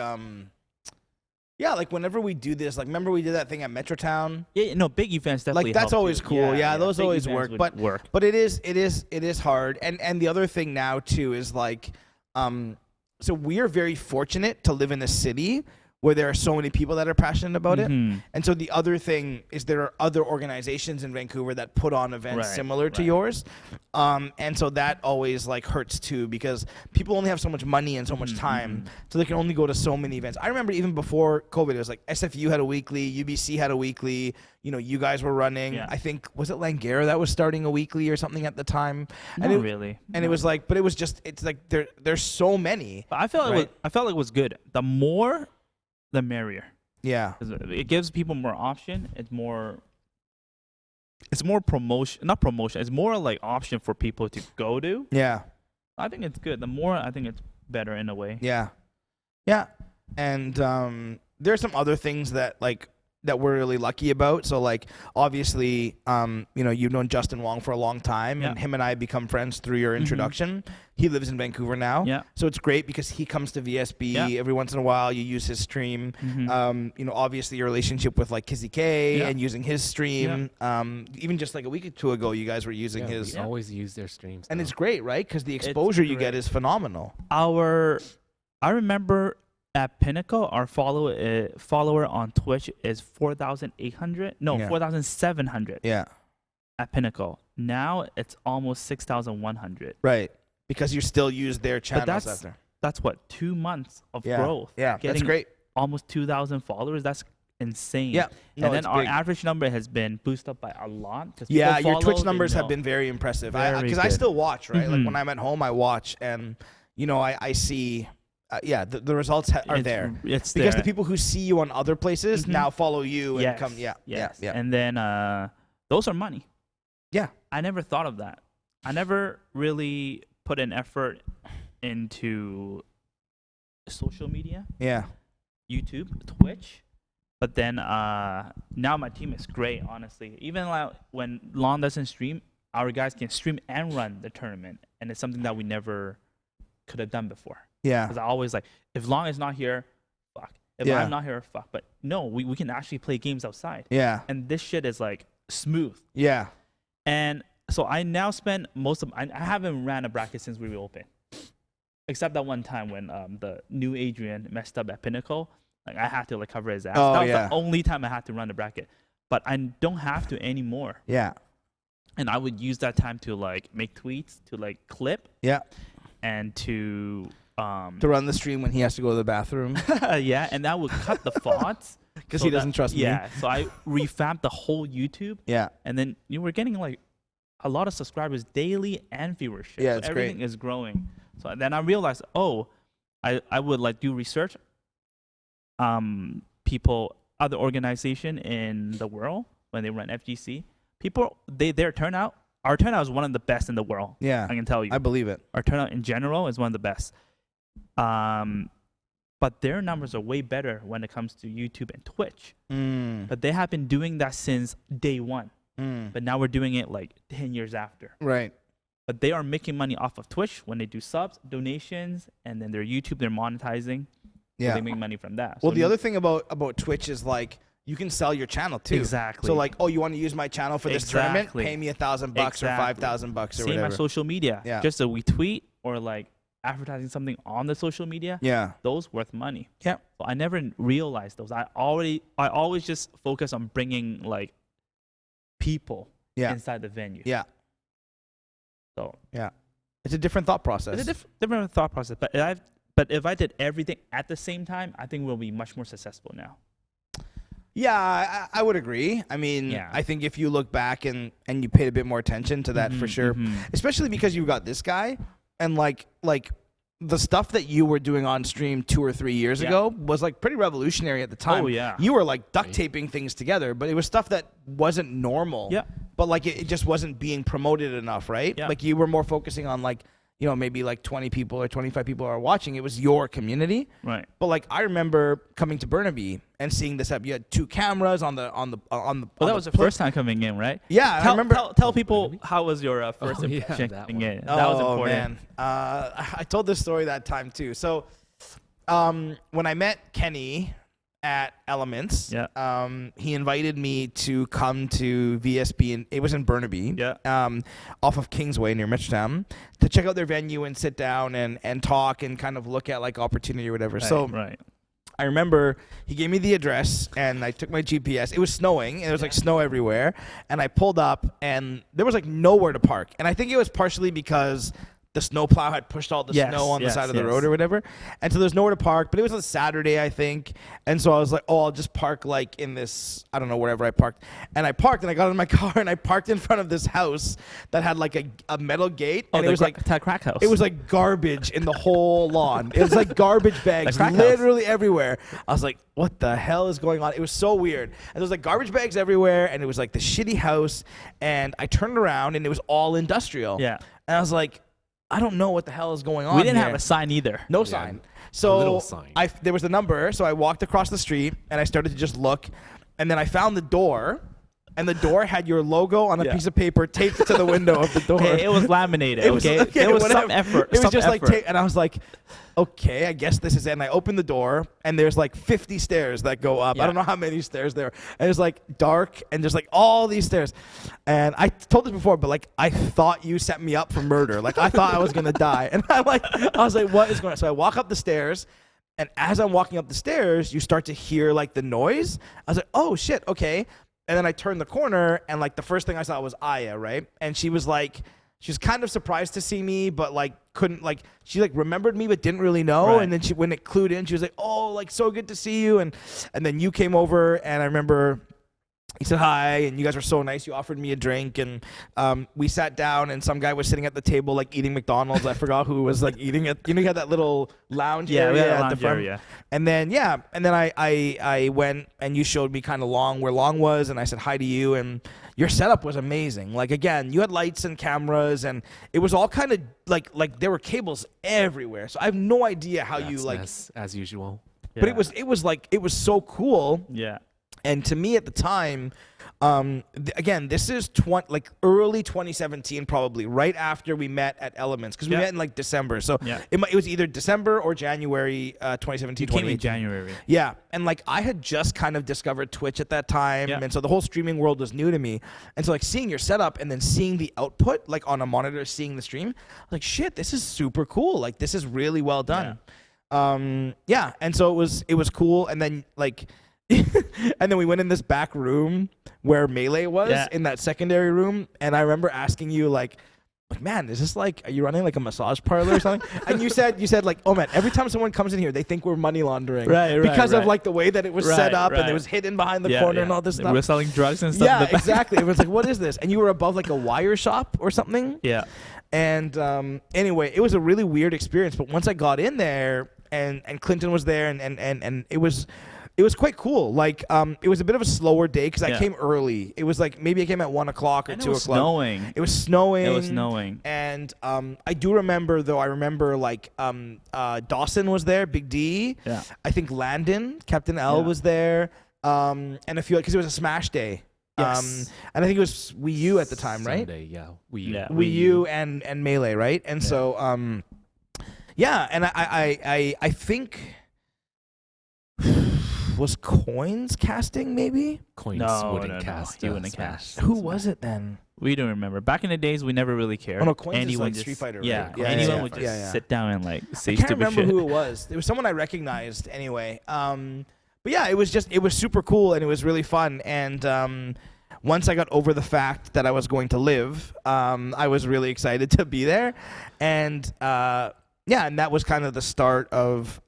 yeah, like whenever we do this, like remember we did that thing at Metrotown? Yeah, no, big events definitely. Like that's help always you. cool. Yeah, those big always events work. would But it is hard. And the other thing now too is like so we are very fortunate to live in a city where there are so many people that are passionate about it. Mhm. And so the other thing is there are other organizations in Vancouver that put on events Right, similar to right. yours. And so that always like hurts too, because people only have so much money and so much time, so they can only go to so many events. I remember even before COVID, it was like SFU had a weekly, UBC had a weekly, you know, you guys were running. Yeah. I think, was it Langara that was starting a weekly or something at the time? Not And really. and it was like, but it was just, it's like there's so many. But I felt Right. I felt like it was good. The more, the merrier. Yeah. 'Cause it gives people more option. It's more promotion, not promotion. It's more like option for people to go to. Yeah. I think it's good. The more, I think it's better in a way. Yeah. Yeah. And there are some other things that that we're really lucky about. So like obviously, you know, you've known Justin Wong for a long time, and Yeah. him and I become friends through your introduction. He lives in Vancouver now. Yeah. So it's great because he comes to VSB Yeah. every once in a while. You use his stream. Mhm. You know, obviously your relationship with like Kizzy K Yeah. and using his stream. Even just like a week or two ago, you guys were using Yeah, his. we always use their streams. And now. it's great, right? Because the exposure you get great. is phenomenal. I remember at Pinnacle, our follower on Twitch is 4,800. No, Yeah. 4,700 Yeah. at Pinnacle. Now it's almost 6,100. Right. Because you still use their channels that's- after. That's what, 2 months of Yeah. growth. Yeah, that's Getting great. Almost 2,000 followers. That's insane. Yeah. No, and then it's our big. average number has been boosted up by a lot. 'Cause Yeah, people your Twitch follow, they numbers have know. been very impressive. Very Because I good. still watch, right? Like Mhm. when I'm at home, I watch, and you know, I see, the results are It's- there It's because there. the people who see you on other places Mhm. now follow you and Yes, come. Yeah, yes. yeah. And then those are money. Yeah. I never thought of that. I never really put an effort into social media, Yeah. YouTube, Twitch. But then now my team is great, honestly. Even like when Lon doesn't stream, our guys can stream and run the tournament, and it's something that we never could have done before. Yeah. Because I always like, if Long is not here, fuck. If Yeah. I'm not here, fuck. But no, we can actually play games outside. Yeah. And this shit is like smooth. Yeah. And so I now spend I haven't ran a bracket since we reopened. Except that one time when the new Adrian messed up at Pinnacle. Like I had to like cover his ass. Oh, That was yeah. the only time I had to run the bracket. But I don't have to anymore. Yeah. And I would use that time to like make tweets, to like clip, Yeah. and to To run the stream when he has to go to the bathroom yeah, and that would cut the thoughts. because so he that- doesn't trust me. Yeah, so I revamped the whole YouTube, Yeah. and then you were getting like a lot of subscribers daily and viewership. Yeah, so it's everything great. is growing. So then I realized, I would like do research. People, other organization in the world when they run FGC, their turnout. Our turnout is one of the best in the world. Yeah. I can tell you. I believe it. Our turnout in general is one of the best. But their numbers are way better when it comes to YouTube and Twitch. But they have been doing that since day one. But now we're doing it like 10 years after. Right. But they are making money off of Twitch when they do subs, donations, and then their YouTube, they're monetizing. So Yeah. they make money from that. Well, So the other thing about Twitch is like you can sell your channel too. Exactly. So like, oh, you want to use my channel for this tournament? Exactly. Pay me $1,000 or Exactly. $5,000 or same whatever. as social media. Yeah. Just so we tweet or like advertising something on the social media. Yeah. Those worth money. Yeah. So I never realized those. I always just focus on bringing like people Yeah. inside the venue. Yeah. So Yeah. It's a different thought process. it's a different thought process. But But if I did everything at the same time, I think we'll be much more successful now. Yeah, I would agree. I mean, Yeah. I think if you look back and you paid a bit more attention to that for sure, especially because you got this guy and like the stuff that you were doing on stream 2 or 3 years ago was like pretty revolutionary at the time. Oh, yeah. You were like duct taping things together, but it was stuff that wasn't normal. Yeah. But like it just wasn't being promoted enough, right? Yeah. Like you were more focusing on like, you know, maybe like 20 people or 25 people are watching. It was your community. Right. But like I remember coming to Burnaby and seeing this up. You had 2 cameras on the. Well, that was the first time coming in, right? Yeah, I remember. Tell people how was your first yeah, impression that coming in. Oh That was important. man, I told this story that time too. So, when I met Kenny at Elements, Yeah. he invited me to come to VSB, and it was in Burnaby, Yeah. off of Kingsway near Mitchtown, to check out their venue and sit down and talk and kind of look at like opportunity or whatever. So Right. I remember he gave me the address and I took my GPS. It was snowing and there was like snow everywhere. And I pulled up and there was like nowhere to park. And I think it was partially because the snowplow had pushed all the snow on the side of the road or whatever. And so there's nowhere to park. But it was a Saturday, I think. And so I was like, oh, I'll just park like in this, I don't know, wherever I parked. And I parked and I got in my car and I parked in front of this house that had like a metal gate. Oh, and it was like that crack house. it was like garbage in the whole lawn. It was like garbage bags crack house. literally everywhere. I was like, what the hell is going on? It was so weird. And there was like garbage bags everywhere and it was like the shitty house. And I turned around and it was all industrial. Yeah. And I was like, I don't know what the hell is going on. We didn't here. have a sign either. No Yeah, sign. a So little sign. there was a number, so I walked across the street and I started to just look, and then I found the door, and the door had your logo on a Yeah. piece of paper taped to the window of the door. Hey, it was laminated. It was- okay, okay, there was whatever. some effort. It was some just like, effort. and I was like, okay, I guess this is it. And I opened the door, and there's like 50 stairs that go up. I Yeah. don't know how many stairs there are. And it's like dark, and just like all these stairs. And I told this before, but like I thought you set me up for murder. Like I thought I was gonna die. And I was like, what is going on? So I walk up the stairs. And as I'm walking up the stairs, you start to hear like the noise. I was like, oh shit, okay. And then I turned the corner, and like the first thing I saw was Aya, right? And she was kind of surprised to see me, but like couldn't like she like remembered me but didn't really know. Right. And then when it clued in, she was like, oh, like so good to see you. And then you came over, and I remember he said hi, and you guys were so nice. You offered me a drink, and we sat down, and some guy was sitting at the table like eating McDonald's. I forgot who was like eating it. You know, you had that little lounge Yeah, we area had a at the lounge front. area. And then I went, and you showed me kind of where Long was, and I said hi to you, and your setup was amazing. Like again, you had lights and cameras, and it was all kind of like there were cables everywhere. So I have no idea how you That's like, mess, as usual. but it was so cool. Yeah. And to me at the time, again, this is early 2017, probably right after we met at Elements, because we met in like December. So Yeah. it was either December or January 2017. You came in 2018. January. Yeah, and like I had just kind of discovered Twitch at that time, Yeah. and so the whole streaming world was new to me. And so like seeing your setup and then seeing the output like on a monitor, seeing the stream, like shit, this is super cool. Like this is really well done. Yeah, and so it was cool. And then like. And then we went in this back room where Melee was in that secondary room, and I remember asking you like, man, is this like, are you running like a massage parlor or something? And you said like, oh man, every time someone comes in here, they think we're money laundering, because of like the way that it was set up and it was hidden behind the corner and all this stuff. We're selling drugs and stuff. Yeah, exactly. Everyone's like, what is this? And you were above like a wire shop or something. Yeah. And anyway, it was a really weird experience. But once I got in there, and Clinton was there, and it was quite cool. Like, it was a bit of a slower day because I came early. It was like maybe I came at 1 o'clock or 2 o'clock. It was snowing. It was snowing. It was snowing. And I do remember though. I remember like Dawson was there, Big D. Yeah. I think Landon, Captain L was there, and a few because it was a Smash day. Yes. And I think it was Wii U at the time, right? Sunday, yeah. Wii U. Yeah. Wii U and Melee, right? And so yeah, and I think. Was Coins casting maybe? Coins No, wouldn't cast. he wouldn't Smash. cast. Who was it then? We don't remember. Back in the days, we never really cared. Oh no, Coins is Anyone like just, Street Fighter, right? Yeah, Yeah, anyone yeah, would just yeah. sit down and like say I can't stupid remember shit. who it was. It was someone I recognized anyway. But yeah, it was super cool and it was really fun. And once I got over the fact that I was going to live, I was really excited to be there. And yeah, and that was kind of the start of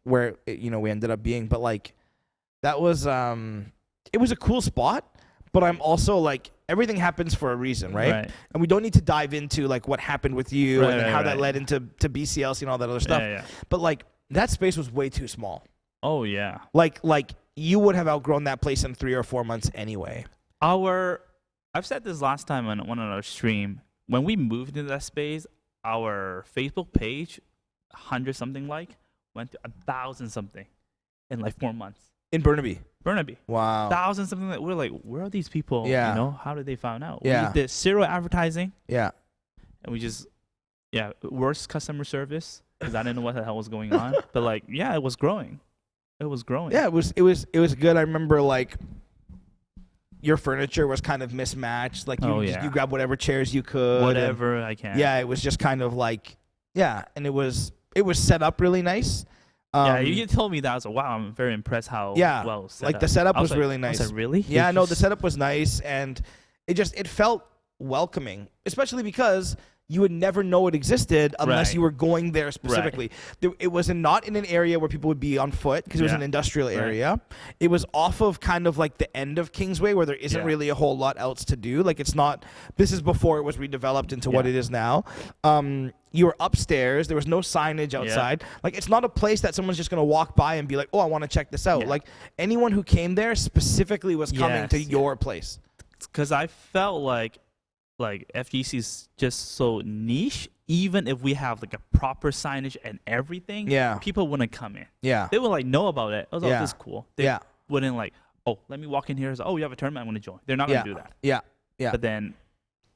where we ended up being. But like that was it was a cool spot. But I'm also like, everything happens for a reason, right? And we don't need to dive into like what happened with you and how that led into BCLC and all that other stuff. But like that space was way too small. Oh yeah. Like you would have outgrown that place in 3 or 4 months anyway. I've said this last time on one of our stream. When we moved into that space, our Facebook page, 100 something went to 1,000 something in like 4 months. In Burnaby. Wow. 1,000 something. We're like, where are these people? Yeah. How did they find out? Yeah. We did zero advertising. Yeah. And we just, worst customer service because I didn't know what the hell was going on. But like, it was growing. It was growing. Yeah, it was good. I remember like your furniture was kind of mismatched. Like you grab whatever chairs you could. Whatever I can. Yeah, it was just kind of like, and it was set up really nice. You told me that. I was like, wow, I'm very impressed how well set like up. the setup was really nice. I was like, really? Yeah, no, the setup was nice, and it felt welcoming, especially because you would never know it existed unless you were going there specifically. It was not in an area where people would be on foot because it was an industrial area. It was off of kind of like the end of Kingsway where there isn't really a whole lot else to do. Like this is before it was redeveloped into what it is now. You were upstairs. There was no signage outside. Like it's not a place that someone's just going to walk by and be like, oh, I want to check this out. Like anyone who came there specifically was coming to your place. Because I felt like FGC is just so niche. Even if we have like a proper signage and everything, people wouldn't come in. Yeah, they would like know about it. I was like, this is cool. They wouldn't like, oh, let me walk in here. Oh, you have a tournament, I'm going to join. They're not going to do that. Yeah. But then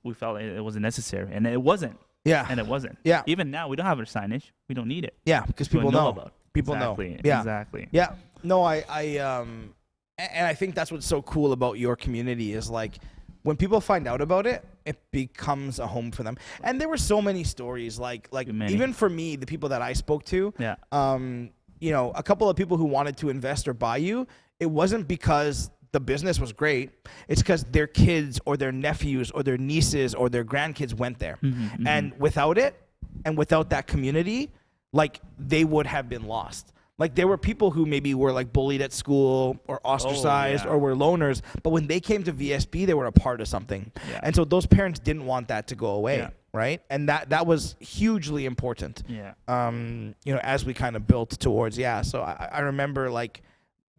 we felt like it wasn't necessary, and it wasn't. Yeah. And it wasn't. Yeah. Even now, we don't have a signage. We don't need it. Yeah, because people know about it. People know. Yeah. Exactly. Yeah. No, and I think that's what's so cool about your community is like, when people find out about it, it becomes a home for them. And there were so many stories, like even for me, the people that I spoke to, a couple of people who wanted to invest or buy you, it wasn't because the business was great. It's because their kids or their nephews or their nieces or their grandkids went there. And without it, and without that community, like they would have been lost. Like there were people who maybe were like bullied at school or ostracized or were loners, but when they came to VSB, they were a part of something. Yeah. And so those parents didn't want that to go away, right? And that was hugely important. Yeah. As we kind of built towards, so I remember like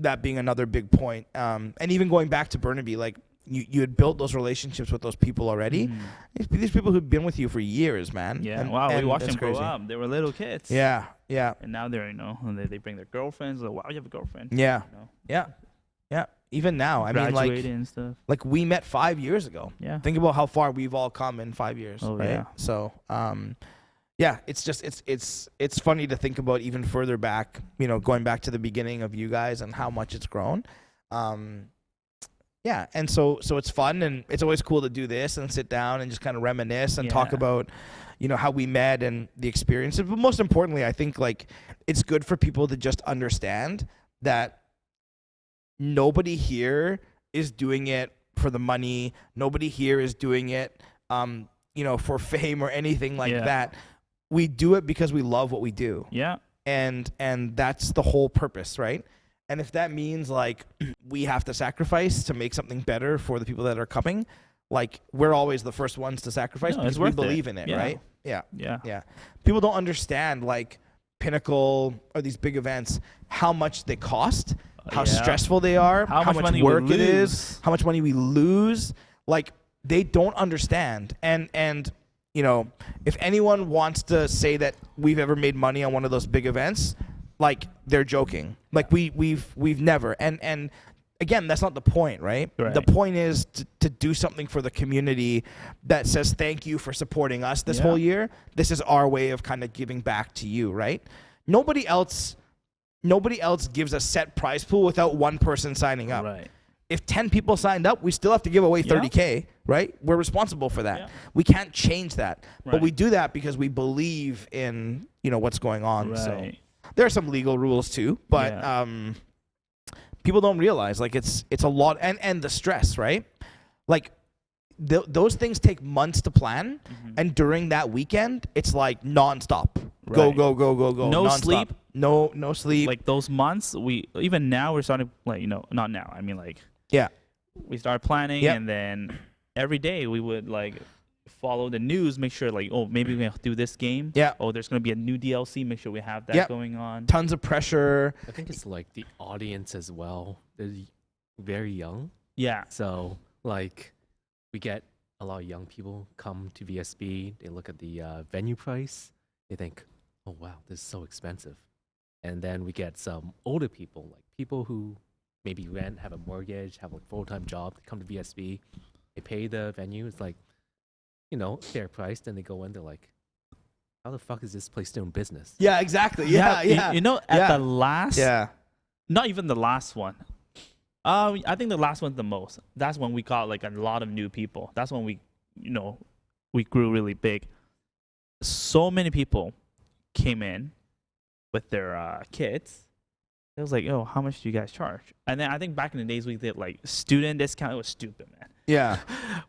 that being another big point. And even going back to Burnaby, like you had built those relationships with those people already. These people who've been with you for years, man. Yeah. And we watched them grow up. They were little kids. Yeah. Yeah. And now they're, they bring their girlfriends. Like, wow, you have a girlfriend. Yeah. Yeah. Yeah. Even now, I mean, like, and stuff. Like we met 5 years ago. Yeah. Think about how far we've all come in 5 years. Oh, right? Yeah. So, it's just, it's funny to think about even further back, going back to the beginning of you guys and how much it's grown. Yeah, and so it's fun, and it's always cool to do this and sit down and just kind of reminisce and talk about, how we met and the experiences. But most importantly, I think like it's good for people to just understand that nobody here is doing it for the money. Nobody here is doing it, for fame or anything like that. We do it because we love what we do. Yeah, and that's the whole purpose, right? And if that means like we have to sacrifice to make something better for the people that are coming, like we're always the first ones to sacrifice because we believe in it, right? Yeah. People don't understand like Pinnacle or these big events, how much they cost, how stressful they are, how much work it is, how much money we lose. Like they don't understand. And if anyone wants to say that we've ever made money on one of those big events, like they're joking. Like we've never. And again, that's not the point, right? The point is to do something for the community that says thank you for supporting us this whole year. This is our way of kind of giving back to you, right? Nobody else gives a set prize pool without one person signing up. Right. If 10 people signed up, we still have to give away $30K, right? We're responsible for that. Yeah. We can't change that. Right. But we do that because we believe in, what's going on. Right. So there are some legal rules too, but people don't realize like it's a lot, and the stress, right? Like those things take months to plan, and during that weekend, it's like nonstop. Go, Right. go, go, go, go. No nonstop. sleep. No sleep. Like those months, even now we're starting, like, not now. I mean, like, yeah. we started planning, Yep. and then every day we would like follow the news, make sure like, oh, maybe we're gonna do this game. Yeah. Oh, there's gonna be a new DLC. Make sure we have that Yep. going on. Tons of pressure. I think it's like the audience as well. They're very young. Yeah. So, like, we get a lot of young people come to VSB. They look at the venue price. They think, oh, wow, this is so expensive. And then we get some older people, like people who maybe rent, have a mortgage, have a full-time job, they come to VSB. They pay the venue. It's like, fair price. Then they go in, they're like, how the fuck is this place still in business? Yeah, exactly. Yeah, yeah. At the last, yeah. not even the last one. I think the last one's the most. That's when we got like a lot of new people. That's when we grew really big. So many people came in with their kids. It was like, oh, how much do you guys charge? And then I think back in the days we did like student discount. It was stupid, man. Yeah.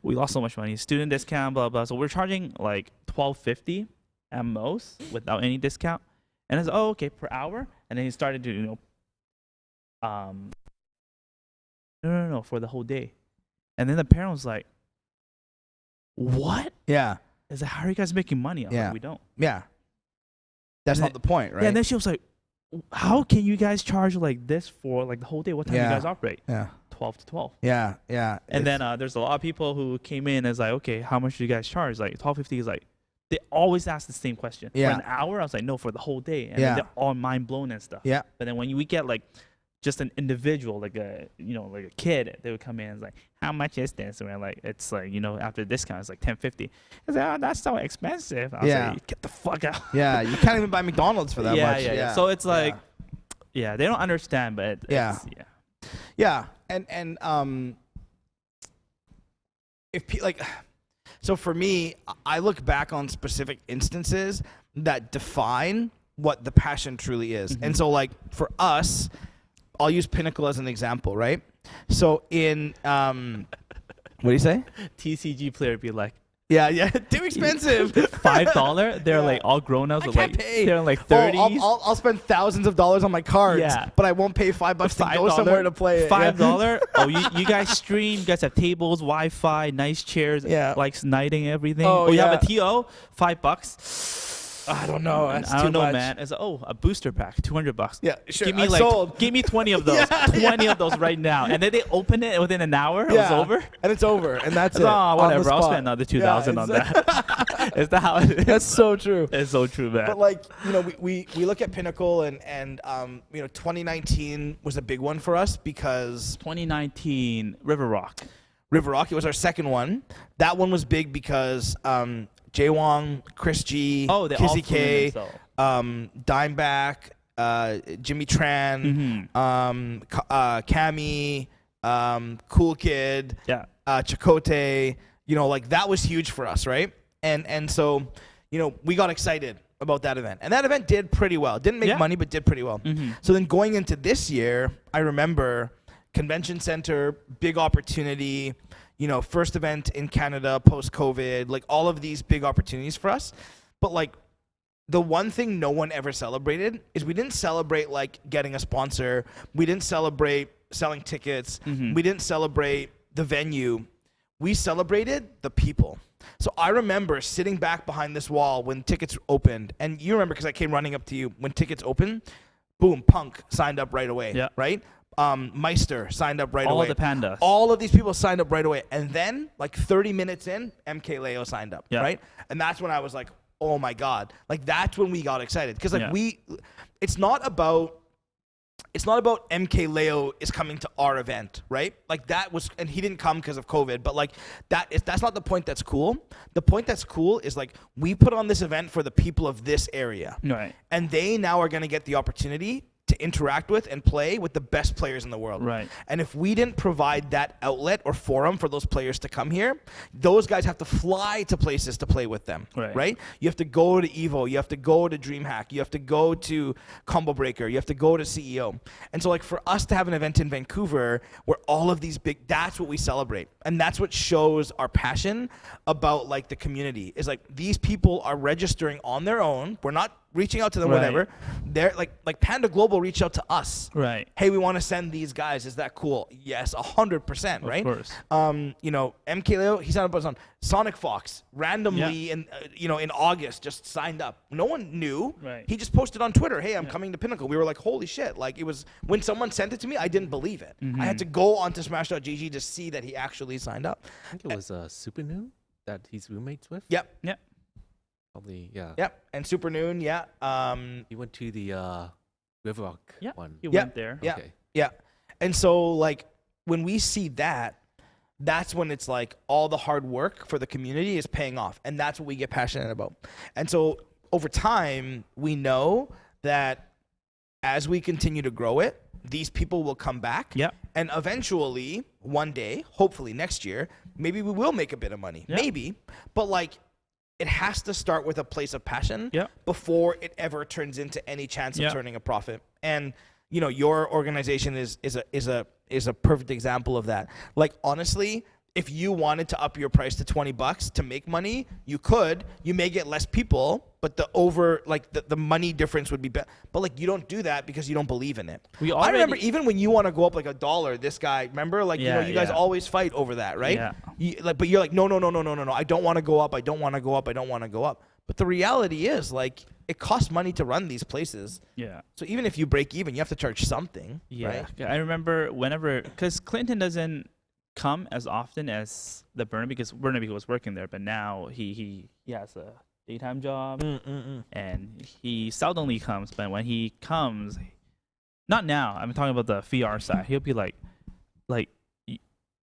We lost so much money. Student discount, blah blah. So we're charging like $12.50 at most without any discount. And it's okay per hour. And then he started to no, for the whole day. And then the parent was like, what? Yeah. Is like, how are you guys making money? I was Yeah. like, we don't. Yeah. That's And not the point, right? Yeah, and then she was like, how can you guys charge like this for like the whole day? What time do you Yeah. guys operate? yeah. 12 to 12. Yeah. Yeah. And then there's a lot of people who came in as like, okay, how much do you guys charge? Like $12.50 is like, they always ask the same question. Yeah. For an hour, I was like, no, for the whole day. And Yeah. then they're all mind blown and stuff. Yeah. But then when we get like just an individual, like like a kid, they would come in and it's like, how much is this? And we're like, it's like, after the discount, it's like $10.50. It's like, oh, that's so expensive. I was Yeah. like, get the fuck out. Yeah. You can't even buy McDonald's for that much. Yeah. So it's like, yeah, they don't understand, but Yeah. it's, Yeah, and so for me, I look back on specific instances that define what the passion truly is. And so like for us, I'll use Pinnacle as an example, right? So in what do you say? TCG player be like, Yeah, too expensive. $5. They're Yeah. like all grown ups. I With can't like pay. they're in like Oh, 30s. I'll spend thousands of dollars on my cards, Yeah. but I won't pay $5 to go $5 somewhere to play it. $5. Oh, you guys stream. You guys have tables, Wi-Fi, nice chairs. Yeah. Like lighting, everything. Oh, you yeah. have a TO, $5. I don't know. That's I don't too know, much. man. It's a booster pack, $200. Yeah, sure. Give me I sold. give me 20 of those. 20 of those right now. And then they open it within an hour. It was over. And it's over, and that's it. Oh, on the whatever. I'll spot. spend another $2,000 on Yeah, that. Is that how it is? That's so true. It's so true, man. But like, we look at Pinnacle and 2019 was a big one for us because 2019 River Rock. River Rock, it was our second one. That one was big because Jay Wong, Chris G, Oh, they all Kizzy flew in K, themselves. Dimeback, Jimmy Tran, Cammy, Cool Kid, Yeah. Chakotay, like that was huge for us, right? And so, we got excited about that event. And that event did pretty well. Didn't make Yeah. money, but did pretty well. So then going into this year, I remember convention center, big opportunity, first event in Canada post-COVID, like all of these big opportunities for us. But like the one thing no one ever celebrated is we didn't celebrate like getting a sponsor. We didn't celebrate selling tickets. We didn't celebrate the venue. We celebrated the people. So I remember sitting back behind this wall when tickets opened, and you remember because I came running up to you when tickets opened. Boom, Punk signed up right away. Yeah. Right. Meister signed up right All away. the pandas. All of these people signed up right away, and then like 30 minutes in, MK Leo signed up. Yeah. Right. And that's when I was like, oh my God, like that's when we got excited because like Yeah. it's not about MK Leo is coming to our event, right? Like that was, and he didn't come because of COVID, but like that's not the point that's cool. The point that's cool is like we put on this event for the people of this area. Right. And they now are going to get the opportunity to interact with and play with the best players in the world. Right. And if we didn't provide that outlet or forum for those players to come here, those guys have to fly to places to play with them. Right. You have to go to Evo, you have to go to DreamHack, you have to go to Combo Breaker, you have to go to CEO. And so like for us to have an event in Vancouver where all of these big, that's what we celebrate. And that's what shows our passion about like the community is like these people are registering on their own. We're not reaching out to them, Right. whatever. They're like Panda Global reached out to us. Right. Hey, we want to send these guys. Is that cool? Yes, 100%, right? Of course. You know, MK Leo, he signed up on Sonic Fox randomly in in August, just signed up. No one knew. Right. He just posted on Twitter, "Hey, I'm coming to Pinnacle." We were like, "Holy shit!" Like it was when someone sent it to me, I didn't believe it. I had to go onto Smash.gg to see that he actually signed up. I think it was Super Noon that he's roommates with. Yep. Yeah. Probably, yeah. Yep. And Super Noon, yeah. He went to the River Rock Yeah. one. He Yeah. went there. Yeah. Okay. Yeah. And so like when we see that, that's when it's like all the hard work for the community is paying off. And that's what we get passionate about. And so over time, we know that as we continue to grow it, these people will come back. Yeah. And eventually, one day, hopefully next year, maybe we will make a bit of money. Yeah. Maybe. But like it has to start with a place of passion Yeah. before it ever turns into any chance of Yeah. turning a profit. And you know, your organization is a perfect example of that. Like honestly, if you wanted to up your price to $20 to make money, you could. You may get less people, but the money difference would be better. But like you don't do that because you don't believe in it. I remember even when you want to go up like $1, this guy, remember, like you guys always fight over that, right? Yeah. But you're like, no. I don't want to go up. I don't want to go up. I don't want to go up. But the reality is, like, it costs money to run these places. Yeah. So even if you break even, you have to charge something. Yeah. Right? I remember because Clinton doesn't come as often as the Burnaby because Burnaby was working there, but now he has a daytime job and he seldomly comes. But when he comes, not now. I'm talking about the VR side. He'll be like,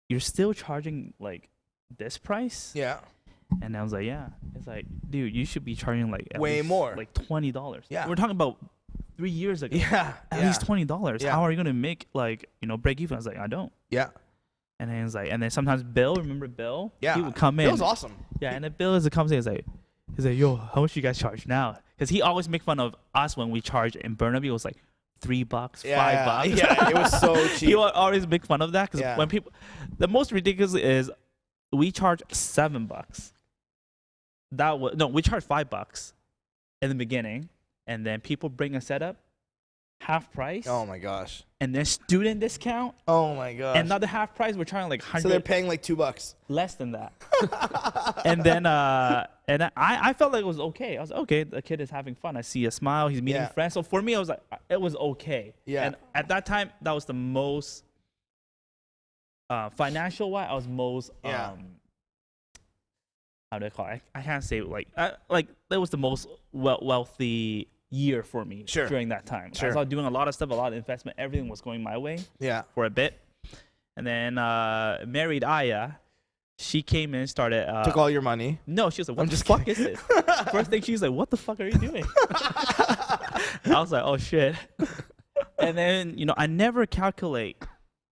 you're still charging like this price? Yeah. And I was like, yeah. It's like, dude, you should be charging like at Way least, more. like $20. Yeah. We're talking about 3 years ago. Yeah. At least $20. Yeah. How are you gonna make like break even? I was like, I don't. Yeah. And then it's like, and then sometimes Bill, remember Bill? Yeah. He would come in. Bill's awesome. Yeah, and then Bill is comes in. He's like, yo, how much you guys charge now? Because he always make fun of us when we charge in Burnaby. It was like $3, $5. Yeah, it was so cheap. He would always make fun of that because when people, the most ridiculous is we charge $7. We charge $5 in the beginning, and then people bring a setup half price. Oh my gosh. And then student discount. Oh my gosh. Another half price. We're charging like 100. So they're paying like $2. Less than that. And then I felt like it was okay. I was like, okay, the kid is having fun. I see a smile. He's meeting friends. So for me, I was like, it was okay. Yeah. And at that time, that was the most financial wise. I was most how do I call it? I can't say that was the most wealthy year for me during that time. Sure. I was doing a lot of stuff, a lot of investment. Everything was going my way. Yeah. For a bit. And then married Aya, she came in and started. Took all your money. No, she was like, what I'm the just fuck kidding. is this? First thing she's like, what the fuck are you doing? I was like, oh shit. And then, I never calculate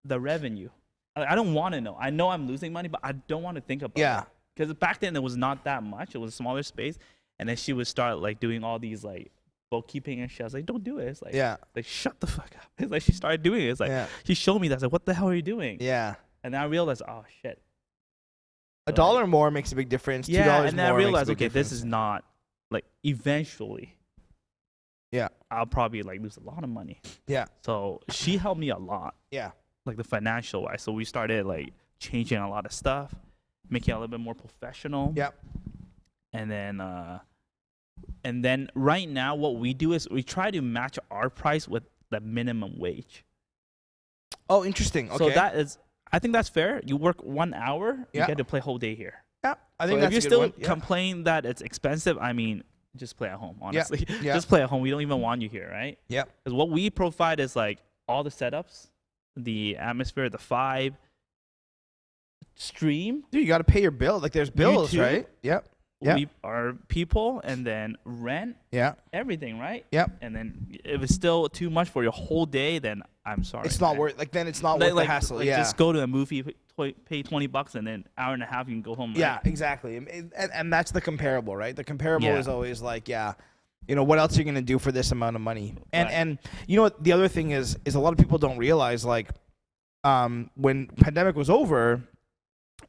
the revenue. I don't want to know. I know I'm losing money, but I don't want to think about it. Because back then it was not that much. It was a smaller space. And then she would start like doing all these like bookkeeping and shit. I was like, don't do it. It's like, like shut the fuck up. It's like she started doing it. It's like she showed me that. I was like, what the hell are you doing? Yeah. And then I realized, oh shit. $1 more makes a big difference. $2 more. And then I realized, okay, difference. this is not like eventually. Yeah. I'll probably like lose a lot of money. Yeah. So she helped me a lot. Yeah. Like the financial wise. So we started like changing a lot of stuff, making it a little bit more professional. Yeah. And then right now what we do is we try to match our price with the minimum wage. Oh, interesting. Okay. So I think that's fair. You work 1 hour, you get to play whole day here. Yeah. I think so that's if you a good still one. complain that it's expensive, I mean, just play at home, honestly. Yeah. Just play at home. We don't even want you here, right? Yeah. Because what we provide is like all the setups, the atmosphere, the vibe, stream. Dude, you got to pay your bill. Like there's bills, YouTube. right? Yep. Yeah. our people, and then rent, Yeah. everything, right? Yep. And then if it's still too much for your whole day, then I'm sorry. It's not man. worth. Like then it's not worth the hassle. Yeah. Just go to a movie, pay $20, and then hour and a half you can go home. Right? Yeah, exactly. And that's the comparable, right? The comparable Yeah. is always like, yeah, you know, what else are you going to do for this amount of money? And Right. and you know what the other thing is a lot of people don't realize, like, when pandemic was over,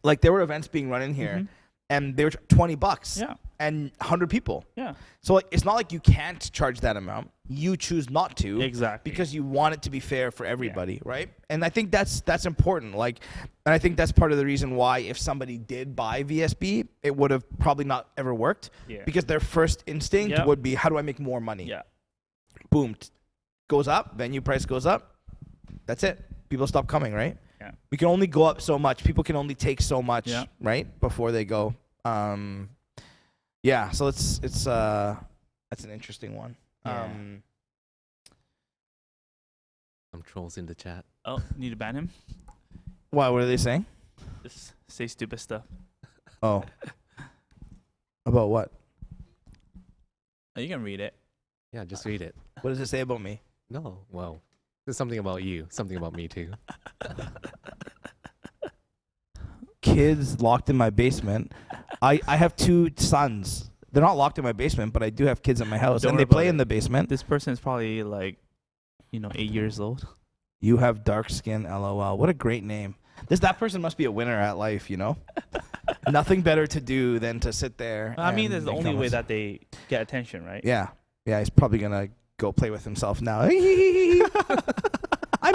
like there were events being run in here Mhm. and they were $20 Yeah. and 100 people. Yeah. So like it's not like you can't charge that amount. You choose not to. Exactly. Because you want it to be fair for everybody, right? And I think that's important. Like, and I think that's part of the reason why if somebody did buy VSB, it would have probably not ever worked. Yeah. Because their first instinct Yep. would be, how do I make more money? Yeah. Boom, goes up, venue price goes up. That's it. People stop coming, right? Yeah. We can only go up so much. People can only take so much, Yeah. right? Before they go. Yeah. So it's that's an interesting one. Yeah. Some trolls in the chat. Oh, need to ban him? What are they saying? Just say stupid stuff. Oh. About what? Oh, you can read it. Yeah, just read it. What does it say about me? No, well, there's something about you, something about me too. Kids locked in my basement. I have 2 sons. They're not locked in my basement, but I do have kids in my house, Don't and worry they play about in it. the basement. This person is probably like, 8 years old. You have dark skin, LOL. What a great name. That person must be a winner at life, you know? Nothing better to do than to sit there. I mean, and that's the make only way comments. that they get attention, right? Yeah. Yeah, he's probably going to go play with himself now. I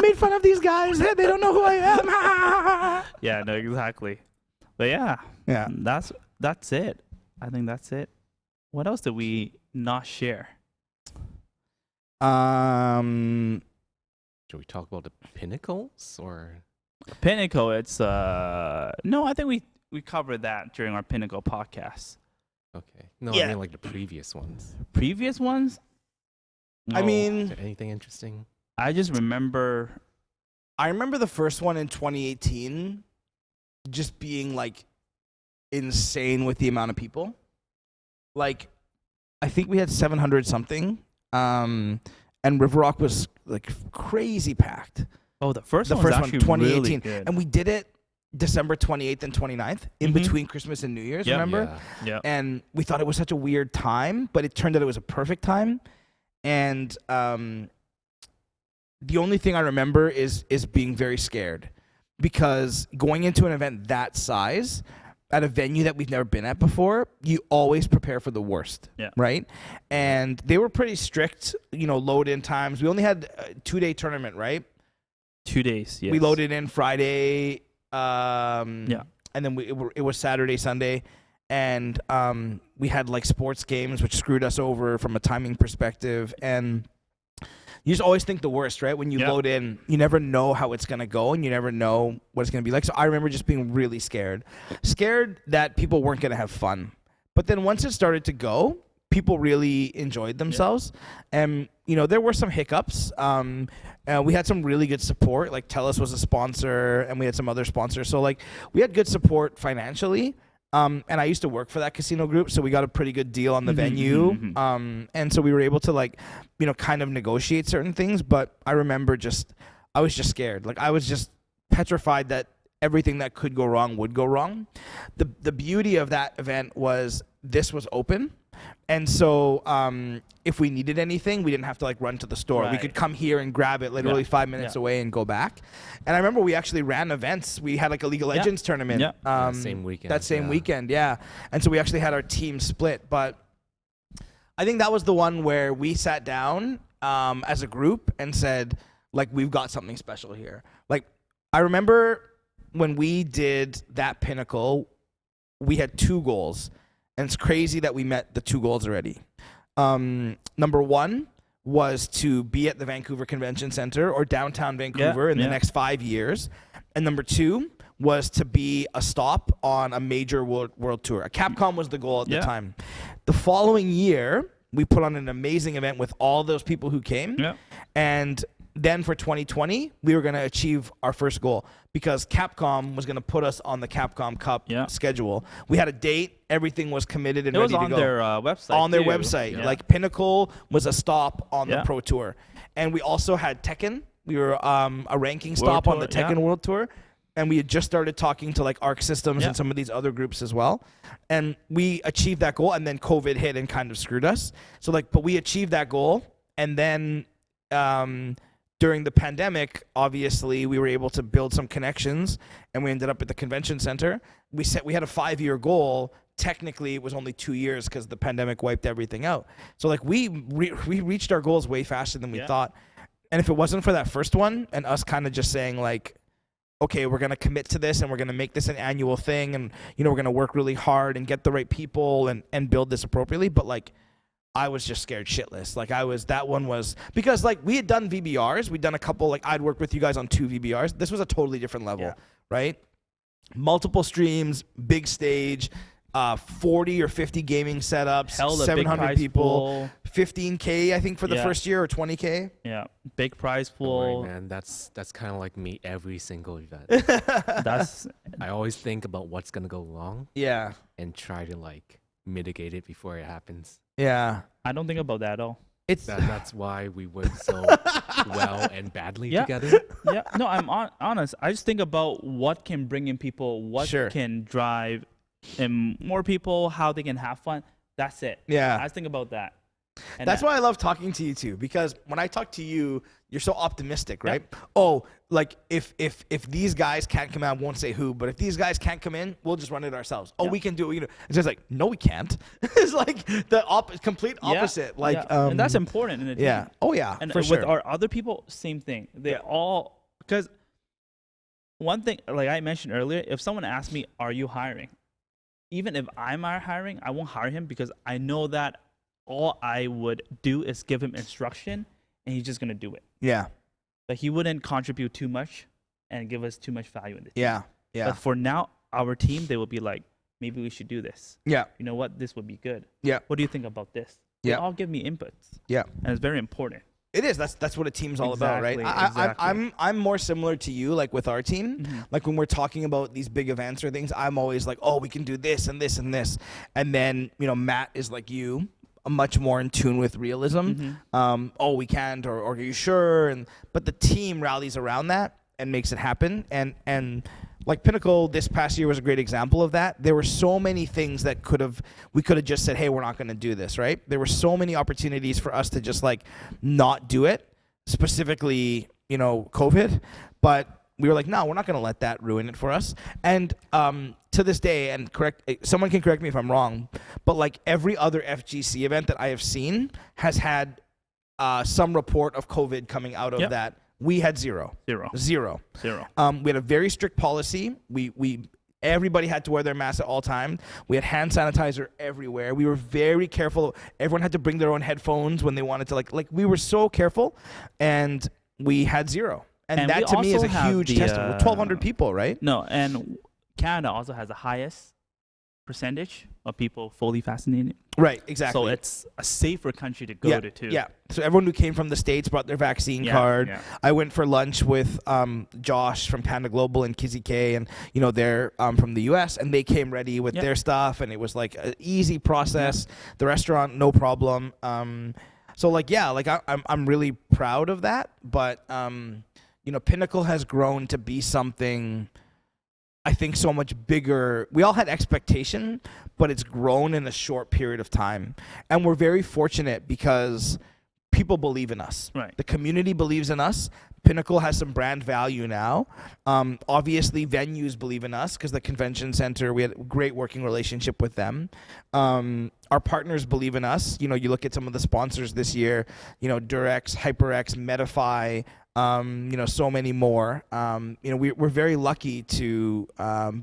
made fun of these guys. They don't know who I am. Yeah, no, exactly. But yeah, Yeah. that's it. I think that's it. What else did we not share? Should we talk about the pinnacles or? Pinnacle, it's no, I think we covered that during our Pinnacle podcast. Okay. No, Yeah. I mean like the previous ones. Previous ones? I No. mean, Is there anything interesting? I just remember I remember the first one in 2018 just being like insane with the amount of people. Like, I think we had 700 something. And River Rock was like crazy packed. the first The one was first one, actually 2018. really good. And we did it December 28th and 29th in Mhm. between Christmas and New Year's, Yep. remember? Yeah. Yeah. And we thought it was such a weird time, but it turned out it was a perfect time. And the only thing I remember is being very scared, because going into an event that size at a venue that we've never been at before, you always prepare for the worst, Yeah. right? And they were pretty strict, load-in times. We only had a 2-day tournament, right? 2 days. Yes. We loaded in Friday, Yeah. and then it was Saturday, Sunday, and we had like sports games, which screwed us over from a timing perspective. And you just always think the worst, right? When you Yeah. load in, you never know how it's gonna go, and you never know what it's gonna be like. So I remember just being really scared that people weren't gonna have fun. But then once it started to go, people really enjoyed themselves, and there were some hiccups. We had some really good support. Like TELUS was a sponsor, and we had some other sponsors. So like we had good support financially. And I used to work for that casino group, so we got a pretty good deal on the venue. And so we were able to kind of negotiate certain things. But I remember I was just scared. Like I was just petrified that everything that could go wrong would go wrong. The beauty of that event was this was open. And so if we needed anything, we didn't have to run to the store. We Right. could come here and grab it literally 5 minutes away and go back. And I remember we actually ran events. We had like a League of Legends tournament. Yeah. That same weekend. That same yeah. weekend, yeah. And so we actually had our team split. But I think that was the one where we sat down as a group and said, we've got something special here. Like, I remember when we did that Pinnacle, we had 2 goals. And it's crazy that we met the 2 goals already. Number 1 was to be at the Vancouver Convention Center or downtown Vancouver in the next 5 years. And number 2 was to be a stop on a major world tour. A Capcom was the goal at the time. The following year, we put on an amazing event with all those people who came. Yeah. And then for 2020, we were going to achieve our first goal because Capcom was going to put us on the Capcom Cup schedule. We had a date. Everything was committed and ready to go. It was on their website. On their website. Yeah. Like Pinnacle was a stop on the Pro Tour. And we also had Tekken. We were a ranking stop on the Tekken World Tour. And we had just started talking to like Arc Systems and some of these other groups as well. And we achieved that goal, and then COVID hit and kind of screwed us. So like, but we achieved that goal. And then during the pandemic, obviously, we were able to build some connections, and we ended up at the convention center. We had a 5-year goal. Technically, it was only 2 years because the pandemic wiped everything out. So like we reached our goals way faster than we thought. And if it wasn't for that first one and us kind of just saying like, okay, we're going to commit to this and we're going to make this an annual thing, and we're going to work really hard and get the right people and build this appropriately. But like, I was just scared shitless. Like that one was, because like we had done VBRs. We'd done a couple, like I'd worked with you guys on 2 VBRs. This was a totally different level, right? Multiple streams, big stage, 40 or 50 gaming setups, 700 people, 15K I think for the first year, or 20K. Yeah, big prize Don't pool. worry, man. That's kind of like me every single event. I always think about what's gonna go wrong. Yeah. And try to like mitigate it before it happens. Yeah. I don't think about that at all. That's why we work so well and badly together. Yeah, no, I'm honest. I just think about what can bring in people, what can drive in more people, how they can have fun. That's it. Yeah. I just think about that. And that's why I love talking to you too, because when I talk to you, you're so optimistic, right? Oh, like if these guys can't come out, I won't say who, but if these guys can't come in, we'll just run it ourselves. Oh, we can do it. It's just like, no, we can't. It's like the complete opposite. Like, and that's important in a team. Yeah. Oh yeah. And for with sure. our other people, same thing. They all, because one thing, like I mentioned earlier, if someone asks me, "Are you hiring?" Even if I'm hiring, I won't hire him because I know that all I would do is give him instruction and he's just going to do it. Yeah. Like he wouldn't contribute too much and give us too much value in the team. Yeah. Yeah. But for now, our team, they will be like, maybe we should do this. Yeah. You know what? This would be good. Yeah. What do you think about this? They all give me inputs. Yeah. And it's very important. It is. That's what a team's all about, right? Exactly. I'm more similar to you, like with our team. Mm-hmm. Like when we're talking about these big events or things, I'm always like, oh, we can do this and this and this. And then, Matt is like you, much more in tune with realism. Oh, we can't, or are you sure? But the team rallies around that and makes it happen. And like Pinnacle this past year was a great example of that. There were so many things that we could have just said, hey, we're not going to do this, right? There were so many opportunities for us to just like not do it, specifically, COVID. But we were like, no, we're not going to let that ruin it for us. And to this day, and someone can correct me if I'm wrong, but like every other FGC event that I have seen has had some report of COVID coming out of that. We had zero. We had a very strict policy. Everybody had to wear their mask at all time. We had hand sanitizer everywhere. We were very careful. Everyone had to bring their own headphones when they wanted to. Like we were so careful, and we had zero. And that to me is a huge testament. 1,200 people, right? No, and Canada also has the highest percentage of people fully vaccinated. Right, exactly. So it's a safer country to go to too. Yeah. So everyone who came from the States brought their vaccine card. Yeah. I went for lunch with Josh from Canada Global and Kizzy K, and they're from the US, and they came ready with their stuff, and it was like an easy process. The restaurant, no problem. So like I'm really proud of that, but Pinnacle has grown to be something, I think, so much bigger. We all had expectation, but it's grown in a short period of time. And we're very fortunate because people believe in us. Right. The community believes in us. Pinnacle has some brand value now. Obviously, venues believe in us because the convention center, we had a great working relationship with them. Our partners believe in us. You look at some of the sponsors this year, Durex, HyperX, Medify, so many more. We're very lucky to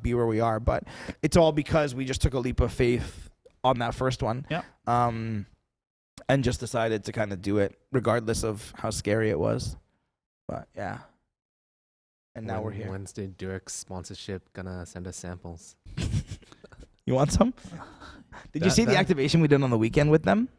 be where we are, but it's all because we just took a leap of faith on that first one. Yeah. And just decided to kind of do it regardless of how scary it was. But yeah. And now we're here. Wednesday Durex sponsorship gonna send us samples. You want some? Did you see the activation we did on the weekend with them?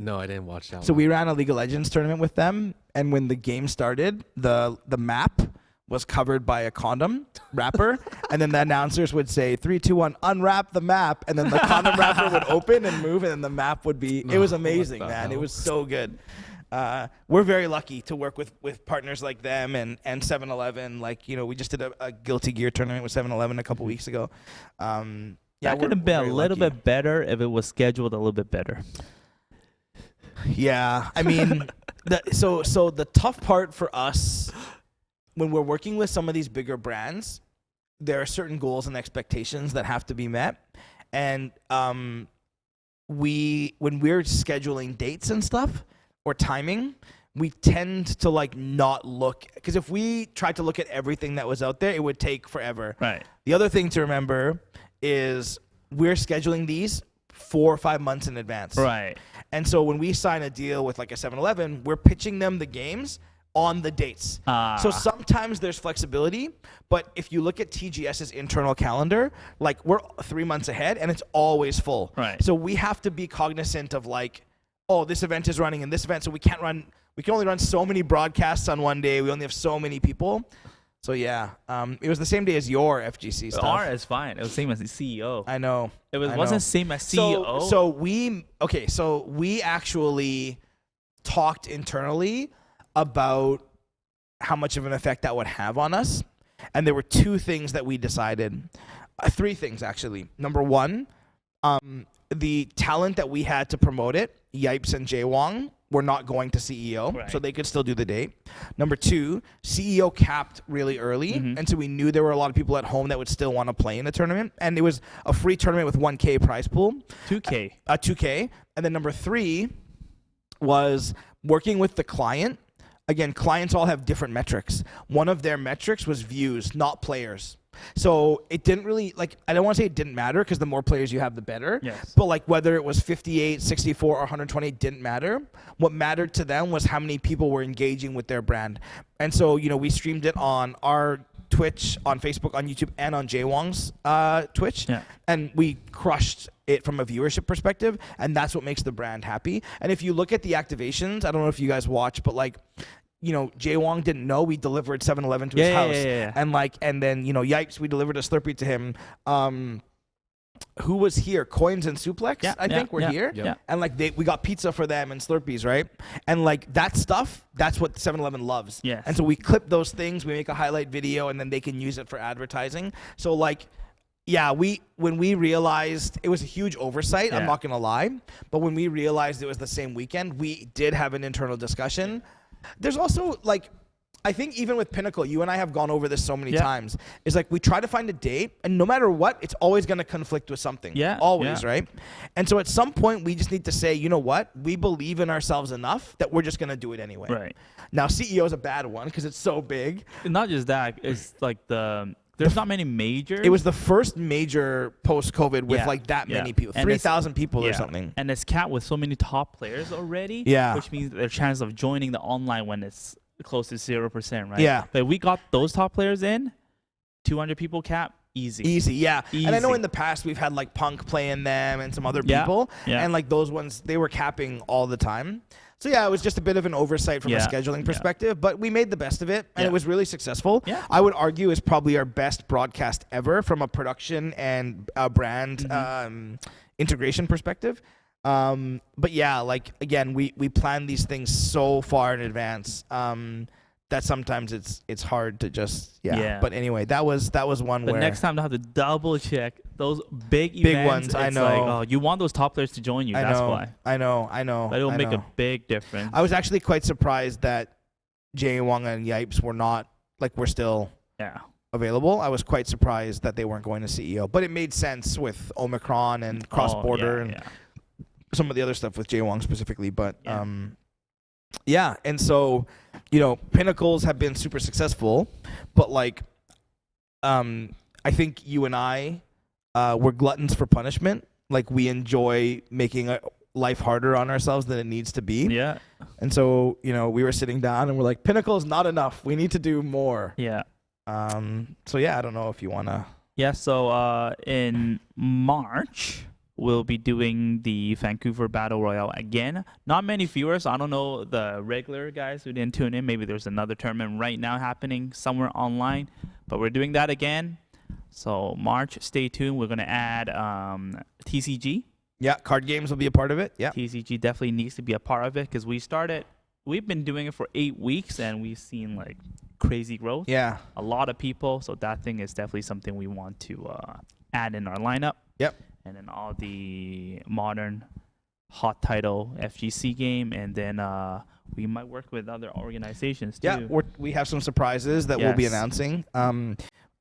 No, I didn't watch that So one. we ran a League of Legends tournament with them, and when the game started, the map was covered by a condom wrapper, and then the announcers would say 3, 2, 1, unwrap the map, and then the condom wrapper would open and move, and then the map would be. It was amazing, What the man. It hell? was so good. We're very lucky to work with partners like them and 7-Eleven. Like, you know, we just did a Guilty Gear tournament with 7-Eleven a couple weeks ago. That we're could have been a very little lucky. bit better if it was scheduled a little bit better. Yeah, I mean, so the tough part for us when we're working with some of these bigger brands, there are certain goals and expectations that have to be met, and when we're scheduling dates and stuff or timing, we tend to like not look, because if we tried to look at everything that was out there, it would take forever. Right. The other thing to remember is we're scheduling these 4 or 5 months in advance. Right. And so when we sign a deal with like a 7-Eleven, we're pitching them the games on the dates. So sometimes there's flexibility, but if you look at TGS's internal calendar, like we're 3 months ahead and it's always full. Right. So we have to be cognizant of like, oh, this event is running and this event, so we can only run so many broadcasts on one day. We only have so many people. So yeah, it was the same day as your FGC stuff. R is fine. It was same as the CEO. I know. It I wasn't know. same as CEO. So we actually talked internally about how much of an effect that would have on us, and there were 2 things that we decided. 3 things actually. Number 1, the talent that we had to promote it, Yipes and Jay Wong, were not going to CEO, Right. so they could still do the date. Number 2, CEO capped really early, and so we knew there were a lot of people at home that would still want to play in the tournament, and it was a free tournament with 1K prize pool. 2K. 2K. And then number 3 was working with the client. Again, clients all have different metrics. One of their metrics was views, not players. So it didn't really, like, I don't want to say it didn't matter, because the more players you have, the better. Yes. But like whether it was 58, 64, or 120 didn't matter. What mattered to them was how many people were engaging with their brand. And so, you know, we streamed it on our Twitch, on Facebook, on YouTube, and on Jay Wong's Twitch. Yeah. And we crushed it from a viewership perspective, and that's what makes the brand happy. And if you look at the activations, I don't know if you guys watch, but like, you know, Jay Wong didn't know we delivered 7-Eleven to his house. Yeah. And then, you know, Yipes, we delivered a Slurpee to him. Who was here? Coins and Suplex, I think, were here. Yeah. And like we got pizza for them and Slurpees, right? And like that stuff, that's what 7-Eleven loves. Yes. And so we clip those things, we make a highlight video, and then they can use it for advertising. So like, yeah, when we realized it was a huge oversight, I'm Yeah. not gonna lie, but when we realized it was the same weekend, we did have an internal discussion. There's also like, I think even with Pinnacle, you and I have gone over this so many times. Is like we try to find a date, and no matter what, it's always going to conflict with something. Yeah, Always, yeah. right? And so at some point, we just need to say, you know what? We believe in ourselves enough that we're just going to do it anyway. Right. Now, CEO is a bad one because it's so big. Not just that. It's like there's not many majors. It was the first major post-COVID with Yeah, like that yeah. many people, And 3,000 people or Yeah. something. And it's capped with so many top players already. Yeah. Which means their chance of joining the online when it's close to 0%, right? Yeah. But we got those top players in, 200 people cap, easy. Easy, yeah. And I know Easy. in the past we've had like Punk playing them and some other Yeah, people. yeah. And like those ones, they were capping all the time. So yeah, it was just a bit of an oversight from a Yeah, scheduling yeah. perspective, but we made the best of it, and Yeah. it was really successful. Yeah. I would argue is probably our best broadcast ever from a production and brand Mm-hmm. integration perspective. But yeah, like again, we plan these things so far in advance that sometimes it's hard to just Yeah. But anyway, that was one But where next time, they'll have to double check those big events. ones, I it's know. Like, oh, you want those top players to join you. That's why. I know. But it will I make know. a big difference. I was actually quite surprised that Jay Wong and Yipes were still Yeah. available. I was quite surprised that they weren't going to CEO, but it made sense with Omicron and cross border and some of the other stuff with Jay Wong specifically. But Yeah. and so, you know, Pinnacles have been super successful, but like, I think you and I, we're gluttons for punishment. Like we enjoy making life harder on ourselves than it needs to be. Yeah. And so, you know, we were sitting down and we're like, Pinnacle is not enough. We need to do more. Yeah. So yeah, I don't know if you want to. Yeah. So in March, we'll be doing the Vancouver Battle Royale again. Not many viewers. I don't know the regular guys who didn't tune in. Maybe there's another tournament right now happening somewhere online. But we're doing that again. So March, stay tuned. We're going to add TCG. Yeah, card games will be a part of it. Yeah. TCG definitely needs to be a part of it because we've been doing it for 8 weeks and we've seen like crazy growth. Yeah. A lot of people. So that thing is definitely something we want to add in our lineup. Yep. And then all the modern hot title FGC game. And then we might work with other organizations too. Yeah, we have some surprises that we'll be Yes. announcing.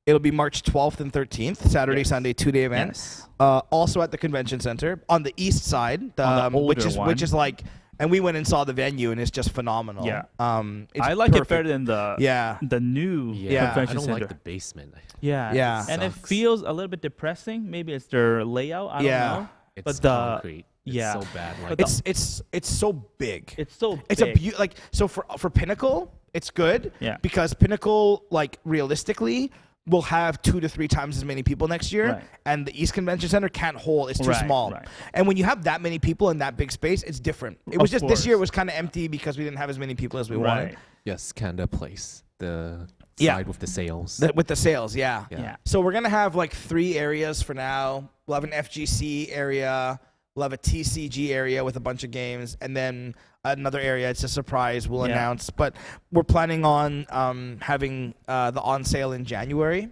It'll be March 12th and 13th, Saturday, Yes. Sunday, 2-day event. Yes. Also at the convention center on the east side, On the which older is one. like, and we went and saw the venue and it's just phenomenal. Yeah. It's I like it perfect. better than the new Yeah, I I convention don't center. like the basement. Yeah. Yeah. And it Sucks. feels a little bit depressing. Maybe it's their layout. I don't know. It's But the- concrete. It's yeah. so bad. But Like the- It's so big. It's so It's big. like, so for Pinnacle, it's good. Yeah. Because Pinnacle, like, realistically will have 2 to 3 times as many people next year, Right. and the East Convention Center can't hold. It's too Right, small. right. And when you have that many people in that big space, it's different. It Of was just this year course. was kind of empty because we didn't have as many people as we Right. wanted. yes, Canada Place, the Yeah. side with the sails. With the sales, yeah. Yeah. So we're gonna have like 3 areas for now. We'll have an FGC area. We'll have a TCG area with a bunch of games, and then another area. It's a surprise. We'll Yeah. announce, but we're planning on having the on sale in January.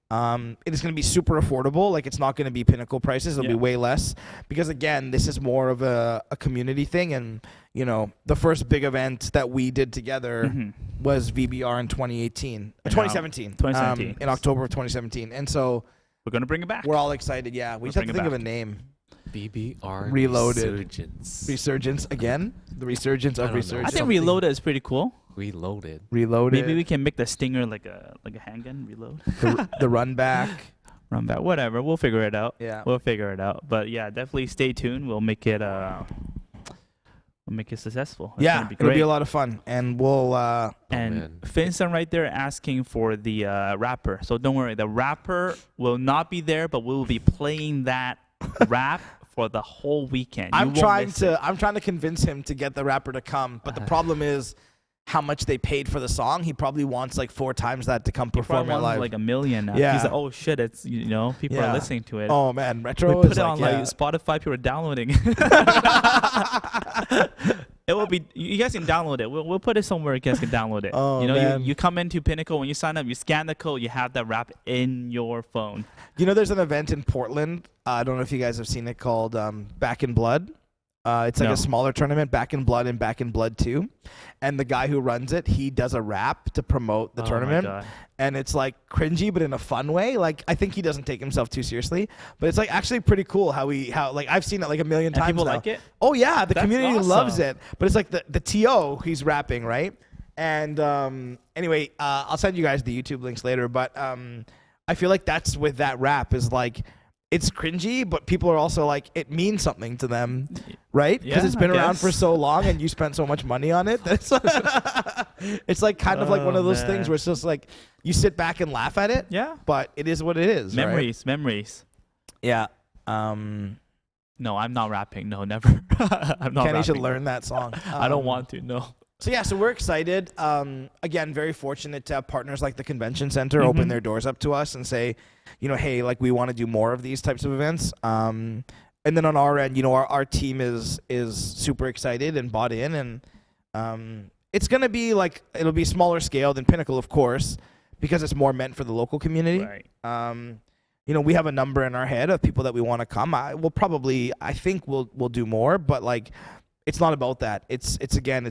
It is going to be super affordable. Like, it's not going to be Pinnacle prices. It'll be Yeah. way less because, again, this is more of a community thing. And, you know, the first big event that we did together Mhm. was VBR in 2018, And 2017, 2017. in October of 2017. And so We're gonna bring it back. we're all excited. Yeah, we We'll just have to bring it think of a back. name. BBR Reloaded. Resurgence. Resurgence again. The resurgence I of don't know. resurgence. I think Something. Reloaded is pretty cool. Reloaded. Reloaded. Maybe we can make the stinger like a handgun. Reload. the run back. Run back. Whatever. We'll figure it out. Yeah. We'll figure it out. But yeah, definitely stay tuned. We'll make it successful. It's Yeah, gonna be it'll be great. a lot of fun, and we'll. And man. Vincent right there asking for the rapper. So don't worry, the rapper will not be there, but we will be playing that rap for the whole weekend. You I'm won't trying miss it. to convince him to get the rapper to come, but the problem is how much they paid for the song. He probably wants like 4 times that to come He perform probably it wants live. like $1 million now. Yeah. He's like, oh shit, it's people Yeah. are listening to it. Oh man, we retro put is it like, on yeah. like Spotify. People are downloading. It will be. You guys can download it. We'll put it somewhere. You guys can download it. Oh, you know, man. you come into Pinnacle when you sign up. You scan the code. You have that rap in your phone. You know, there's an event in Portland. I don't know if you guys have seen it called Back in Blood. It's like No. a smaller tournament, Back in Blood and Back in Blood 2. And the guy who runs it, he does a rap to promote the Oh my tournament. God. And it's like cringy, but in a fun way. Like, I think he doesn't take himself too seriously, but it's like actually pretty cool how like I've seen it like a million And times people now. like it. Oh yeah, the That's community loves awesome. it. But it's like the TO, he's rapping, right? And anyway, I'll send you guys the YouTube links later. But I feel like that's with that rap is like it's cringy, but people are also like it means something to them, right? Because Yeah, it's been I around for guess. so long and you spent so much money on it. That's it's like kind of like one Oh, of those man. things where it's just like you sit back and laugh at it, Yeah. but it is what it is. right? Memories. Yeah. No, I'm not rapping. No, never. I'm not Kenny rapping. should learn that song. I don't want to. No. So yeah, so we're excited. Again, very fortunate to have partners like the convention center open Mhm. their doors up to us and say, you know, hey, like we want to do more of these types of events. And then on our end, you know, our team is super excited and bought in, and it's gonna be like it'll be smaller scale than Pinnacle, of course, because it's more meant for the local community. Right. You know, we have a number in our head of people that we want to come. I think we'll do more, but like, it's not about that. It's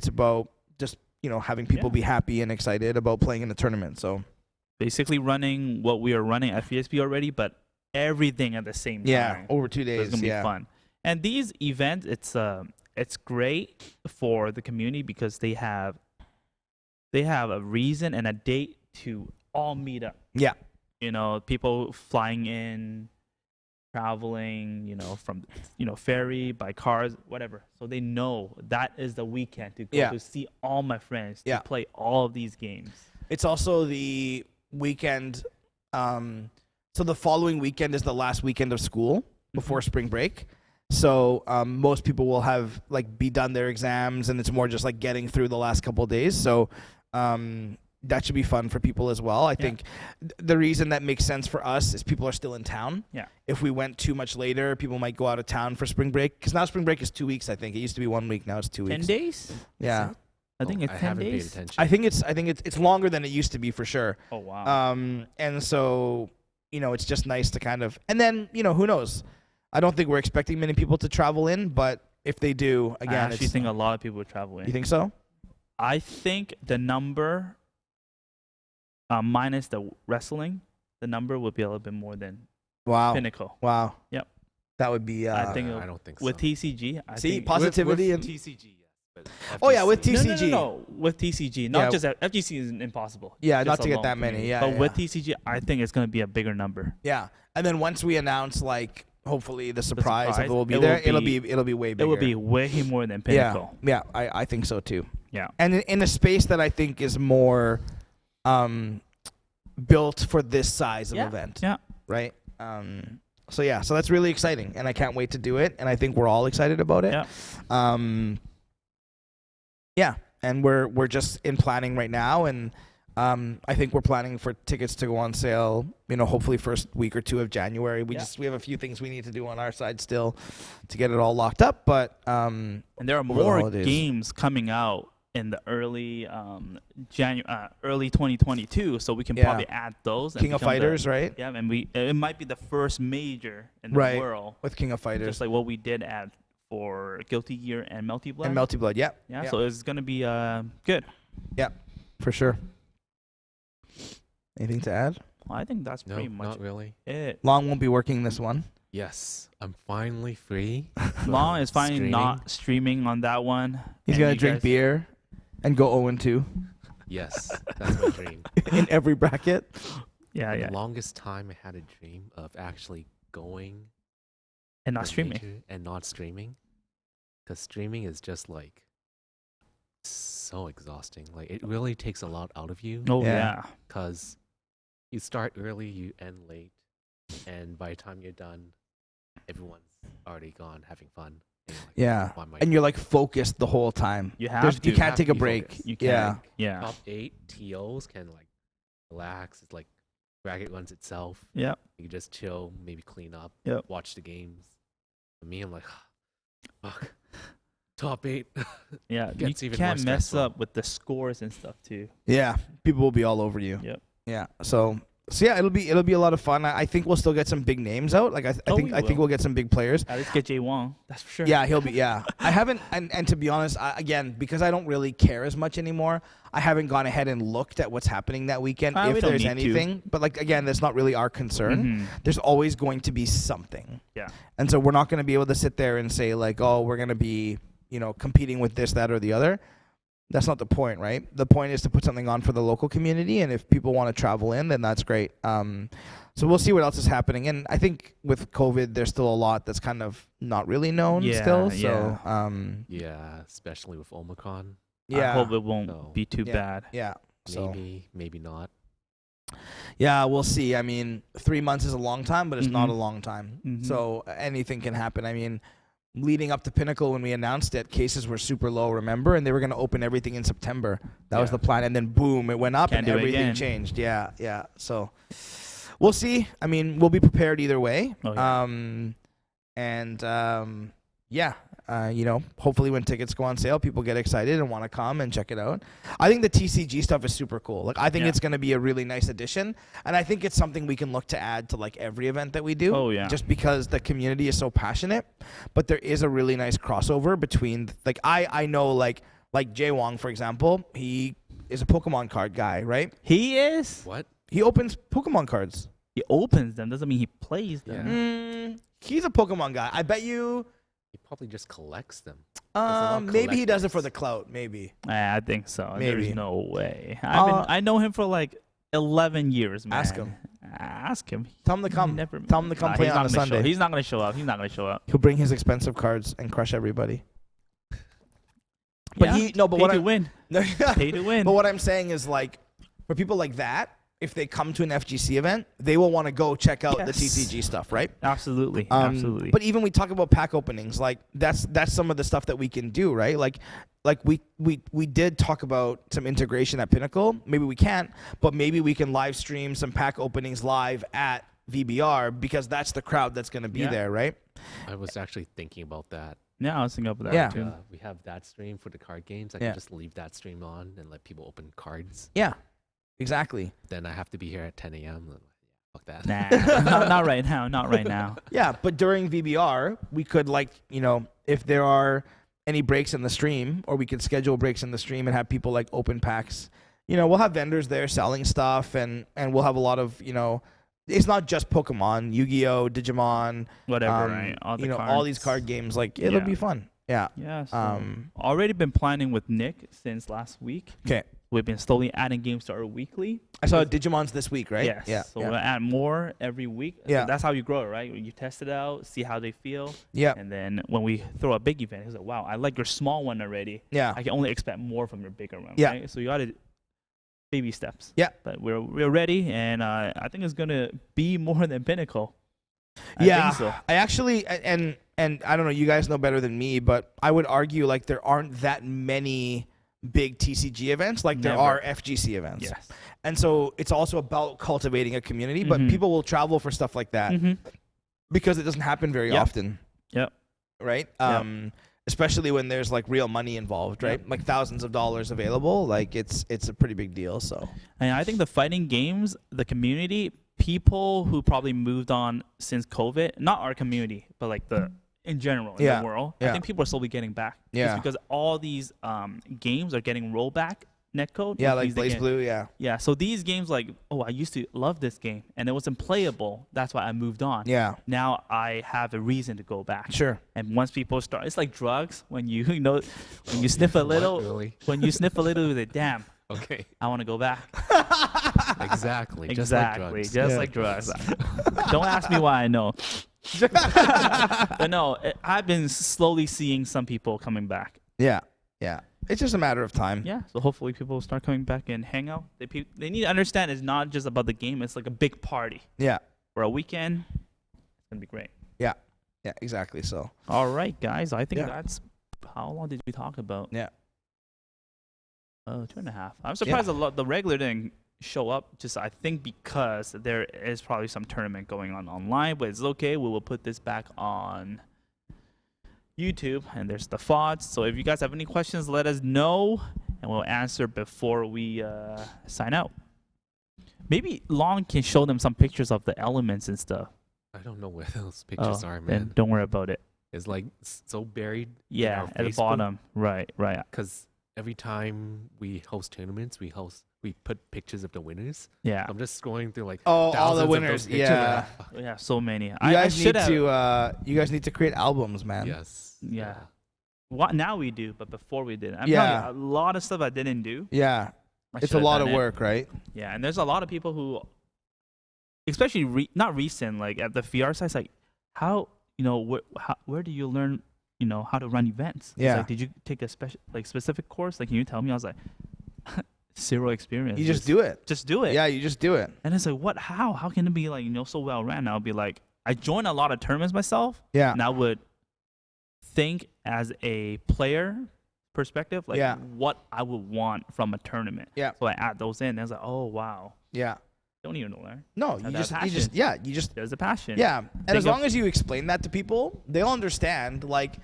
about just, you know, having people Yeah. be happy and excited about playing in the tournament. So Basically running what we are running at VSB already, but everything at the same yeah, time. over 2 So days. it's gonna be yeah. fun. And these events, it's great for the community because they have a reason and a date to all meet up. Yeah. You know, people flying in, traveling, you know, from ferry, by cars, whatever. So they know that is the weekend to go Yeah. to see all my friends, Yeah. to play all of these games. It's also the weekend. So the following weekend is the last weekend of school before spring break. So most people will have like be done their exams, and it's more just like getting through the last couple of days. So that should be fun for people as well. I think the reason that makes sense for us is people are still in town. Yeah. If we went too much later, people might go out of town for spring break. Because now spring break is 2 weeks, I think. It used to be 1 week. Now it's 2 weeks. 10 days? Yeah. I think it's I 10 haven't paid days. attention. I think it's longer than it used to be for sure. Oh, wow. And so, it's just nice to kind of, and then, who knows? I don't think we're expecting many people to travel in, but if they do, I again, actually think a lot of people would travel in. You think so? I think the number, minus the wrestling, the number would be a little bit more than Wow. Pinnacle. Wow. Yep. That would be. I think I don't think so. with TCG, I See, think positivity with and TCG, yes. But Oh, yeah, with FGC TCG. No, with TCG, not Yeah. just FGC is impossible. Yeah, Just not to get alone that for many. me. Yeah, but yeah, with TCG, I think it's going to be a bigger number. Yeah, and then once we announce, like, hopefully the surprise of surprise, it will be it there. will be- It'll be way bigger. It would be way more than Pinnacle. Yeah, I think so too. Yeah. And in a space that I think is more built for this size of event. Yeah. Right. So that's really exciting, and I can't wait to do it. And I think we're all excited about it. Yeah. Yeah, and we're just in planning right now, and I think we're planning for tickets to go on sale. Hopefully first week or two of January. We have a few things we need to do on our side still to get it all locked up, but And there are over the more holidays. games coming out in the early early 2022, so we can Yeah. probably add those. And King of become the- Fighters, right? Yeah, and it might be the first major in the Right. world, With King of Fighters just like what we did add for Guilty Gear and Melty Blood. and Melty Blood. Yeah. Yeah, so it's gonna be good. For sure. Anything to add? Well, I think that's No, pretty much not really. it. Long won't be working this one. Yes, I'm finally free. Long from is finally streaming. not streaming on that one. He's and gonna you drink guys- beer and go 0-2 Yes, that's my dream. in every bracket. Yeah, For yeah, The longest time I had a dream of actually going and to not a streaming. major and not streaming, because streaming is just like so exhausting. Like it really takes a lot out of you. Oh Yeah. yeah. Because you start early, you end late, and by the time you're done, everyone's already gone having fun. And you're like, Yeah. "Why am I And you're like focused the whole time. You have There's- to. You can't have take to a be break. focused. You can. Yeah. Yeah. top 8 TOs can like relax. It's like bracket runs itself. Yeah. You can just chill, maybe clean up, Yep. watch the games. For me, I'm like, fuck, top 8. Yeah. You Gets even can't more mess stressful. up with the scores and stuff too. Yeah. People will be all over you. Yep. Yeah. So yeah, it'll be a lot of fun. I think we'll still get some big names out. Like I think we I think will. we'll get some big players. At least get Jay Wong. That's for sure. Yeah, he'll be. Yeah, I haven't, and to be honest, again, because I don't really care as much anymore, I haven't gone ahead and looked at what's happening that weekend, We if don't there's need to. anything. But like again, that's not really our concern. Mhm. There's always going to be something. Yeah. And so we're not going to be able to sit there and say like, oh, we're going to be, competing with this, that, or the other. That's not the point, right? The point is to put something on for the local community, and if people want to travel in, then that's great. So we'll see what else is happening, and I think with COVID, there's still a lot that's kind of not really known Yeah, still. yeah. So Yeah, especially with Omicron. yeah, I hope it won't So, be too yeah. bad. yeah. So Maybe not. yeah, we'll see. I mean, 3 months is a long time, but it's not a Mhm. long time. Mhm. So anything can happen. I mean, leading up to Pinnacle, when we announced it, cases were super low, remember? And they were going to open everything in September. That was Yeah. the plan. And then boom, it went up Can't and do it everything again. changed. Yeah, yeah. So we'll see. I mean, we'll be prepared either way. Oh, yeah. Yeah. Hopefully when tickets go on sale, people get excited and want to come and check it out. I think the TCG stuff is super cool. Like, I think Yeah. it's going to be a really nice addition, and I think it's something we can look to add to like every event that we do. Oh, yeah. Just because the community is so passionate, but there is a really nice crossover between like I know like Jay Wong, for example, he is a Pokemon card guy, right? He is. What? He opens Pokemon cards. He opens them. Doesn't mean he plays them. Yeah. He's a Pokemon guy. I bet you. He probably just collects them. lot of Maybe he does it for collectors. the clout. Maybe. I think so. Maybe. There's no way. Uh, I know him for like 11 years, man. Ask him. Ask him. Tell him to He come. never- Tell him to come Nah, play he's on not a gonna show- Sunday. He's not gonna show up. He's not gonna show up. He'll bring his expensive cards and crush everybody. But Yeah, but pay what to I win. no, Pay to win. But what I'm saying is like, for people like that, if they come to an FGC event, they will want to go check out the Yes. TCG stuff, right? Absolutely. Absolutely. But even we talk about pack openings, like that's some of the stuff that we can do, right? Like we did talk about some integration at Pinnacle. Maybe we can't, but maybe we can live stream some pack openings live at VBR because that's the crowd that's going to be there, right? I was actually thinking about that. yeah, I was thinking about that Yeah. too. We have that stream for the card games. I Yeah. can just leave that stream on and let people open cards. Yeah, exactly. Then I have to be here at 10 a.m. Fuck that. Nah, not right now. Not right now. Yeah, but during VBR, we could if there are any breaks in the stream, or we could schedule breaks in the stream and have people like open packs. We'll have vendors there selling stuff, and we'll have a lot of it's not just Pokemon, Yu-Gi-Oh, Digimon, Whatever, right? All the cards. all these card games. Like it'll Yeah. be fun. Yeah. Yeah. So already been planning with Nick since last week. Okay. We've been slowly adding games to our weekly. I saw Digimon's this week, right? Yes. Yeah. So we'll add more every week. So Yeah. that's how you grow, right? You test it out, see how they feel. Yeah. And then when we throw a big event, it's like, wow, I like your small one already. Yeah. I can only expect more from your bigger one. Yeah. Right? So you got to baby steps. Yeah. But we're ready, and I think it's gonna be more than Pinnacle. I Yeah. think so. I actually and I don't know, you guys know better than me, but I would argue like there aren't that many big TCG events like there Never. are FGC events. Yes. And so it's also about cultivating a community, but Mhm. people will travel for stuff like that Mm-hmm. because it doesn't happen very Yep. often. Yep. Right? Especially when there's like real money involved, right? Yep. Like thousands of dollars available, like it's a pretty big deal, so. And I think the fighting games, the community, people who probably moved on since COVID, not our community, but like in general in Yeah. the world, Yeah. I think people are slowly getting back. Yeah. Just because all these games are getting rollback netcode. Yeah, which like means they Blaze can- Blue, yeah. Yeah, so these games like, I used to love this game and it wasn't playable. That's why I moved on. Yeah. Now I have a reason to go back. Sure. And once people start, it's like drugs. When you when you sniff a little, Really? when you sniff a little, you're like, damn, Okay. I want to go back. Exactly. Exactly, Just just like drugs. like drugs. Don't ask me why I know. But no, I've been slowly seeing some people coming back. Yeah. Yeah. It's just a matter of time. Yeah, so hopefully people will start coming back and hang out. They need to understand it's not just about the game. It's like a big party Yeah. for a weekend. It's gonna be great. Yeah. Yeah, exactly. So, All right, guys. I think Yeah. that's how long did we talk about? yeah. 2.5. I'm surprised the regular didn't show up. Just I think because there is probably some tournament going on online, but it's okay. We will put this back on YouTube, and there's the FODs. So if you guys have any questions, let us know, and we'll answer before we sign out. Maybe Long can show them some pictures of the elements and stuff. I don't know where those pictures are, Then man. don't worry about it. It's like so buried. Yeah, at the bottom. Right. Because every time we host tournaments, we put pictures of the winners. Yeah. I'm just scrolling through like Oh, all thousands the of winners. those pictures. Yeah. Yeah, so many. You I guys should need have. to to create albums, man. Yes. Yeah. What now we do, but before we didn't. I'm Yeah. telling you, a lot of stuff I didn't do. Yeah. I It's a should've lot done of it. work, right? Yeah, and there's a lot of people who, especially not recent, like at the VR sites, like how where do you learn how to run events? It's Yeah. like, did you take a specific course? Like, can you tell me? I was like, zero experience. You just do it. Just do it. Yeah, you just do it. And it's like, what? How can it be like so well ran? I'll be like, I joined a lot of tournaments myself. Yeah. And I would think as a player perspective, like Yeah. what I would want from a tournament. Yeah. So I add those in. And I was like, oh wow, Yeah. don't even learn. No, Have you that just passion. There's a passion. yeah. And Think as long as you explain that to people, they'll understand like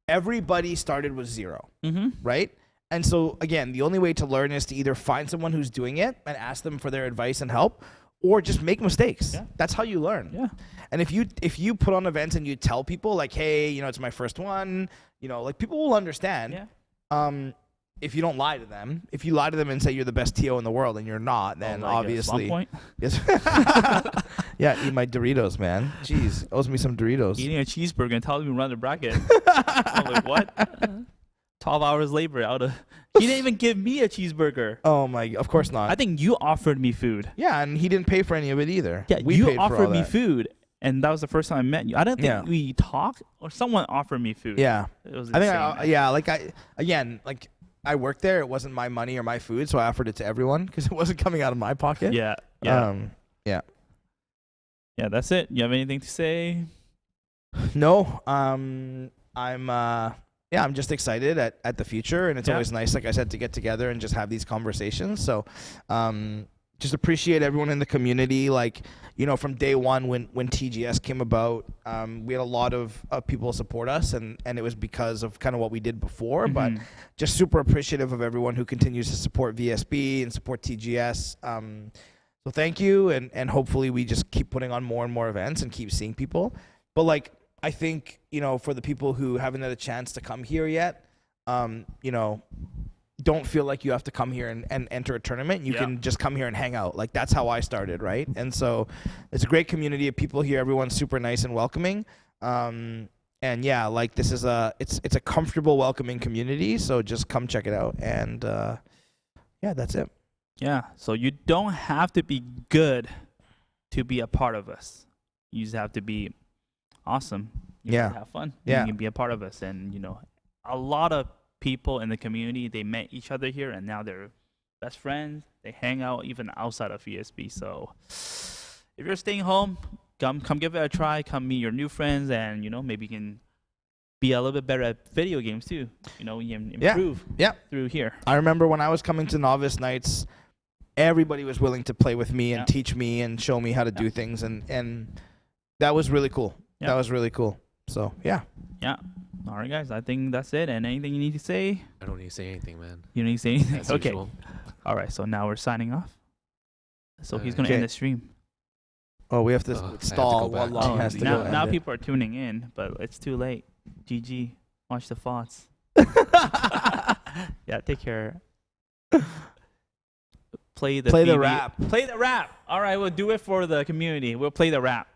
everybody started with zero, Mm-hmm. right? And so again, the only way to learn is to either find someone who's doing it and ask them for their advice and help, or just make mistakes. Yeah. That's how you learn. Yeah. And if you put on events and you tell people like, hey, it's my first one, like people will understand. Yeah. If you don't lie to them. If you lie to them and say you're the best TO in the world and you're not, then Oh, like, obviously. Point. Yes. Yeah, eat my Doritos, man. Jeez, owes me some Doritos. Eating a cheeseburger and telling me to run the bracket. I'm like, what? 12 hours labor out of. He didn't even give me a cheeseburger. Oh my, of course not. I think you offered me food. Yeah, and he didn't pay for any of it either. Yeah, We you paid for all offered me that. food, and that was the first time I met you. I don't think Yeah. we talked, or someone offered me food. Yeah. It was I insane. think, like I worked there. It wasn't my money or my food, so I offered it to everyone because it wasn't coming out of my pocket. Yeah. Yeah. Yeah, that's it. You have anything to say? No. I'm just excited at the future, and it's always nice, like I said, to get together and just have these conversations. So, just appreciate everyone in the community. Like, from day one when TGS came about, we had a lot of people support us, and it was because of kind of what we did before. But just super appreciative of everyone who continues to support VSB and support TGS. So thank you, and hopefully we just keep putting on more and more events and keep seeing people. But like, I think, for the people who haven't had a chance to come here yet, don't feel like you have to come here and enter a tournament. You can just come here and hang out. Like, that's how I started, right? And so it's a great community of people here. Everyone's super nice and welcoming. And yeah, like, this is it's a comfortable, welcoming community. So just come check it out. And yeah, that's it. Yeah. So you don't have to be good to be a part of us. You just have to be awesome. You have to have fun. Yeah. You can be a part of us. And, a lot of people in the community, they met each other here, and now they're best friends. They hang out even outside of VSB. So if you're staying home, come give it a try. Come meet your new friends, and maybe you can be a little bit better at video games too. You can improve through here. I remember when I was coming to Novice Nights, everybody was willing to play with me and teach me and show me how to do things, and that was really cool. That was really cool. So yeah. All right, guys. I think that's it. And anything you need to say? I don't need to say anything, man. You don't need to say anything? As Okay. usual. All right. So now we're signing off. So he's going to Okay. end the stream. Oh, we have to I have to stall go while back. Long has to now go. now end it. people are tuning in, but it's too late. GG. Watch the thoughts. Yeah, take care. Play the Play the BB rap. Play the rap. All right, we'll do it for the community. We'll play the rap.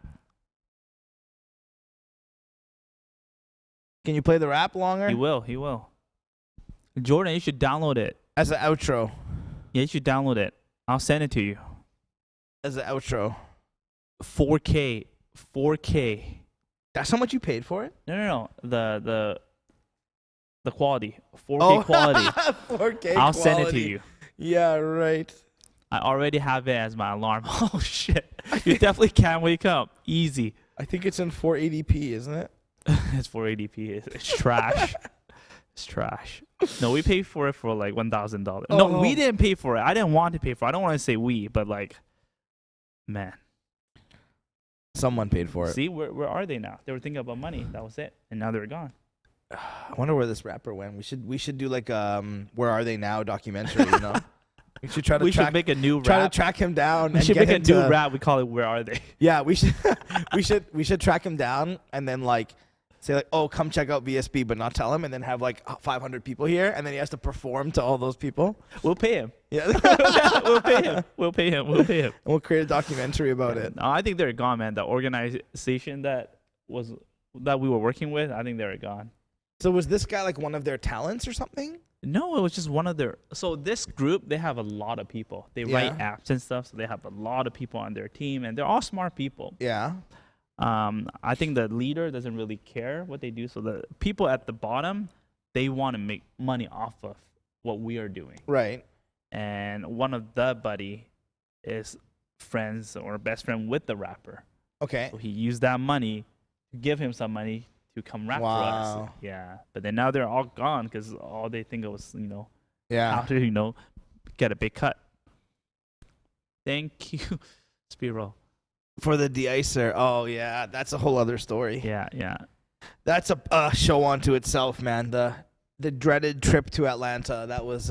Can you play the rap longer? He will. Jordan, you should download it. As an outro. Yeah, you should download it. I'll send it to you. As an outro. 4K. That's how much you paid for it? No. The quality. 4K quality. 4K I'll send it to quality. you. Yeah, right. I already have it as my alarm. Oh shit. You definitely can't wake up. Easy. I think it's in 480p, isn't it? It's 480p. It's trash. It's trash. No, we paid for it for like $1,000. No, we didn't pay for it. I didn't want to pay for it. I don't want to say we, but like, man. Someone paid for it. See, where are they now? They were thinking about money. That was it. And now they're gone. I wonder where this rapper went. We should do like Where Are They Now documentary, you know? We should try to should make a new rap. Try to track him down. We and should get make a him to, new rap. We call it Where Are They? Yeah, we should we should track him down and then like say like, oh, come check out VSB, but not tell him, and then have like 500 people here, and then he has to perform to all those people. We'll pay him. Yeah, We'll pay him. and we'll create a documentary about it. No, I think they're gone, man. The organization that we were working with, I think they're gone. So was this guy like one of their talents or something? No, it was just one of their. So this group, they have a lot of people. They write apps and stuff, so they have a lot of people on their team, and they're all smart people. Yeah. I think the leader doesn't really care what they do. So the people at the bottom, they want to make money off of what we are doing. Right. And one of the buddy is friends or best friend with the rapper. Okay. So he used that money to give him some money to come rap for us. Yeah. But then now they're all gone because all they think of was, Yeah. how to, get a big cut. Thank you, Spiro. For the de-icer. Oh yeah, that's a whole other story. Yeah. That's a show unto itself, man. The dreaded trip to Atlanta. That was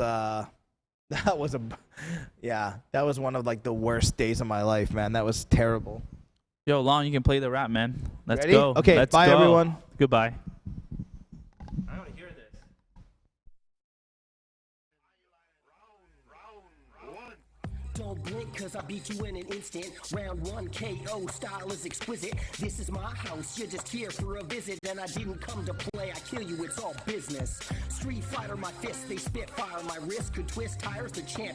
one of like the worst days of my life, man. That was terrible. Yo, Long, you can play the rap, man. Let's Ready? go. Okay, Let's bye go. everyone. Goodbye. I want to hear this. Don't blink, cause I beat you in an instant. Round 1 KO, style is exquisite. This is my house, you're just here for a visit. And I didn't come to play, I kill you, it's all business. Street fighter, my fists, they spit fire. My wrist could twist tires, the champ